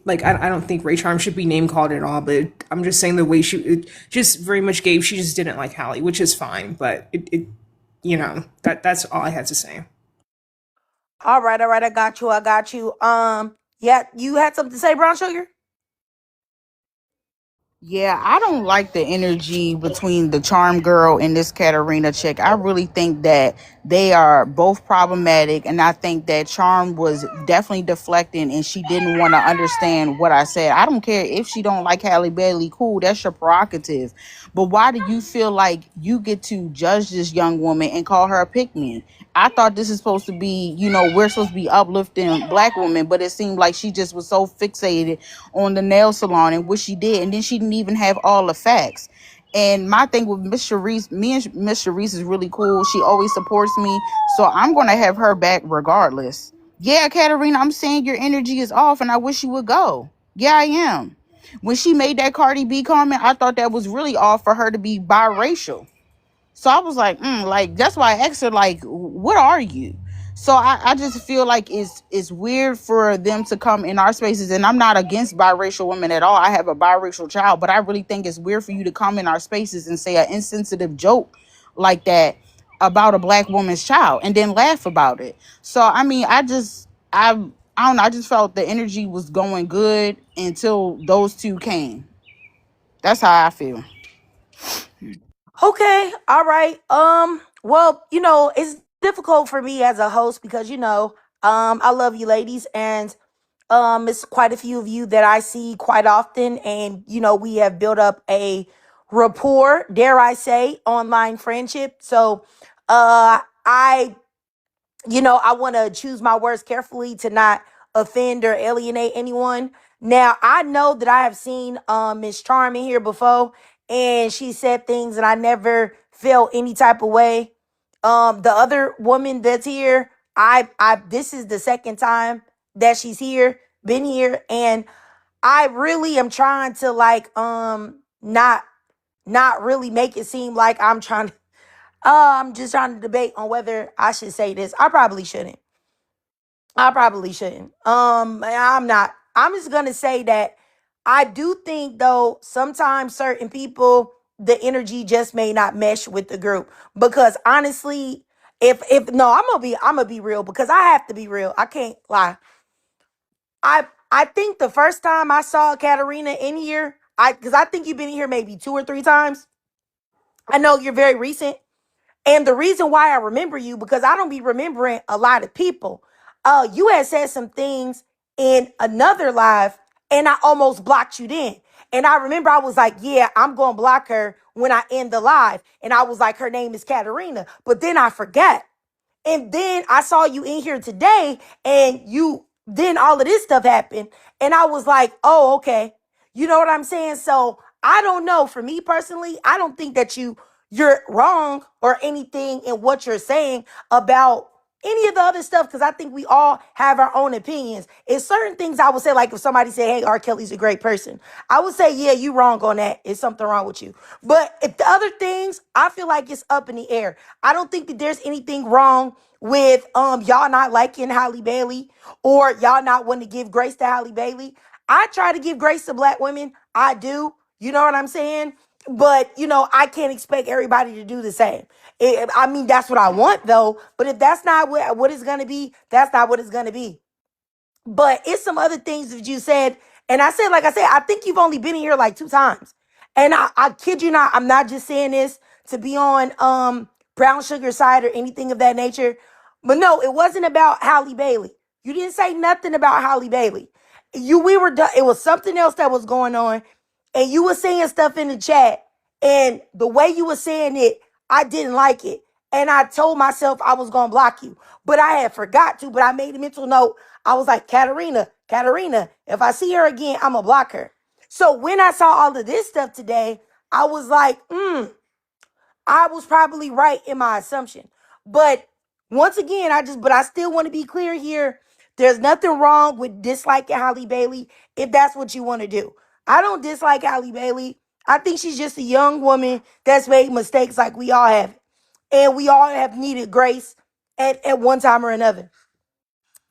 like I don't think Ray Charm should be name called at all, but I'm just saying the way it just very much gave, she just didn't like Halle, which is fine, but that's all I had to say. All right, I got you. I got you. Yeah, you had something to say, Brown Sugar? Yeah, I don't like the energy between the charm girl and this Katarina chick. I really think that they are both problematic, and I think that Charm was definitely deflecting, and she didn't want to understand what I said. I don't care if she don't like Halle Bailey, cool, that's your prerogative. But why do you feel like you get to judge this young woman and call her a pick-me? I thought this is supposed to be, we're supposed to be uplifting black women, but it seemed like she just was so fixated on the nail salon and what she did, and then she didn't even have all the facts. And my thing with Miss Sharice, me and Miss Sharice is really cool. She always supports me, so I'm gonna have her back regardless. Yeah, Katarina, I'm saying your energy is off, and I wish you would go. Yeah, I am. When she made that Cardi B comment, I thought that was really off for her to be biracial. So I was like, like that's why I asked her, like, what are you? So I just feel like it's weird for them to come in our spaces, and I'm not against biracial women at all. I have a biracial child, but I really think it's weird for you to come in our spaces and say an insensitive joke like that about a black woman's child and then laugh about it. So I mean, I don't know, I just felt the energy was going good until those two came. That's how I feel. Okay, all right. Well, it's difficult for me as a host because I love you ladies, and it's quite a few of you that I see quite often, and we have built up a rapport, dare I say, online friendship. So I I want to choose my words carefully to not offend or alienate anyone. Now, I know that I have seen Miss Charm in here before, and she said things, and I never felt any type of way. The other woman that's here, I this is the second time that she's been here, and I really am trying to like not really make it seem like I'm trying to I'm just trying to debate on whether I should say this. I probably shouldn't. I probably shouldn't. I'm not. I'm just gonna say that I do think though sometimes certain people the energy just may not mesh with the group because honestly, if no, I'm gonna be real because I have to be real. I can't lie. I think the first time I saw Katarina in here, because I think you've been in here maybe 2 or 3 times. I know you're very recent. And the reason why I remember you, because I don't be remembering a lot of people. You had said some things in another live, and I almost blocked you then. And I remember I was like, yeah, I'm going to block her when I end the live. And I was like, her name is Katarina. But then I forgot. And then I saw you in here today, and then all of this stuff happened. And I was like, oh, okay. You know what I'm saying? So I don't know. For me personally, I don't think that you're wrong or anything in what you're saying about any of the other stuff, because I think we all have our own opinions. It's certain things I would say, like if somebody said, hey, R. Kelly's a great person, I would say, yeah, you wrong on that. It's something wrong with you. But if the other things, I feel like it's up in the air. I don't think that there's anything wrong with y'all not liking Halle Bailey or y'all not wanting to give grace to Halle Bailey. I try to give grace to black women. I do. You know what I'm saying? But, I can't expect everybody to do the same. I mean, that's what I want, though. But if that's not what it's going to be, that's not what it's going to be. But it's some other things that you said. And I said, like I said, I think you've only been in here like 2 times. And I kid you not, I'm not just saying this to be on brown sugar side or anything of that nature. But no, it wasn't about Halle Bailey. You didn't say nothing about Halle Bailey. We were done. It was something else that was going on. And you were saying stuff in the chat. And the way you were saying it, I didn't like it. And I told myself I was going to block you. But I had forgot to. But I made a mental note. I was like, Katarina, if I see her again, I'm going to block her. So when I saw all of this stuff today, I was like, I was probably right in my assumption. But once again, I still want to be clear here. There's nothing wrong with disliking Halle Bailey if that's what you want to do. I don't dislike Halle Bailey. I think she's just a young woman that's made mistakes like we all have. And we all have needed grace at one time or another.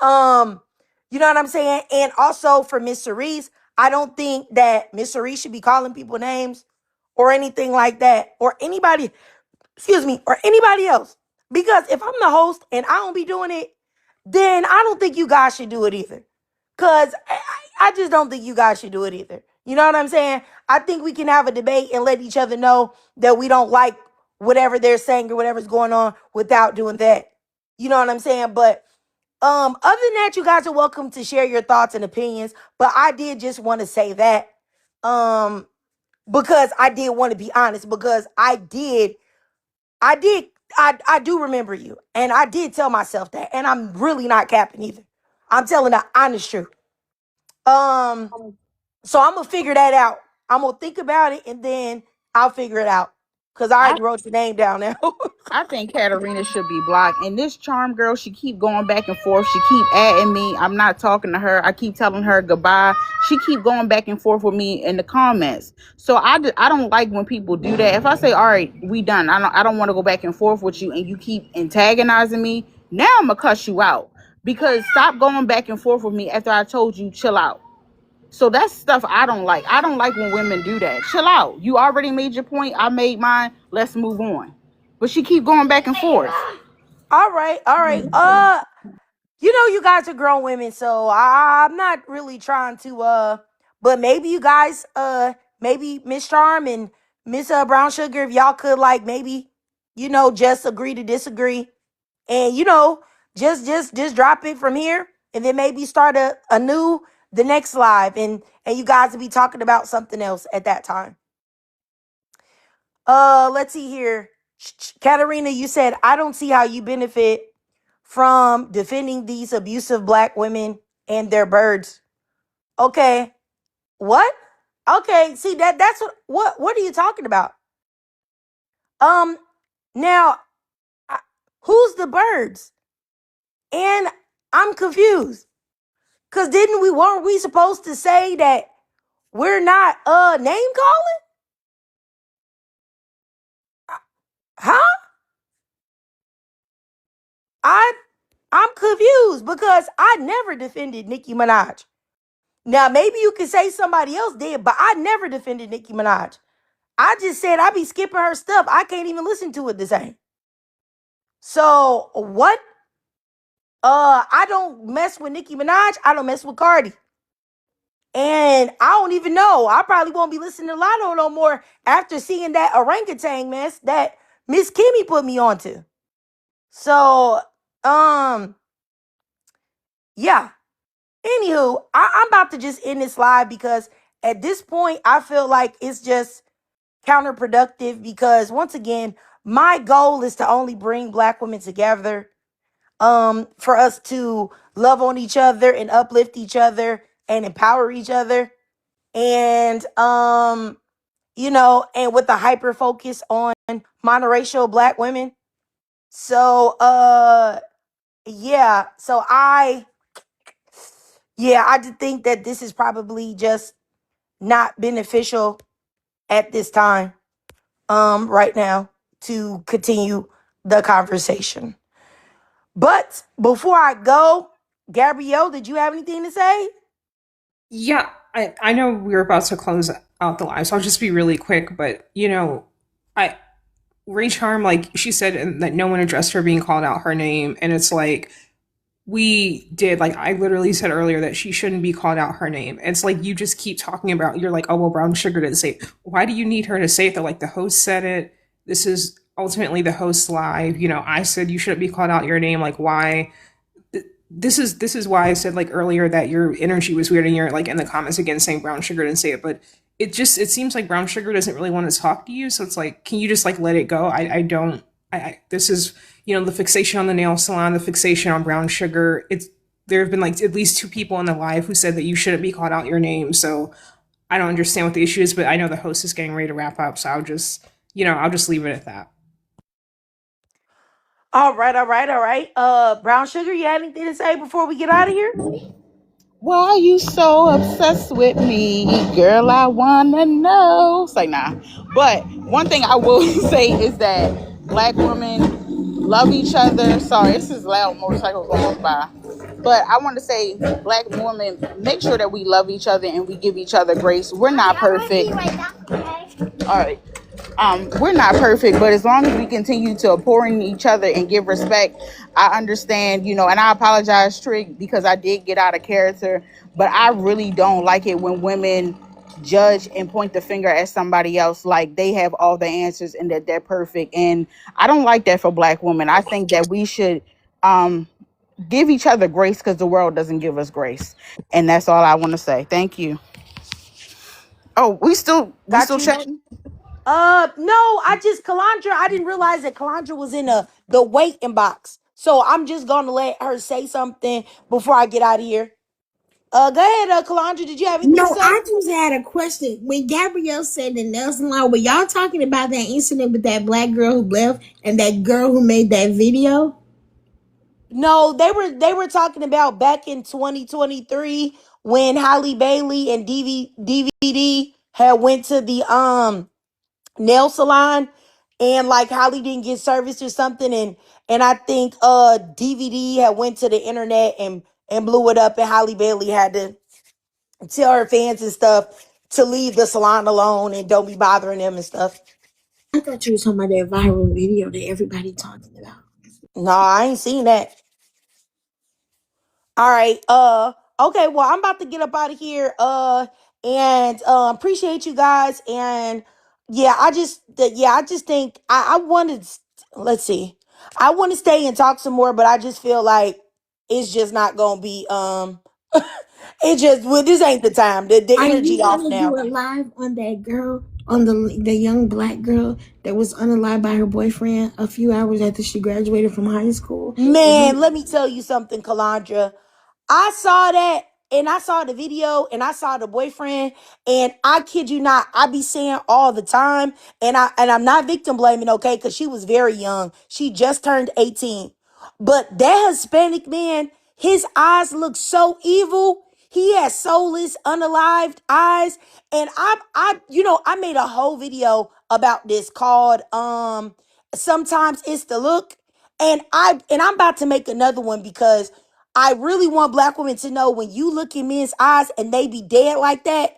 You know what I'm saying? And also for Miss Cerise, I don't think that Miss Cerise should be calling people names or anything like that, or anybody, or anybody else. Because if I'm the host and I don't be doing it, then I don't think you guys should do it either. Because I just don't think you guys should do it either. You know what I'm saying? I think we can have a debate and let each other know that we don't like whatever they're saying or whatever's going on without doing that. You know what I'm saying? But other than that, you guys are welcome to share your thoughts and opinions. But I did just want to say that because I did want to be honest, because I do remember you. And I did tell myself that. And I'm really not capping either. I'm telling the honest truth. So I'm gonna figure that out. I'm gonna think about it and then I'll figure it out. Cause I I already wrote your name down now. I think Katarina should be blocked. And this charm girl, she keep going back and forth. She keep adding me. I'm not talking to her. I keep telling her goodbye. She keep going back and forth with me in the comments. So I don't like when people do that. If I say, all right, we done. I don't want to go back and forth with you, and you keep antagonizing me. Now I'm gonna cuss you out, because stop going back and forth with me after I told you chill out. So that's stuff I don't like. I don't like when women do that. Chill out. You already made your point. I made mine. Let's move on. But she keep going back and forth. All right. You guys are grown women, so I'm not really trying to but maybe you guys maybe Miss Charm and Miss Brown Sugar, if y'all could like maybe, just agree to disagree, and just drop it from here, and then maybe start a new the next live, and you guys will be talking about something else at that time. Let's see here. Katarina, you said I don't see how you benefit from defending these abusive black women and their birds. Okay. What? Okay, see that's what are you talking about? Um Now, who's the birds? And I'm confused. Cuz weren't we supposed to say that we're not name calling? Huh? I'm confused because I never defended Nicki Minaj. Now, maybe you could say somebody else did, but I never defended Nicki Minaj. I just said I be skipping her stuff. I can't even listen to it the same. So what? I don't mess with Nicki Minaj. I don't mess with Cardi. And I don't even know. I probably won't be listening to Lotto no more after seeing that orangutan mess that Miss Kimmy put me onto. So, yeah. Anywho, I'm about to just end this live because at this point, I feel like it's just counterproductive because once again, my goal is to only bring black women together, for us to love on each other and uplift each other and empower each other. And, and with a hyper focus on monoracial black women. So, yeah, I just think that this is probably just not beneficial at this time, right now, to continue the conversation. But before I go, Gabrielle, did you have anything to say? Yeah, I know we're about to close out the live, so I'll just be really quick. But I Ray Charm, like she said, that no one addressed her being called out her name, and it's like we did. Like I literally said earlier that she shouldn't be called out her name. It's like you just keep talking about. You're like, oh well, Brown Sugar didn't say it. Why do you need her to say it? Though, like the host said it. This is ultimately the host's live. I said you shouldn't be called out your name. Like why? This is why I said like earlier that your energy was weird and you're like in the comments again saying Brown Sugar didn't say it, but it seems like Brown Sugar doesn't really want to talk to you. So it's like, can you just like let it go? I don't. This is the fixation on the nail salon, the fixation on Brown Sugar. There have been like at least two people in the live who said that you shouldn't be called out your name. So I don't understand what the issue is, but I know the host is getting ready to wrap up, so I'll just leave it at that. All right, all right, all right. Brown Sugar, you had anything to say before we get out of here? Why are you so obsessed with me, girl? I wanna know. It's like nah. But one thing I will say is that black women love each other. Sorry, this is loud motorcycle going by. But I want to say, black women, make sure that we love each other and we give each other grace. We're not perfect. All right. We're not perfect, but as long as we continue to pour in each other and give respect, I understand, and I apologize, Trick, because I did get out of character, but I really don't like it when women judge and point the finger at somebody else like they have all the answers and that they're perfect. And I don't like that for black women. I think that we should give each other grace because the world doesn't give us grace. And that's all I want to say. Thank you. Oh, we still Got you. chatting? No, Kalandra, I didn't realize that Kalandra was in the waiting box. So I'm just gonna let her say something before I get out of here. Go ahead, Kalandra. Did you have anything to No, say? I just had a question. When Gabrielle said the Nelson Law, were y'all talking about that incident with that black girl who left and that girl who made that video? No, they were talking about back in 2023 when Halle Bailey and DVD had went to the nail salon, and like Halle didn't get service or something, and I think DVD had went to the internet and blew it up, and Halle Bailey had to tell her fans and stuff to leave the salon alone and don't be bothering them and stuff. I thought you were talking about that viral video that everybody talking about. No, I ain't seen that. All right. Okay, well, I'm about to get up out of here. And appreciate you guys. And I just think I wanted, let's see. I want to stay and talk some more, but I just feel like it's just not gonna be it just well, this ain't the time. The Are energy you off gonna now. do a live on that girl, on the young black girl that was unalived by her boyfriend a few hours after she graduated from high school? Man, let me tell you something, Kalandra. I saw that and I saw the video and I saw the boyfriend, and I kid you not, I be saying all the time, and I'm not victim blaming, okay, because she was very young. She just turned 18. But that Hispanic man, his eyes look so evil. He has soulless, unalived eyes. And I made a whole video about this called Sometimes It's the Look. And I'm about to make another one because I really want black women to know, when you look in men's eyes and they be dead like that,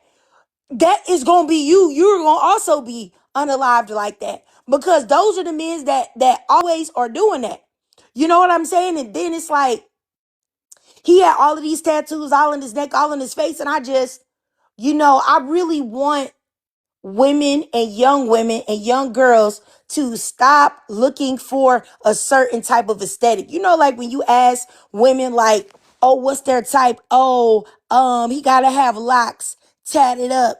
that is gonna be you. You're gonna also be unalived like that. Because those are the men that always are doing that. You know what I'm saying? And then it's like he had all of these tattoos all in his neck, all in his face. And I really want women and young girls to stop looking for a certain type of aesthetic. Like when you ask women like, oh, what's their type? Oh, he gotta have locks, tatted up,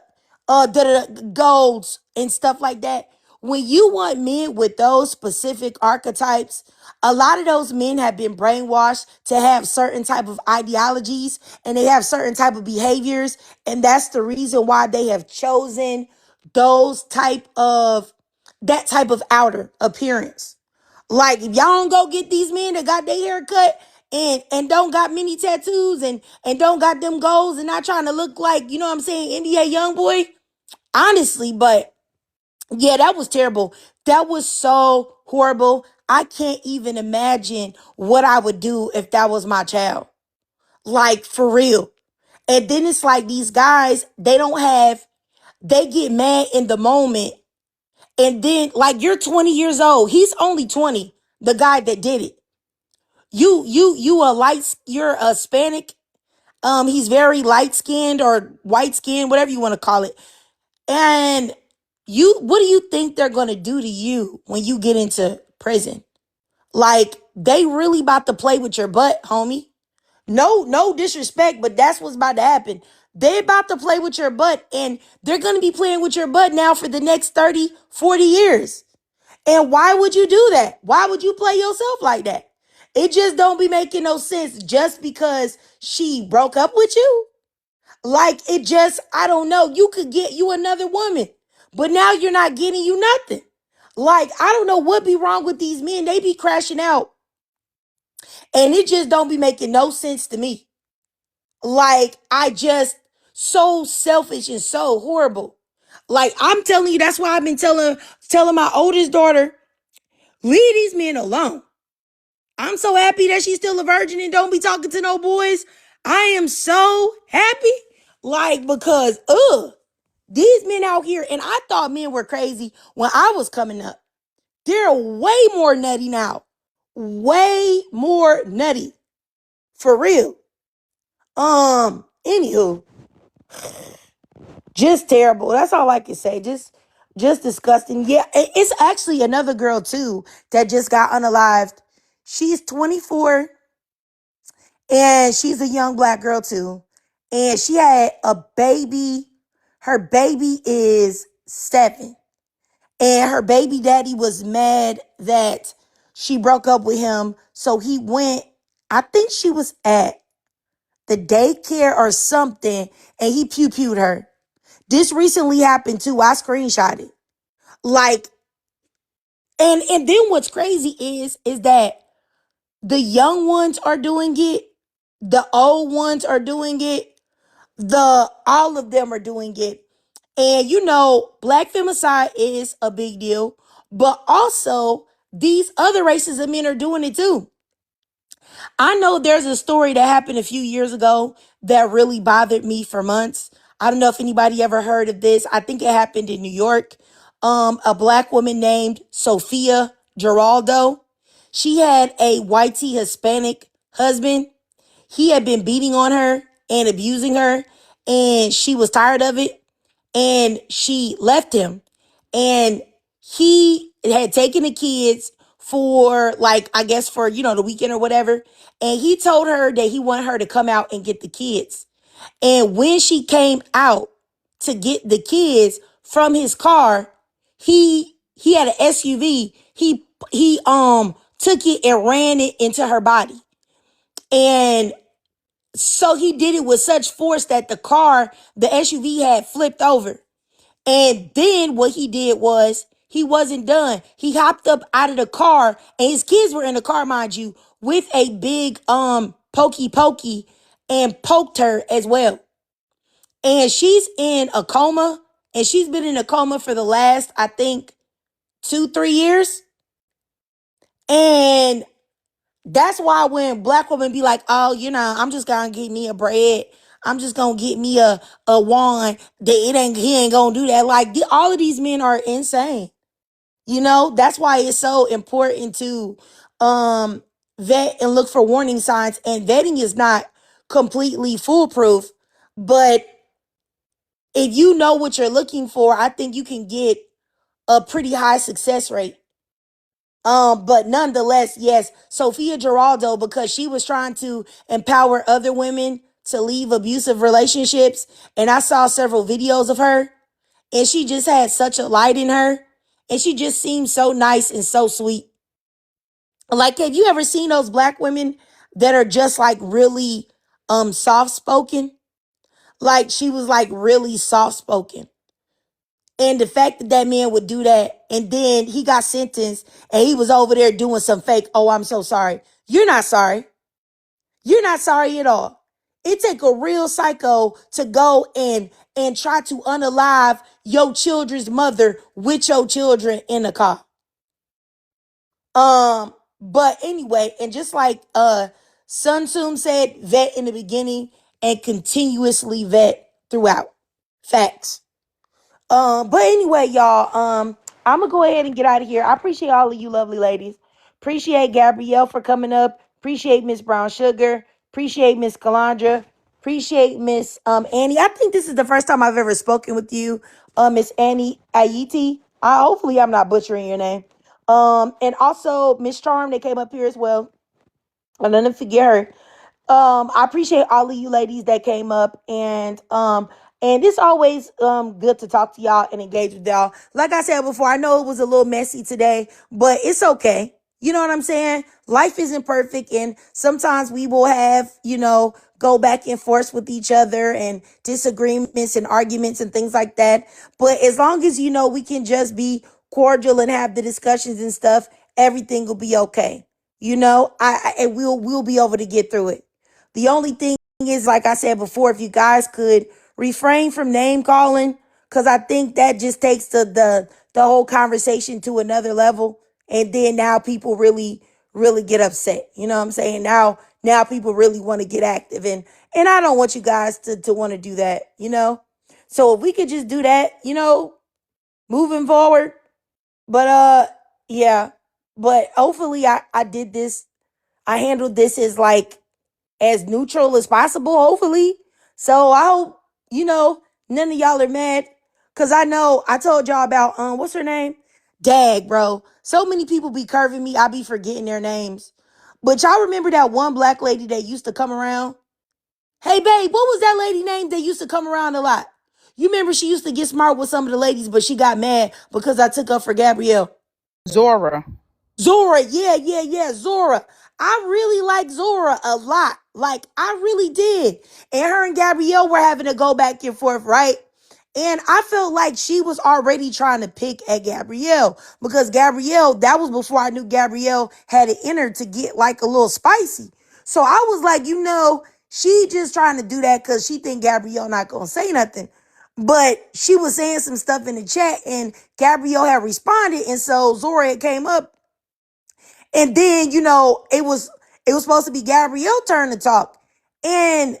golds and stuff like that. When you want men with those specific archetypes, a lot of those men have been brainwashed to have certain type of ideologies, and they have certain type of behaviors, and that's the reason why they have chosen those that type of outer appearance. Like if y'all don't go get these men that got their hair cut and don't got many tattoos and don't got them goals and not trying to look like, you know what I'm saying, NBA young boy. Honestly, but yeah, that was terrible. That was so horrible. I can't even imagine what I would do if that was my child. Like, for real. And then it's like these guys, they get mad in the moment. And then, like, you're 20 years old. He's only 20, the guy that did it. You're a Hispanic. He's very light skinned or white skinned, whatever you want to call it. And what do you think they're going to do to you when you get into prison? Like, they really about to play with your butt, homie. No disrespect, but that's what's about to happen. They about to play with your butt, and they're going to be playing with your butt now for the next 30, 40 years. And why would you do that? Why would you play yourself like that? It just don't be making no sense just because she broke up with you. Like, it just, I don't know. You could get you another woman, but now you're not getting you nothing. Like, I don't know what be wrong with these men. They be crashing out, and it just don't be making no sense to me. Like, I just, so selfish and so horrible. Like, I'm telling you, that's why I've been telling my oldest daughter, leave these men alone. I'm so happy that she's still a virgin and don't be talking to no boys. I am so happy. Like, because, these men out here, and I thought men were crazy when I was coming up. They're way more nutty now. Way more nutty. For real. Anywho, just terrible. That's all I can say. Just disgusting. Yeah, it's actually another girl too that just got unalived. She's 24 and she's a young black girl too. And she had a baby. Her baby is 7. And her baby daddy was mad that she broke up with him. So he went, I think she was at the daycare or something, and he pew-pewed her. This recently happened too. I screenshot it. Like, and then what's crazy is that the young ones are doing it, the old ones are doing it, all of them are doing it. And you know, black femicide is a big deal, but also these other races of men are doing it too. I know there's a story that happened a few years ago that really bothered me for months. I don't know if anybody ever heard of this. I think it happened in New York. A black woman named Sophia Geraldo. She had a whitey Hispanic husband. He had been beating on her and abusing her, and she was tired of it, and she left him. And he had taken the kids for, like, I guess for, the weekend or whatever. And he told her that he wanted her to come out and get the kids. And when she came out to get the kids from his car, he had an SUV. He took it and ran it into her body. And so he did it with such force that the SUV had flipped over. And then what he did was, he wasn't done. He hopped up out of the car, and his kids were in the car, mind you, with a big pokey and poked her as well. And she's in a coma, and she's been in a coma for the last, I think, 2-3 years. And that's why when black women be like, oh, I'm just gonna get me a bread, I'm just gonna get me a wand, he ain't gonna do that. Like, all of these men are insane. That's why it's so important to vet and look for warning signs. And vetting is not completely foolproof, but if you know what you're looking for, I think you can get a pretty high success rate. But nonetheless, yes, Sophia Geraldo, because she was trying to empower other women to leave abusive relationships. And I saw several videos of her, and she just had such a light in her, and she just seemed so nice and so sweet. Like, have you ever seen those black women that are just like really soft spoken? Like, she was like really soft spoken. And the fact that man would do that, and then he got sentenced, and he was over there doing some fake, oh, I'm so sorry. You're not sorry. You're not sorry at all. It take a real psycho to go and try to unalive your children's mother with your children in the car. But anyway, and just like Sun Tzu said, vet in the beginning and continuously vet throughout. Facts. But anyway, y'all, I'm gonna go ahead and get out of here. I appreciate all of you lovely ladies. Appreciate Gabrielle for coming up. Appreciate Miss Brown Sugar. Appreciate Miss Calandra. Appreciate Miss Annie. I think this is the first time I've ever spoken with you, Miss Annie Ayiti. Hopefully I'm not butchering your name. And also Miss Charm, they came up here as well. I'm gonna forget her. I appreciate all of you ladies that came up, and it's always good to talk to y'all and engage with y'all. Like I said before, I know it was a little messy today, but it's okay. You know what I'm saying? Life isn't perfect, and sometimes we will have, go back and forth with each other and disagreements and arguments and things like that. But as long as we can just be cordial and have the discussions and stuff, everything will be okay. And we'll be able to get through it. The only thing is, like I said before, if you guys could refrain from name calling, because I think that just takes the whole conversation to another level. And then now people really, really get upset. You know what I'm saying? Now people really want to get active. And I don't want you guys to want to do that. So if we could just do that, moving forward. But yeah. But hopefully I did this. I handled this as neutral as possible, hopefully. So I hope, none of y'all are mad. Cause I know I told y'all about what's her name? Dag, bro. So many people be curving me, I be forgetting their names. But y'all remember that one black lady that used to come around? Hey babe, what was that lady name that used to come around a lot? You remember she used to get smart with some of the ladies, but she got mad because I took up for Gabrielle. Zora. Zora, yeah, Zora. I really like Zora a lot. Like, I really did. And her and Gabrielle were having to go back and forth, right? And I felt like she was already trying to pick at Gabrielle because Gabrielle, that was before I knew Gabrielle had it in her to get like a little spicy. So I was like, she just trying to do that because she think Gabrielle not going to say nothing. But she was saying some stuff in the chat and Gabrielle had responded. And so Zora had came up and then, it was supposed to be Gabrielle's turn to talk. And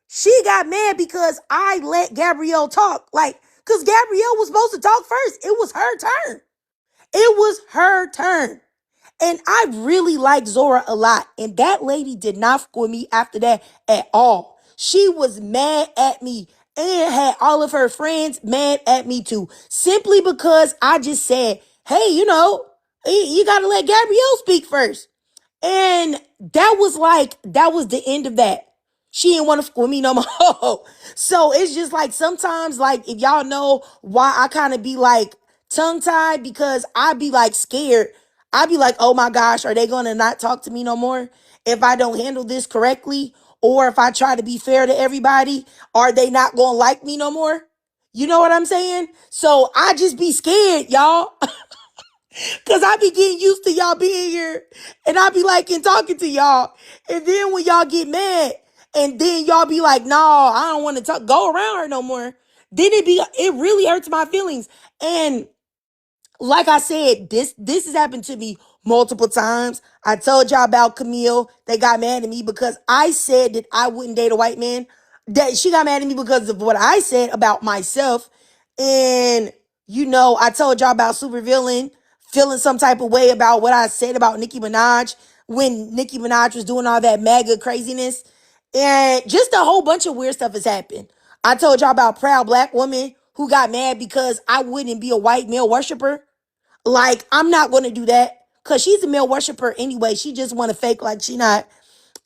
she got mad because I let Gabrielle talk. Like, because Gabrielle was supposed to talk first. It was her turn. It was her turn. And I really like Zora a lot. And that lady did not fuck with me after that at all. She was mad at me and had all of her friends mad at me too. Simply because I just said, hey, you got to let Gabrielle speak first. And that was the end of that. She didn't want to fuck with me no more. So it's just like sometimes, like, if y'all know why I kind of be like tongue tied, because I be like scared. I be like, oh my gosh, are they going to not talk to me no more if I don't handle this correctly? Or if I try to be fair to everybody, are they not going to like me no more? You know what I'm saying? So I just be scared, y'all. Cause I be getting used to y'all being here and I be liking talking to y'all. And then when y'all get mad and then y'all be like, no, I don't want to go around her no more. Then it really hurts my feelings. And like I said, this has happened to me multiple times. I told y'all about Camille. They got mad at me because I said that I wouldn't date a white man. That she got mad at me because of what I said about myself. And I told y'all about Supervillain feeling some type of way about what I said about Nicki Minaj when Nicki Minaj was doing all that MAGA craziness. And just a whole bunch of weird stuff has happened. I told y'all about Proud Black Woman who got mad because I wouldn't be a white male worshiper. Like, I'm not going to do that because she's a male worshiper anyway. She just want to fake like she not.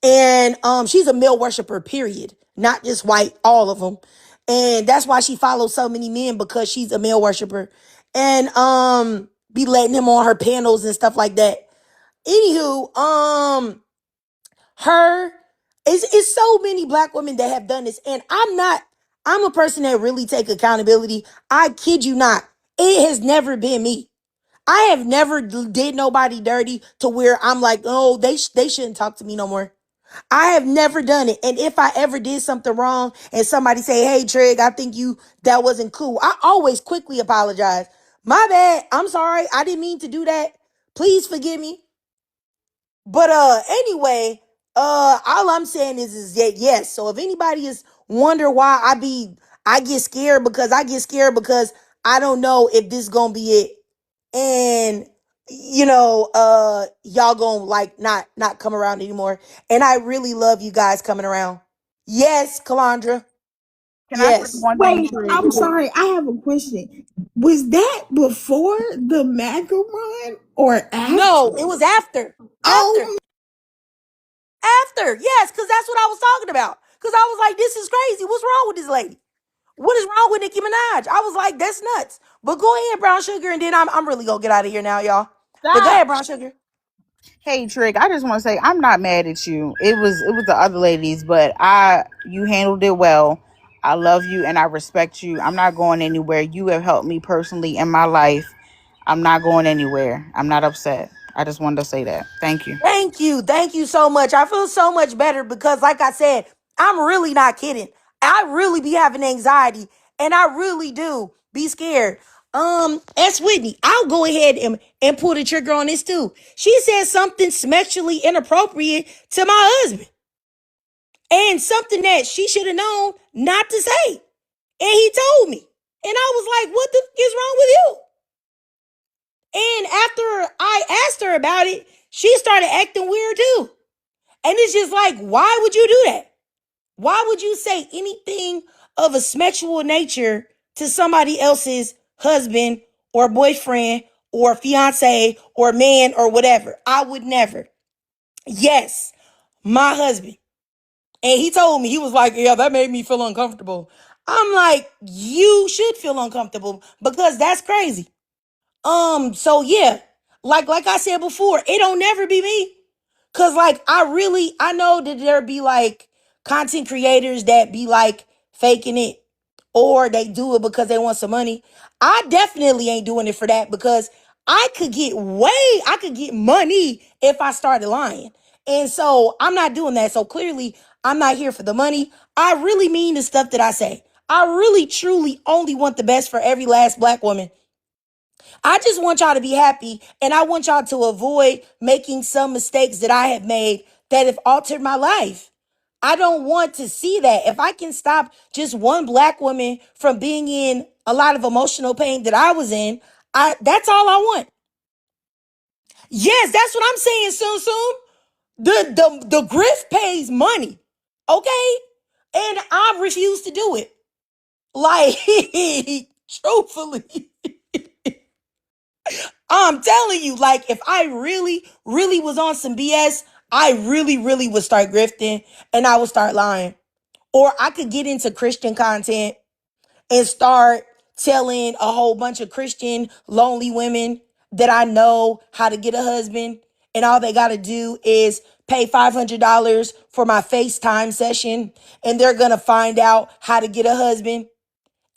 And she's a male worshiper, period. Not just white, all of them. And that's why she follows so many men, because she's a male worshiper. And be letting him on her panels and stuff like that. Anywho, her, it's so many black women that have done this. And I'm a person that really take accountability. I kid you not. It has never been me. I have never did nobody dirty to where I'm like, oh, they shouldn't talk to me no more. I have never done it. And if I ever did something wrong and somebody say, hey, Trig, I think that wasn't cool, I always quickly apologize. My bad. I'm sorry. I didn't mean to do that. Please forgive me. But anyway, all I'm saying is that yes. So if anybody is wonder why I get scared because I don't know if this gonna be it. And y'all gonna like not come around anymore. And I really love you guys coming around. Yes, Calandra. Can I say Yes. one thing, Wait, Trig? I'm sorry. I have a question. Was that before the macaron or after? No, it was after. After. Oh, After. Yes, because that's what I was talking about. Because I was like, this is crazy. What's wrong with this lady? What is wrong with Nicki Minaj? I was like, that's nuts. But go ahead, Brown Sugar, and then I'm really gonna get out of here now, y'all. But go stop. ahead, Brown Sugar. Hey Trig, I just want to say I'm not mad at you. It was the other ladies, but you handled it well. I love you and I respect you. I'm not going anywhere. You have helped me personally in my life. I'm not going anywhere. I'm not upset. I just wanted to say that. Thank you. Thank you. Thank you so much. I feel so much better because, like I said, I'm really not kidding. I really be having anxiety and I really do be scared. S. Whitney, I'll go ahead and pull the trigger on this too. She said something sexually inappropriate to my husband and something that she should have known not to say. And he told me. And I was like, what the f- is wrong with you? And after I asked her about it, she started acting weird too. And it's just like, why would you do that? Why would you say anything of a sexual nature to somebody else's husband or boyfriend or fiance or man or whatever? I would never. Yes, my husband. And he told me, he was like, yeah, that made me feel uncomfortable. I'm like, you should feel uncomfortable because that's crazy. So yeah, like I said before, it don't never be me. Cause like I know that there be like content creators that be like faking it or they do it because they want some money. I definitely ain't doing it for that because I could get money if I started lying. And so I'm not doing that. So clearly I'm not here for the money. I really mean the stuff that I say. I really truly only want the best for every last black woman. I just want y'all to be happy and I want y'all to avoid making some mistakes that I have made that have altered my life. I don't want to see that. If I can stop just one black woman from being in a lot of emotional pain that I was in, that's all I want. Yes, that's what I'm saying, soon. The grift pays money. Okay? And I refuse to do it. Like, truthfully. I'm telling you, like, if I really, really was on some BS, I really, really would start grifting and I would start lying. Or I could get into Christian content and start telling a whole bunch of Christian lonely women that I know how to get a husband. And all they got to do is pay $500 for my FaceTime session. And they're going to find out how to get a husband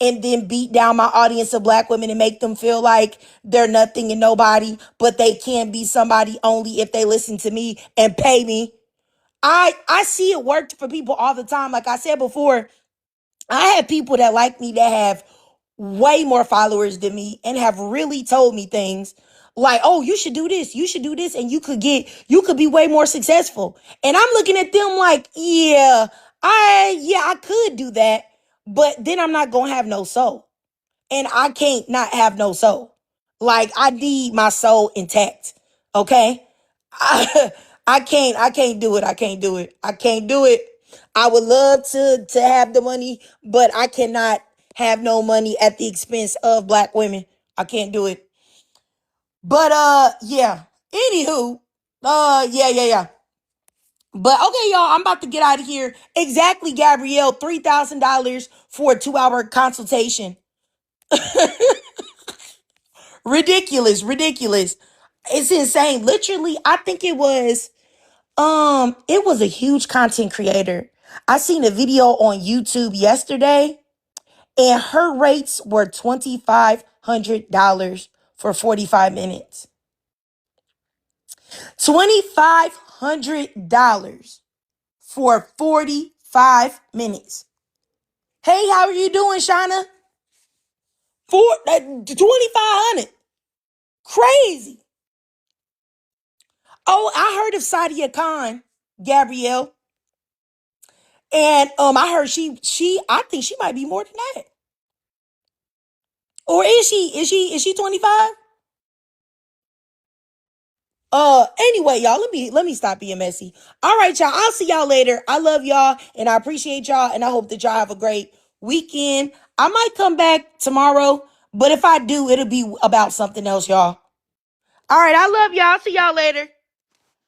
and then beat down my audience of black women and make them feel like they're nothing and nobody, but they can be somebody only if they listen to me and pay me. I see it work for people all the time. Like I said before, I have people that like me that have way more followers than me and have really told me things like, oh, you should do this, and you could be way more successful. And I'm looking at them like, I could do that, but then I'm not gonna have no soul. And I can't not have no soul. Like I need my soul intact. Okay? I, I can't do it. I can't do it. I can't do it. I would love to have the money, but I cannot have no money at the expense of black women. I can't do it. But yeah. Anywho, yeah. But okay, y'all, I'm about to get out of here. Exactly, Gabrielle, $3,000 for a 2-hour consultation. Ridiculous. It's insane. Literally, I think it was a huge content creator. I seen a video on YouTube yesterday and her rates were $2,500 for 45 minutes. $2,500. for 45 minutes. Hey, how are you doing, Shauna? 2,500. Crazy. Oh, I heard of Sadia Khan, Gabrielle. And I heard I think she might be more than that. Or is she 25? Anyway, y'all, let me stop being messy. All right, y'all. I'll see y'all later. I love y'all and I appreciate y'all and I hope that y'all have a great weekend. I might come back tomorrow, but if I do, it'll be about something else, y'all. All right, I love y'all. See y'all later.